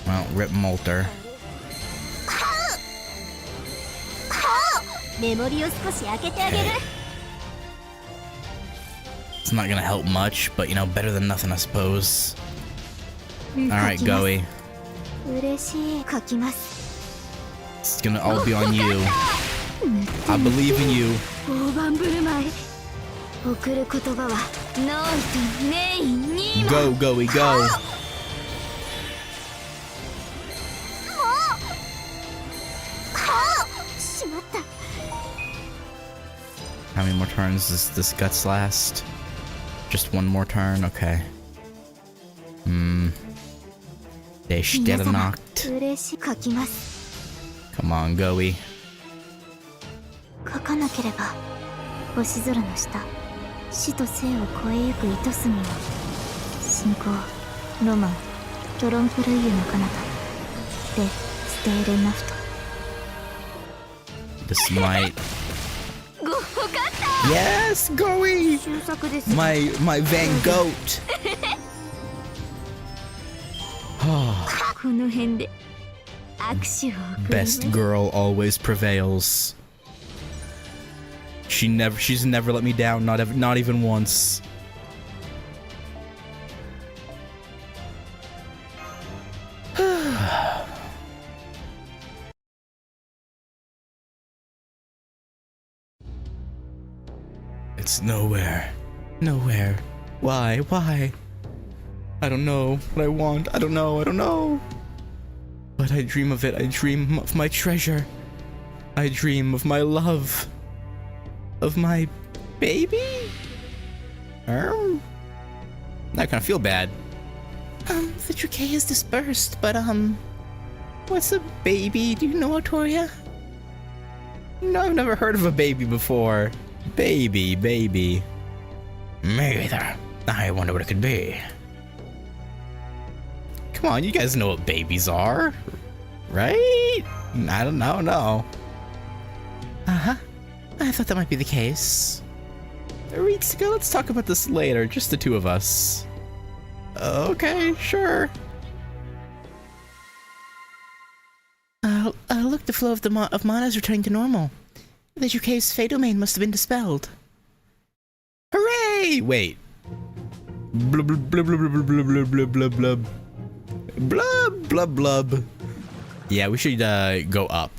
well, rip Molter. メモリを少し開けてあげる。 It's not gonna help much, but you know, better than nothing, I suppose. Alright, Goey. 嬉しい。書きます。 It's gonna all be on you. I believe in you. 大盤振る舞い。送る言葉はノーとネイにも。 Go, Goey, go. しまった。 How many more turns does this guts last? Just one more turn? Okay. They still 皆様 knocked. 嬉しい。書きます。 Come on, Goey. 書かなければ星空の下、死と生を超えゆく糸澄みを。信仰、ロマン、トロンプルイユの彼方でステーレナフト。 This might. ごかった。 Yes, Goey! 終作です。 My Van Goat. この辺で握手を送るね。 Best girl always prevails. She's never let me down, not even once. It's nowhere. Nowhere. Why? I don't know what I want. I don't know. But I dream of it. I dream of my treasure. I dream of my love. Of my baby? I kind of feel bad. The Drake is dispersed, but, what's a baby? Do you know, Autoria? No, I've never heard of a baby before. Baby. Me either. I wonder what it could be. Come on, you guys know what babies are, right? I don't know, no. Uh-huh. I thought that might be the case. Ritsuka, let's talk about this later, just the two of us. Okay, sure. Look, the flow of mana is returning to normal. The Juke's fate domain must have been dispelled. Hooray! Wait. Blub blub blub blub blub blub blub blub blub. Blub blub blub. Yeah, we should go up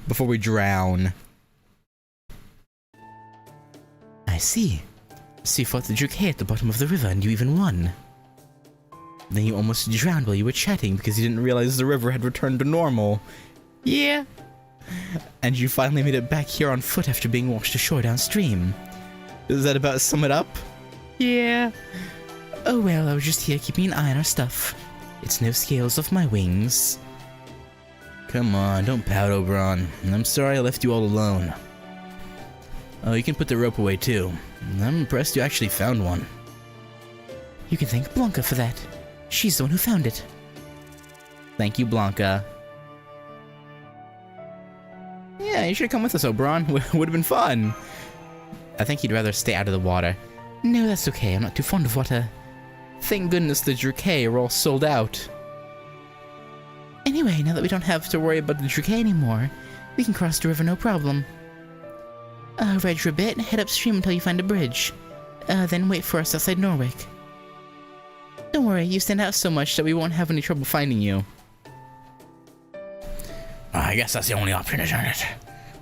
before we drown. I see. So you fought the Juke at the bottom of the river and you even won. Then you almost drowned while you were chatting because you didn't realize the river had returned to normal. Yeah. And you finally made it back here on foot after being washed ashore downstream. Does that about sum it up? Yeah. Oh well, I was just here keeping an eye on our stuff. It's no scales off my wings. Come on, don't pout, Oberon. I'm sorry I left you all alone. Oh, you can put the rope away too. I'm impressed you actually found one. You can thank Blanca for that. She's the one who found it. Thank you, Blanca. Yeah, you should have come with us, Oberon. Would have been fun. I think you'd rather stay out of the water. No, that's okay. I'm not too fond of water. Thank goodness the Drake are all sold out. Anyway, now that we don't have to worry about the Drake anymore, we can cross the river no problem. Ride for a bit, head upstream until you find a bridge. Then wait for us outside Norwick. Don't worry, you stand out so much that we won't have any trouble finding you. I guess that's the only option, isn't it?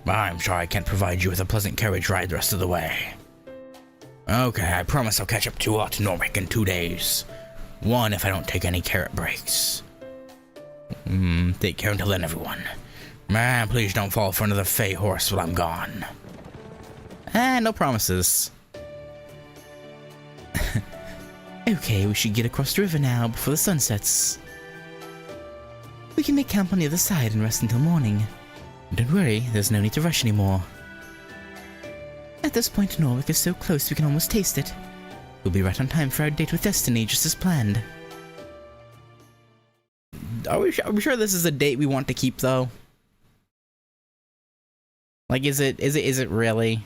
But I'm sure I can't provide you with a pleasant carriage ride the rest of the way. Okay, I promise I'll catch up to Norwick in 2 days. 1 if I don't take any carrot breaks. Take care until then, everyone. Man, please don't fall for another Fey horse while I'm gone. No promises. Okay, we should get across the river now before the sun sets. We can make camp on the other side and rest until morning. Don't worry, there's no need to rush anymore. At this point, Norwick is so close we can almost taste it. We'll be right on time for our date with Destiny, just as planned. Are we sure this is a date we want to keep, though? Like, is it really?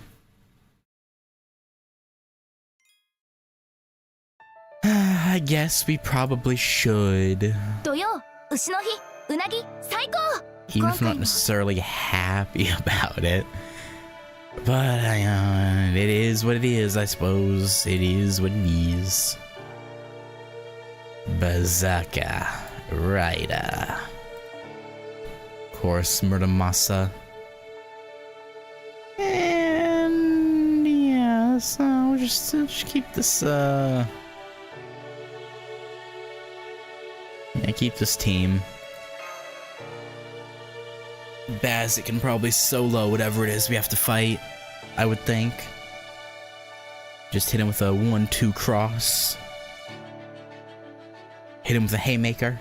I guess we probably should. 土曜牛の日うなぎ最高 Even if I'm not necessarily happy about it. But it is what it is, I suppose. It is what it is. Bazaka. Right. Of course, Murder-masa. And yeah, so we'll just keep this yeah, keep this team. Baz, it can probably solo whatever it is we have to fight, I would think. Just hit him with a 1-2 cross. Hit him with a haymaker.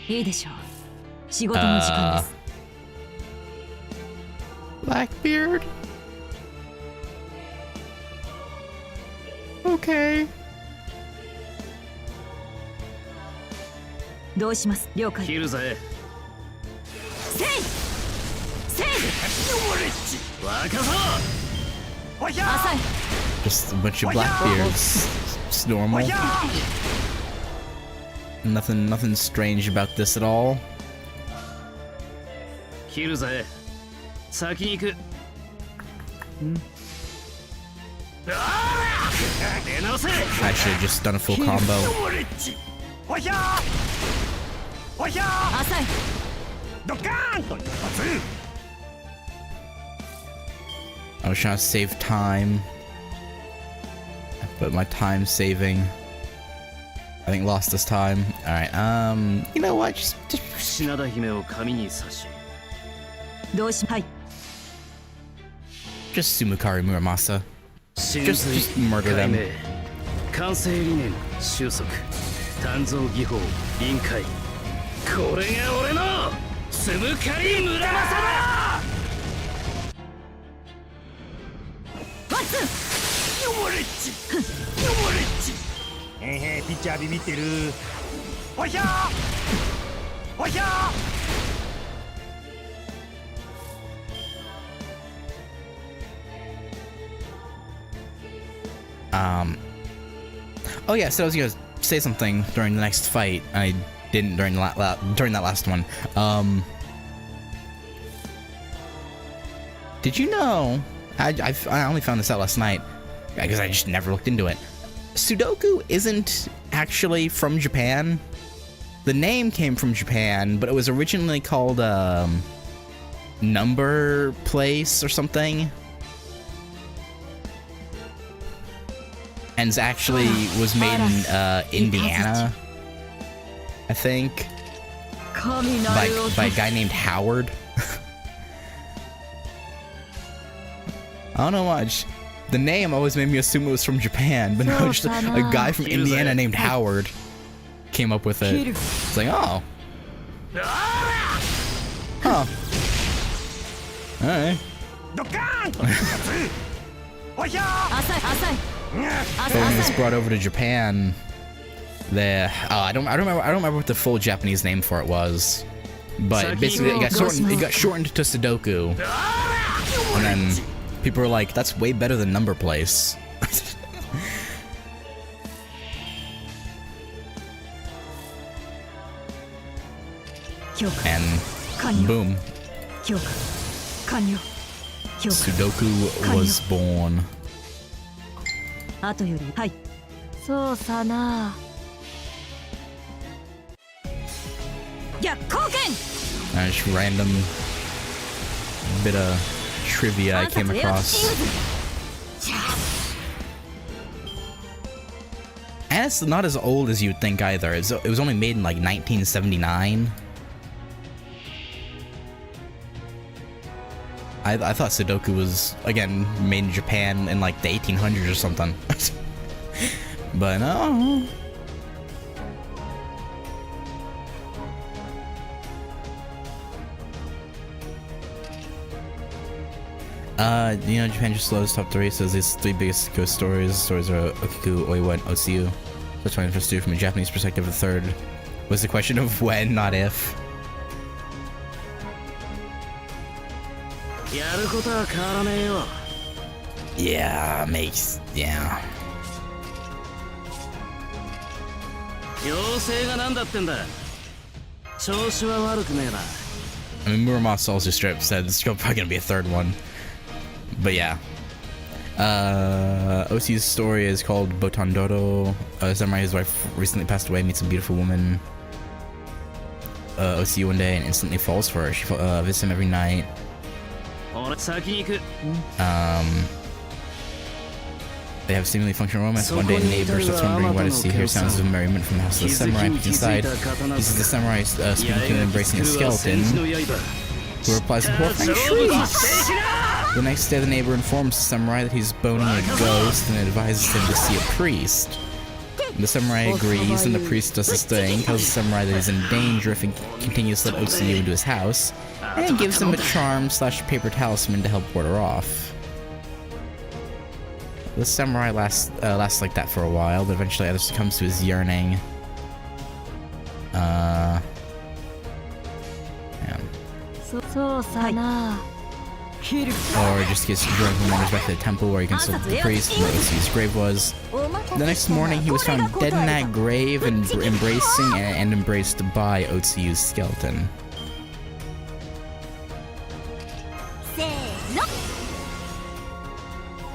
いいでしょう。仕事の時間です。 Blackbeard? Okay. どうします？了解。切るぜ。せいせい若さおひゃ浅い Just a bunch of Blackbeards. It's normal. Nothing strange about this at all. 切るぜ。先に行く。出直せ。 I should have just done a full combo. おひゃおひゃ浅いドカーンと一発 I was trying to save time, but my time saving, I think, lost us time. All right. You know what? Just 品田姫を髪に刺しどうしはい just Sumikari Muramasa. 真 Just murder 解 them. 明完成理念収束鍛造技法臨界これが俺のスムカリ村正だワッツヨモレッチヨモレッチへへピッチャービビってるおひゃおひゃ Oh yeah, so I was gonna say something during the next fight. I didn't during during that last one. Did you know? I only found this out last night because I just never looked into it. Sudoku isn't actually from Japan. The name came from Japan, but it was originally called Number Place or something. And it actually was made in Indiana, I think, by a guy named Howard. I don't know much. The name always made me assume it was from Japan, but no, just a guy from Indiana named Howard came up with it. It's like, oh. Huh. Alright. But when it was brought over to Japan, I don't remember what the full Japanese name for it was, but basically it got shortened to Sudoku, and then people were like, "That's way better than Number Place." And boom, Sudoku was born. 後よりはいそうさな逆光剣 Just random bit of trivia I came across. And it's not as old as you'd think either. It was only made in like 1979. I thought Sudoku was, again, made in Japan in like the 1800s or something. But no. You know, Japan just loves top 3, says these 3 biggest ghost stories. Stories are Okiku, Oiwa, and Otsu. That's why I'm interested to do from a Japanese perspective. The third was the question of when, not if. Yeah, makes... yeah. I mean, Murama's also strip said there's probably gonna be a third one. But yeah. Otsu's story is called Botondoro. Samurai, his wife, recently passed away, meets a beautiful woman. Otsu one day and instantly falls for her. She visits him every night. They have seemingly functional romance. One day, a neighbor starts wondering why does he hear sounds of merriment from the house of the samurai. Inside, he sees the samurai speaking to him, embracing a skeleton, who replies with horrifying shrieks. The next day, the neighbor informs the samurai that he's boning a ghost and advises him to see a priest. The samurai agrees, and the priest does his thing, tells the samurai that he's in danger if he continues to let Otsuyu into his house, and gives him a charm/paper talisman to help ward her off. The samurai lasts like that for a while, but eventually either succumbs to his yearning. Or just gets drunk and wanders back to the temple where he consulted the priest and where Otsu's grave was. The next morning, he was found dead in that grave and embraced by Otsu's skeleton.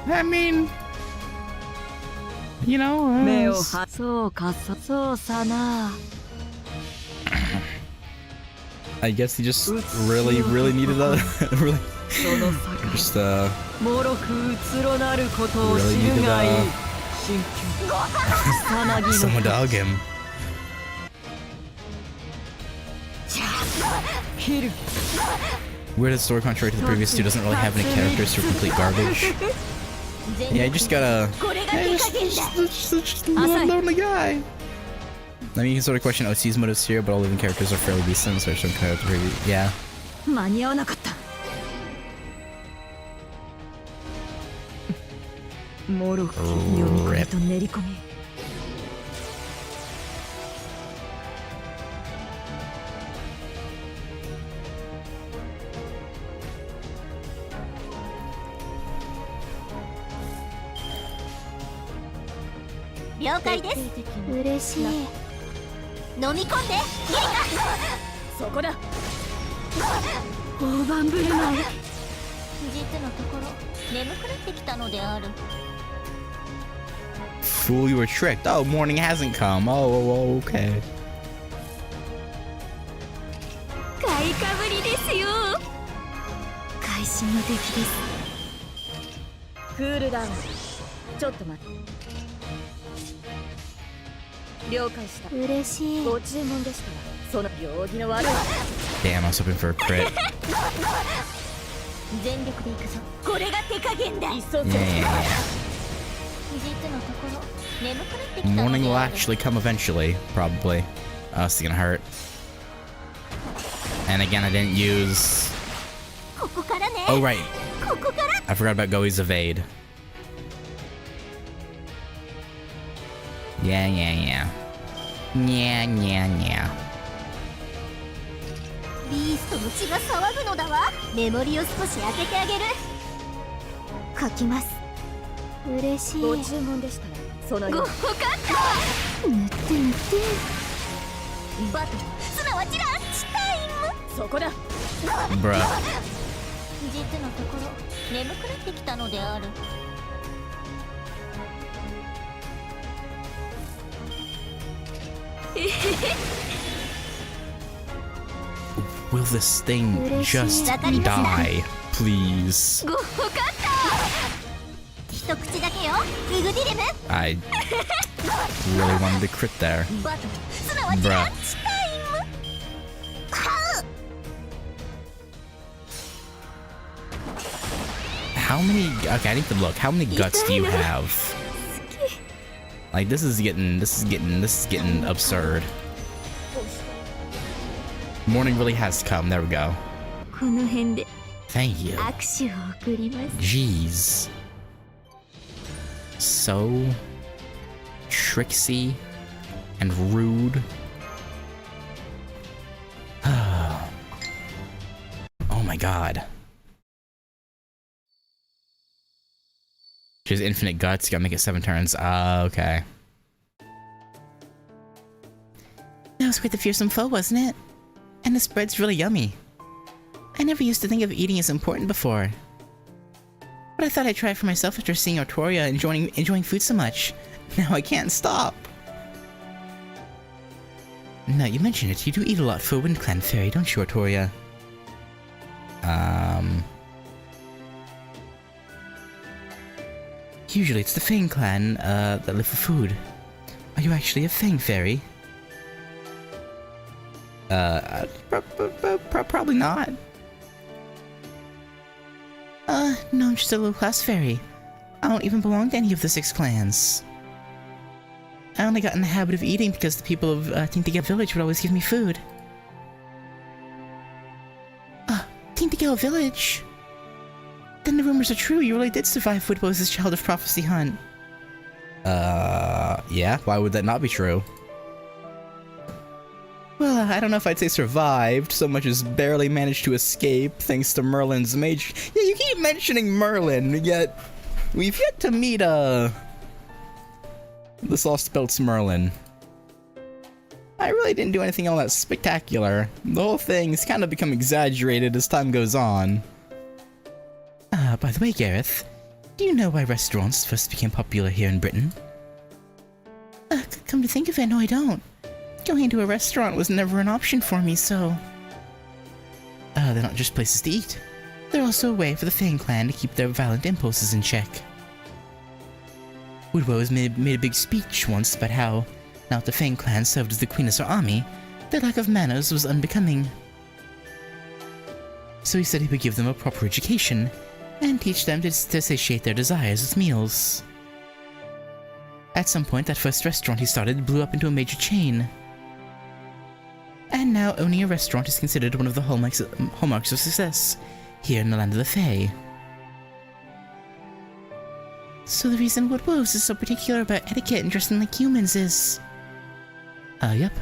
I mean, you know, I guess he just really needed a really just really needed someone to hug him. Weird that story, contrary to the previous two, doesn't really have any characters, so complete garbage. Yeah, you just gotta... just one lonely guy. I mean, you can sort of question OC's motives here, but all living characters are fairly decent, so I shouldn't compare it to previous... yeah. Rip. Fool, you were tricked. Oh, morning hasn't come. Oh, okay. Damn, I was hoping for a crit. Yeah. Morning will actually come eventually, probably. Oh, it's gonna hurt. And again, I didn't use... Oh, right. I forgot about Goi's evade. Yeah. Yeah. Bruh. Will this thing just die, please? ごかった一口だけよイグディレム I really wanted to crit there. バトルすなわち Bruh. ランチタイムはう How many? Okay, I need to look. How many guts do you have? Like this is getting absurd. Morning really has come. There we go. この辺で Thank you. 握手を送ります Jeez. So tricksy and rude. Oh my god. She has infinite guts, gotta make it 7 turns. Okay. That was quite the fearsome foe, wasn't it? And this bread's really yummy. I never used to think of eating as important before. But I thought I'd try it for myself after seeing Artoria enjoying food so much. Now I can't stop. Now you mention it, you do eat a lot for a Wind Clan fairy, don't you, Artoria? Usually it's the Fang Clan that live for food. Are you actually a Fang fairy? Probably not. No, I'm just a low-class fairy. I don't even belong to any of the 6 clans. I only got in the habit of eating because the people of Tintigel Village would always give me food. Tintigel Village? Then the rumors are true, you really did survive Woodwose' Child of Prophecy hunt. Yeah, why would that not be true? Well, I don't know if I'd say survived, so much as barely managed to escape thanks to Merlin's mage. Yeah, you keep mentioning Merlin, yet we've yet to meet, the Lost Belts Merlin. I really didn't do anything all that spectacular. The whole thing's kind of become exaggerated as time goes on. By the way, Gareth, do you know why restaurants first became popular here in Britain? Come to think of it, no I don't. Going to a restaurant was never an option for me, so... they're not just places to eat. They're also a way for the Fang Clan to keep their violent impulses in check. Woodwose made a big speech once about how, now that the Fang Clan served as the Queen of our army, their lack of manners was unbecoming. So he said he would give them a proper education, and teach them to satiate their desires with meals. At some point, that first restaurant he started blew up into a major chain. And now owning a restaurant is considered one of the hallmarks of success here in the land of the Fae. So the reason Woodwose is so particular about etiquette and dressing like humans is... yep.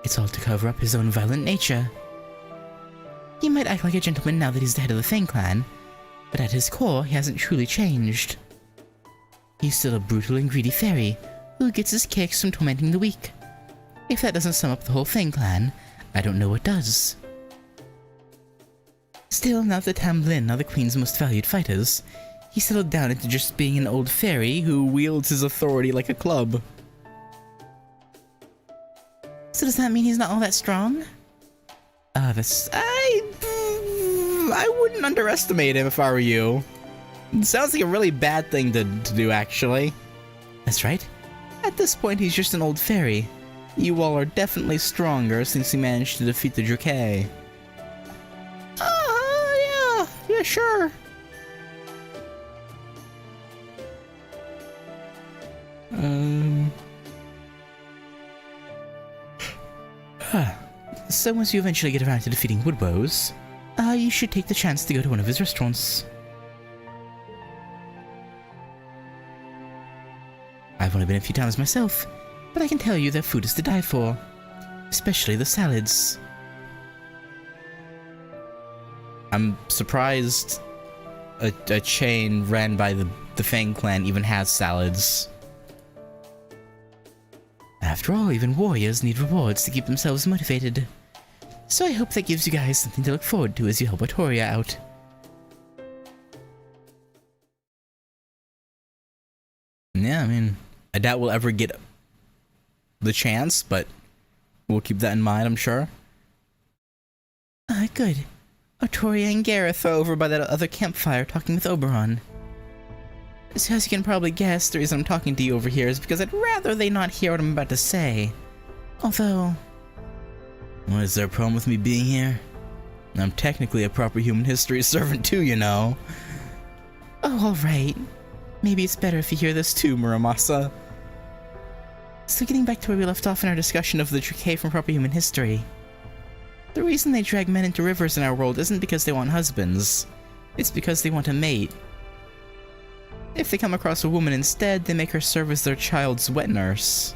It's all to cover up his own violent nature. He might act like a gentleman now that he's the head of the Fang Clan, but at his core, he hasn't truly changed. He's still a brutal and greedy fairy who gets his kicks from tormenting the weak. If that doesn't sum up the whole Fang Clan, I don't know what does. Still, now that Tamlin are the Queen's most valued fighters, he settled down into just being an old fairy who wields his authority like a club. So does that mean he's not all that strong? I wouldn't underestimate him if I were you. It sounds like a really bad thing to do, actually. That's right. At this point, he's just an old fairy. You all are definitely stronger since he managed to defeat the Drake. Yeah, sure. So once you eventually get around to defeating Woodwose, you should take the chance to go to one of his restaurants. I've only been a few times myself, but I can tell you their food is to die for. Especially the salads. I'm surprised a chain ran by the Fang Clan even has salads. After all, even warriors need rewards to keep themselves motivated. So I hope that gives you guys something to look forward to as you help Artoria out. Yeah, I mean, I doubt we'll ever get the chance, but We'll keep that in mind, I'm sure. Good. Otoria and Gareth are over by that other campfire talking with Oberon. So as you can probably guess, the reason I'm talking to you over here is because I'd rather they not hear what I'm about to say. Although... What, is there a problem with me being here? I'm technically a proper human history servant too, you know. Oh, alright. Maybe it's better if you hear this too, Muramasa. So getting back to where we left off in our discussion of the GACHA from proper human history. The reason they drag men into rivers in our world isn't because they want husbands. It's because they want a mate. If they come across a woman instead, they make her serve as their child's wet nurse.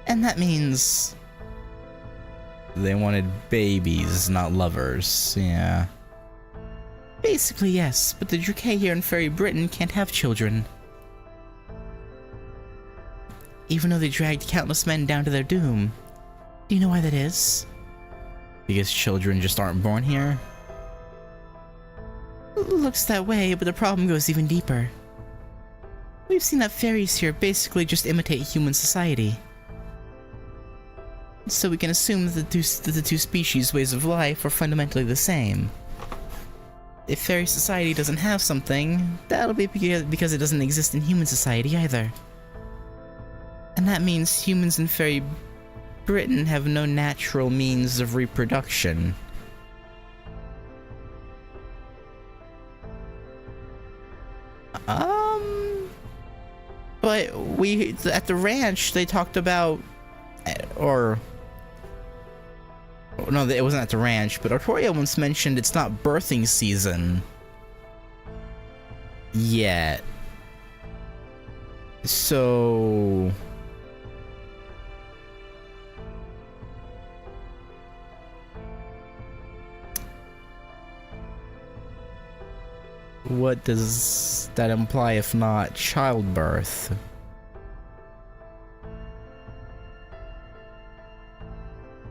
And that means... They wanted babies, not lovers, yeah. Basically, yes, but the GACHA here in Fairy Britain can't have children. Even though they dragged countless men down to their doom. Do you know why that is? Because children just aren't born here? Looks that way, but the problem goes even deeper. We've seen that fairies here basically just imitate human society. So we can assume that the two species' ways of life are fundamentally the same. If fairy society doesn't have something, that'll be because it doesn't exist in human society either. And that means humans in Fairy Britain have no natural means of reproduction. But at the ranch, they talked about, no, it wasn't at the ranch, but Otoria once mentioned it's not birthing season yet. So... what does that imply if not childbirth?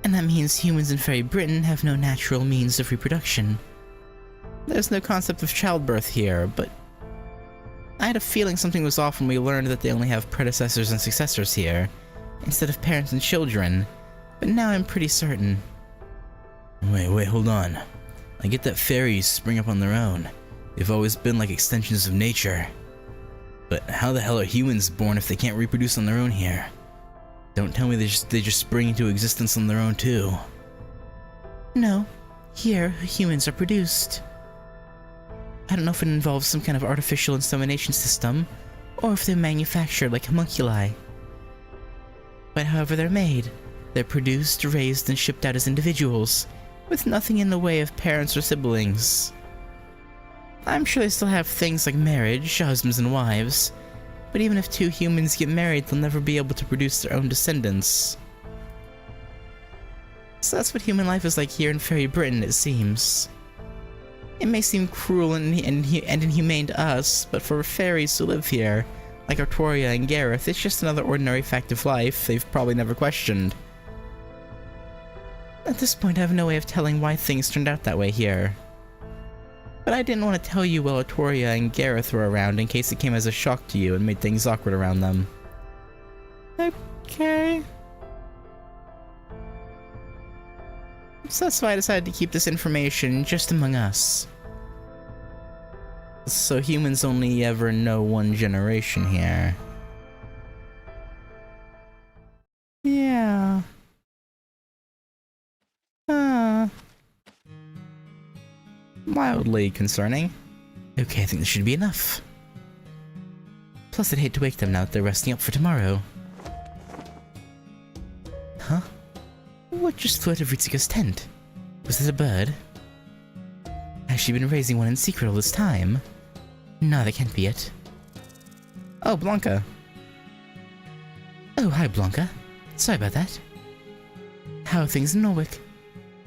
And that means humans in Fairy Britain have no natural means of reproduction. There's no concept of childbirth here, but I had a feeling something was off when we learned that they only have predecessors and successors here, instead of parents and children, but now I'm pretty certain. Wait, hold on. I get that fairies spring up on their own. They've always been like extensions of nature. But how the hell are humans born if they can't reproduce on their own here? Don't tell me they just spring into existence on their own too. No. Here, humans are produced. I don't know if it involves some kind of artificial insemination system, or if they're manufactured like homunculi. But however they're made, they're produced, raised, and shipped out as individuals, with nothing in the way of parents or siblings. I'm sure they still have things like marriage, husbands and wives, but even if two humans get married, they'll never be able to produce their own descendants. So that's what human life is like here in Fairy Britain, it seems. It may seem cruel and inhumane to us, but for fairies who live here, like Artoria and Gareth, it's just another ordinary fact of life they've probably never questioned. At this point, I have no way of telling why things turned out that way here. But I didn't want to tell you while Artoria and Gareth were around in case it came as a shock to you and made things awkward around them. Okay. So that's why I decided to keep this information just among us. So humans only ever know one generation here. Yeah. Mildly concerning. Okay, I think this should be enough. Plus, I'd hate to wake them now that they're resting up for tomorrow. Huh? What just flew out of Ritsuka's tent? Was it a bird? Has she been raising one in secret all this time? No, that can't be it. Oh, Blanca. Oh, hi, Blanca. Sorry about that. How are things in Norwick?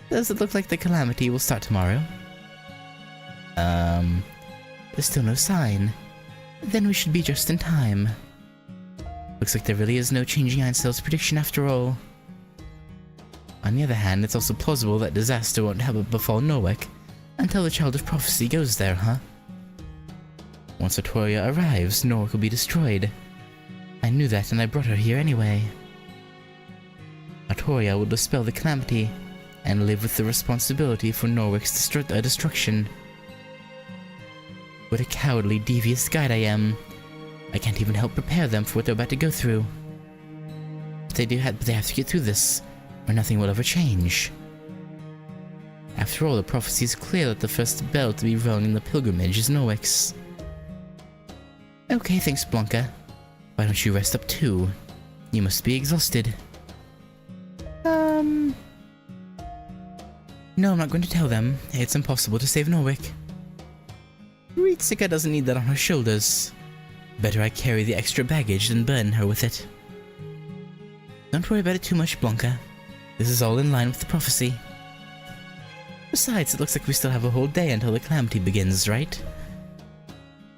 Does it look like the calamity will start tomorrow? There's still no sign. Then we should be just in time. Looks like there really is no changing Einstell's prediction after all. On the other hand, it's also plausible that disaster won't have befall Norwick until the Child of Prophecy goes there, huh? Once Artoria arrives, Norwick will be destroyed. I knew that and I brought her here anyway. Artoria will dispel the calamity and live with the responsibility for Norwick's destruction. What a cowardly, devious guide I am. I can't even help prepare them for what they're about to go through. But they have to get through this, or nothing will ever change. After all, the prophecy is clear that the first bell to be rung in the pilgrimage is Norwick's. Okay, thanks, Blanca. Why don't you rest up too? You must be exhausted. No, I'm not going to tell them. It's impossible to save Norwick. Ritsuka doesn't need that on her shoulders. Better I carry the extra baggage than burden her with it. Don't worry about it too much, Blanca. This is all in line with the prophecy. Besides, it looks like we still have a whole day until the calamity begins, right?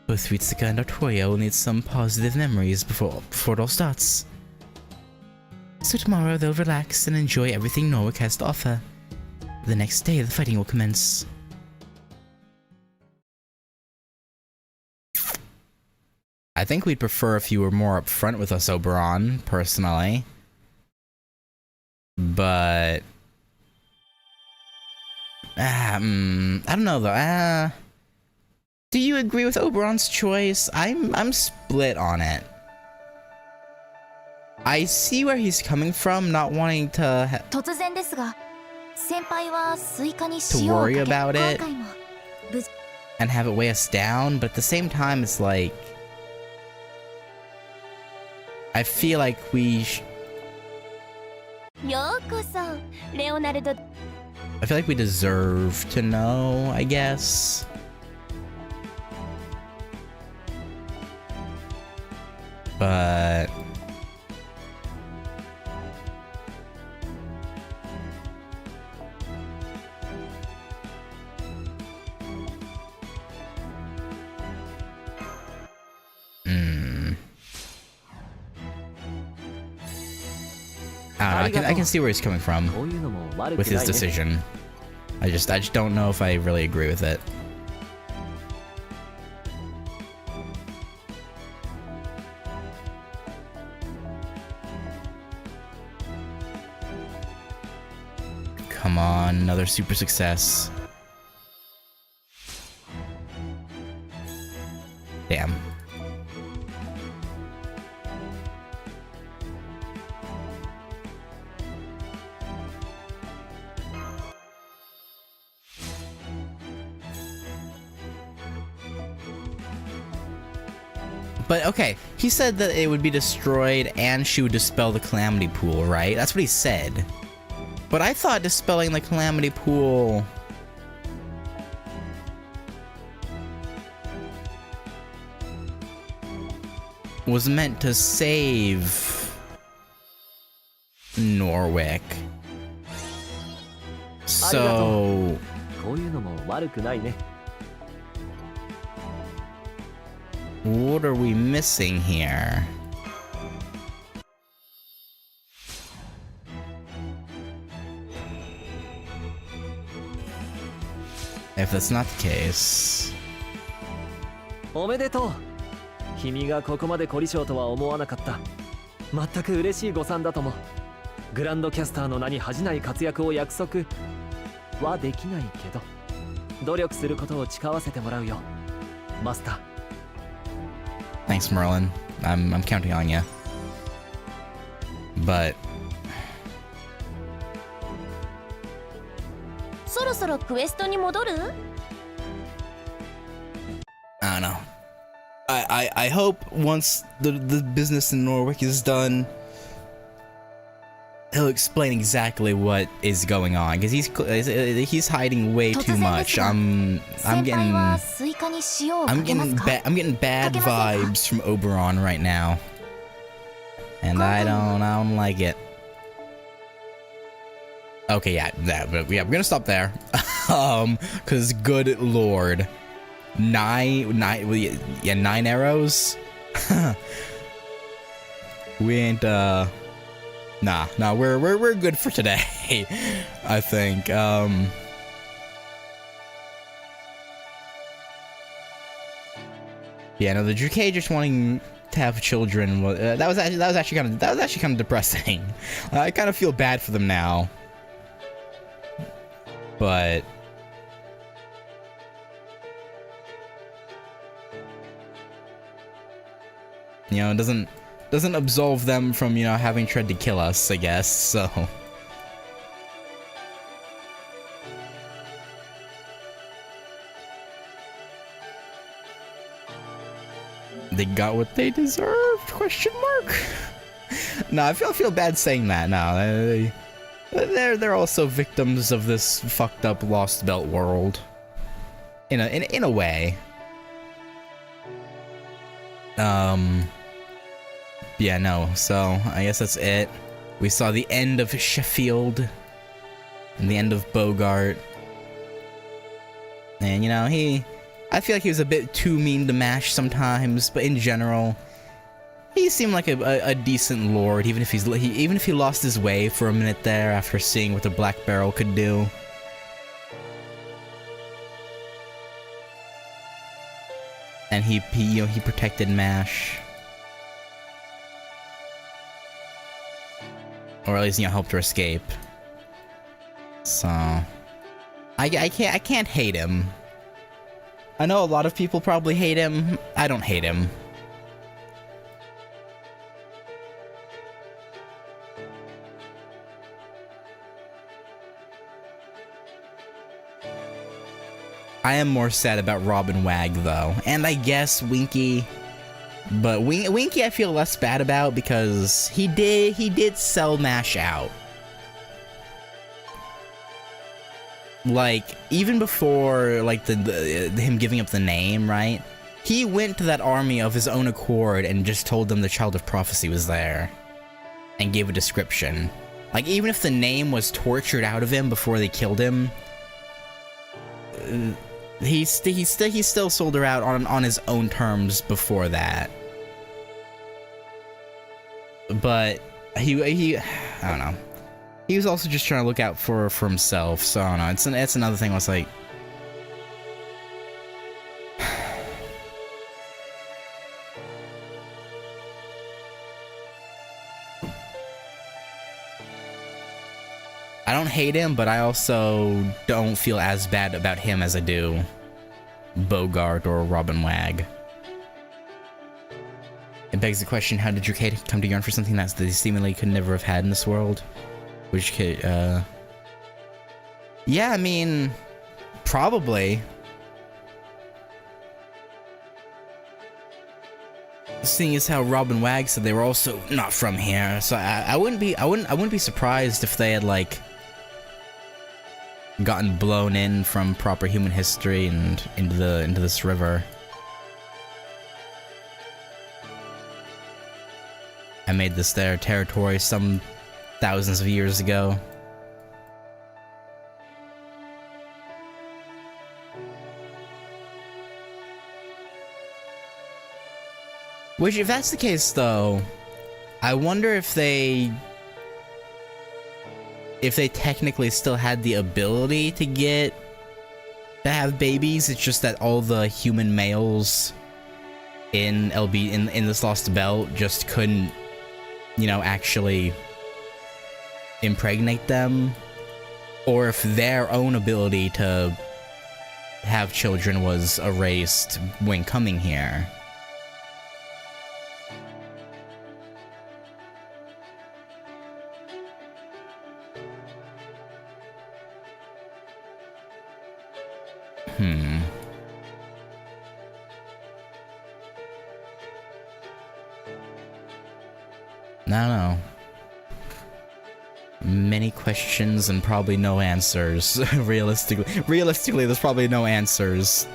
Both Ritsuka and Artoria will need some positive memories before it all starts. So tomorrow they'll relax and enjoy everything Norwick has to offer. The next day the fighting will commence. I think we'd prefer if you were more upfront with us, Oberon, personally. But... I don't know though. Do you agree with Oberon's choice? I'm split on it. I see where he's coming from, not wanting to worry about it and have it weigh us down, but at the same time, it's like I feel like we deserve to know, I guess. But I don't know, I can see where he's coming from with his decision. I just don't know if I really agree with it. Come on, another super success. Damn. But okay, he said that it would be destroyed and she would dispel the calamity pool, right? That's what he said. But I thought dispelling the calamity pool was meant to save Norwick. So what are we missing here? If that's not the case... おめでとう。君がここまで凝り性とは思わなかった。全く嬉しい誤算だとも。グランドキャスターの名に恥じない活躍を約束はできないけど、努力することを誓わせてもらうよ、マスター。Thanks, Merlin. I'm counting on you. But そろそろクエストに戻る？ I don't know. I hope once the business in Norwick is done, he'll explain exactly what is going on, because he's hiding way too much. I'm getting bad vibes from Oberon right now, and I don't like it. Okay, yeah, we're gonna stop there. Cause good lord, 9 arrows. We ain't nah, we're good for today. I think. Yeah, no, the Juke just wanting to have children was that was actually kind of depressing. I kind of feel bad for them now, but you know, it doesn't absolve them from, you know, having tried to kill us, I guess. So they got what they deserved? Question mark. No, I feel bad saying that. No, they're also victims of this fucked up Lost Belt world. In a way. Yeah, no. So I guess that's it. We saw the end of Sheffield and the end of Bogart. And you know, I feel like he was a bit too mean to Mash sometimes, but in general, he seemed like a decent lord, even if he lost his way for a minute there after seeing what the Black Barrel could do. And he protected Mash, or at least, you know, helped her escape. So I can't hate him. I know a lot of people probably hate him. I don't hate him. I am more sad about Robin Wag though, and I guess Winky, but Winky I feel less bad about because he did sell Mash out. Like, even before, like, the him giving up the name, right? He went to that army of his own accord and just told them the Child of Prophecy was there. And gave a description. Like, even if the name was tortured out of him before they killed him, he still sold her out on his own terms before that. But he I don't know. He was also just trying to look out for himself, so I don't know. It's another thing. I was like, I don't hate him, but I also don't feel as bad about him as I do Bogart or Robin Wag. It begs the question: how did your Kate come to yearn for something that they seemingly could never have had in this world? Which could, yeah, I mean, probably. Seeing as how Robin Wag said they were also not from here, so I wouldn't be surprised if they had like gotten blown in from proper human history and into this river. I made this their territory some thousands of years ago. Which, if that's the case though, I wonder if they technically still had the ability to have babies. It's just that all the human males in LB in this Lost Belt just couldn't, you know, actually impregnate them, or if their own ability to have children was erased when coming here. I don't know. Many questions and probably no answers. Realistically, there's probably no answers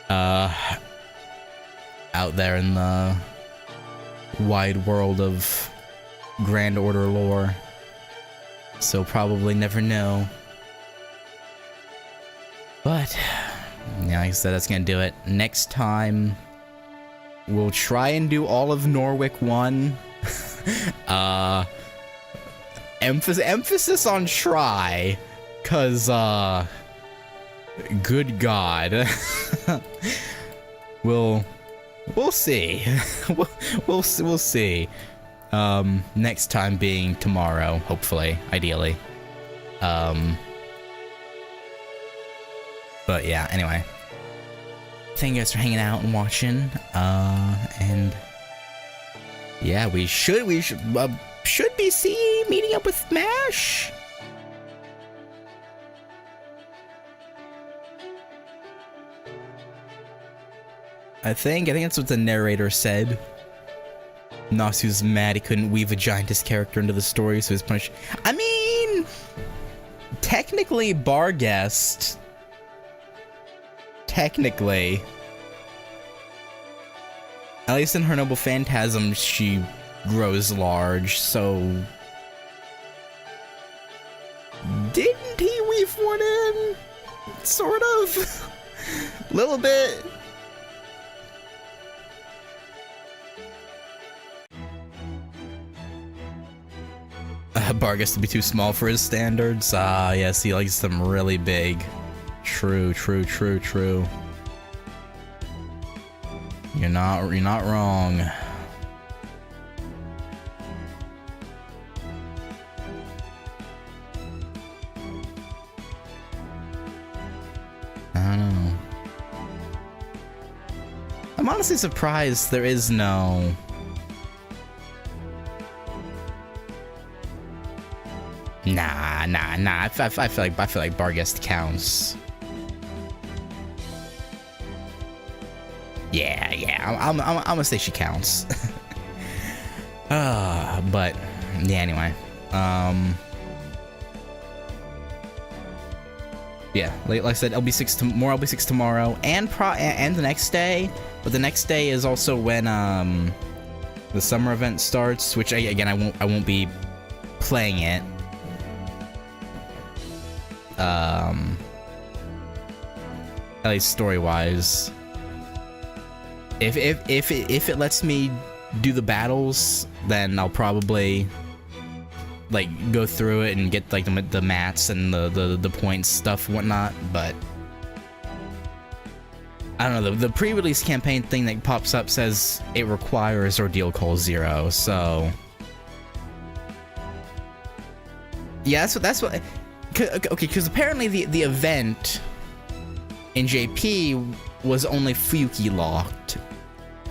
out there in the wide world of Grand Order lore. So probably never know. But yeah, like I said, that's gonna do it. Next time, we'll try and do all of Norwick 1. Emphasis on try, cause good God. we'll We'll see. we'll see. Next time being tomorrow, hopefully, ideally. But yeah, anyway. Thank you guys for hanging out and watching. And yeah, we should be meeting up with MASH. I think that's what the narrator said. Nasu's mad he couldn't weave a giantess character into the story, so he's punished. I mean, technically, Barghest. Technically. At least in her Noble Phantasm, she grows large, so. Didn't he weave one in? Sort of. Little bit. Barghest to be too small for his standards. Yes, he likes them really big. True. You're not wrong. I don't know. I'm honestly surprised there is no. Nah. I feel like Barghest counts. Yeah. I'm gonna say she counts. But yeah. Anyway, yeah. Like I said, LB6 more LB6 tomorrow, and the next day. But the next day is also when the summer event starts, which again I won't be playing it. At least story-wise. If it lets me do the battles, then I'll probably like go through it and get like the mats and the points stuff and whatnot. But I don't know, the pre-release campaign thing that pops up says it requires Ordeal Call 0, so yeah, that's what. Okay, because apparently the event in JP was only Fuyuki locked.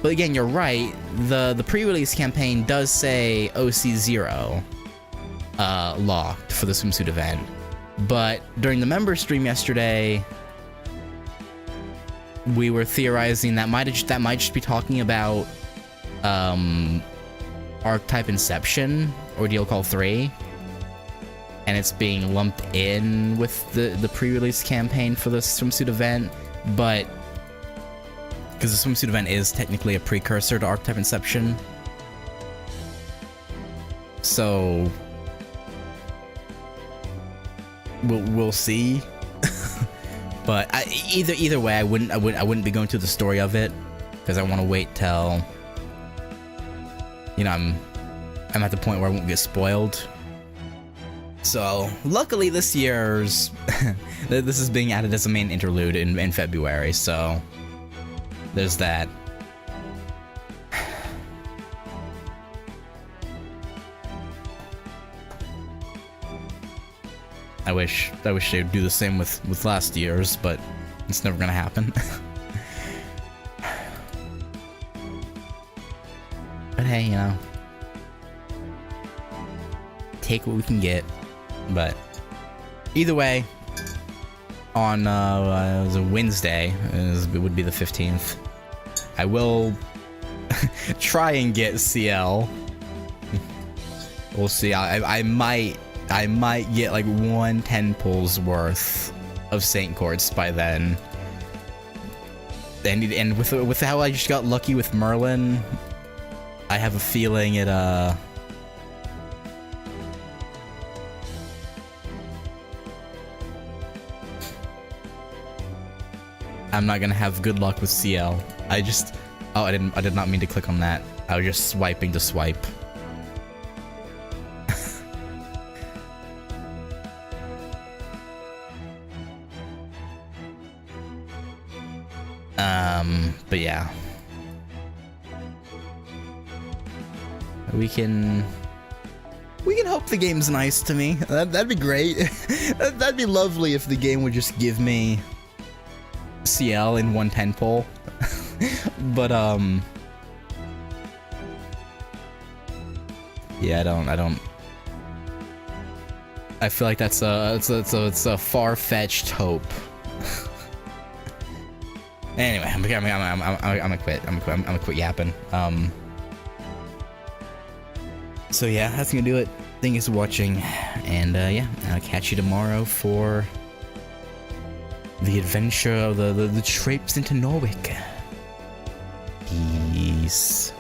But again, you're right. The pre-release campaign does say OC0 locked for the swimsuit event. But during the member stream yesterday, we were theorizing that might just be talking about Archetype Inception, Ordeal Call 3. And it's being lumped in with the pre-release campaign for the swimsuit event, but because the swimsuit event is technically a precursor to Archetype Inception, so we'll see. But either way, I wouldn't be going through the story of it because I want to wait till I'm at the point where I won't get spoiled. So, luckily this year's, this is being added as a main interlude in February, so there's that. I wish they would do the same with last year's, but it's never gonna happen. But hey, take what we can get. But either way, on it was a Wednesday, it would be the 15th, I will try and get CL. We'll see. I might get like 1 10 pulls worth of Saint Courts by then. And with how I just got lucky with Merlin, I have a feeling it I'm not gonna have good luck with CL. I did not mean to click on that. I was just swiping to swipe. But yeah. we can hope the game's nice to me. That'd be great. That'd be lovely if the game would just give me CL in 110 pull. But yeah, I don't. I feel like it's a far-fetched hope. Anyway, I'm gonna quit yapping. So yeah, that's gonna do it. Thank you for watching, and yeah, I'll catch you tomorrow for the adventure of the trips into Norwick. Peace.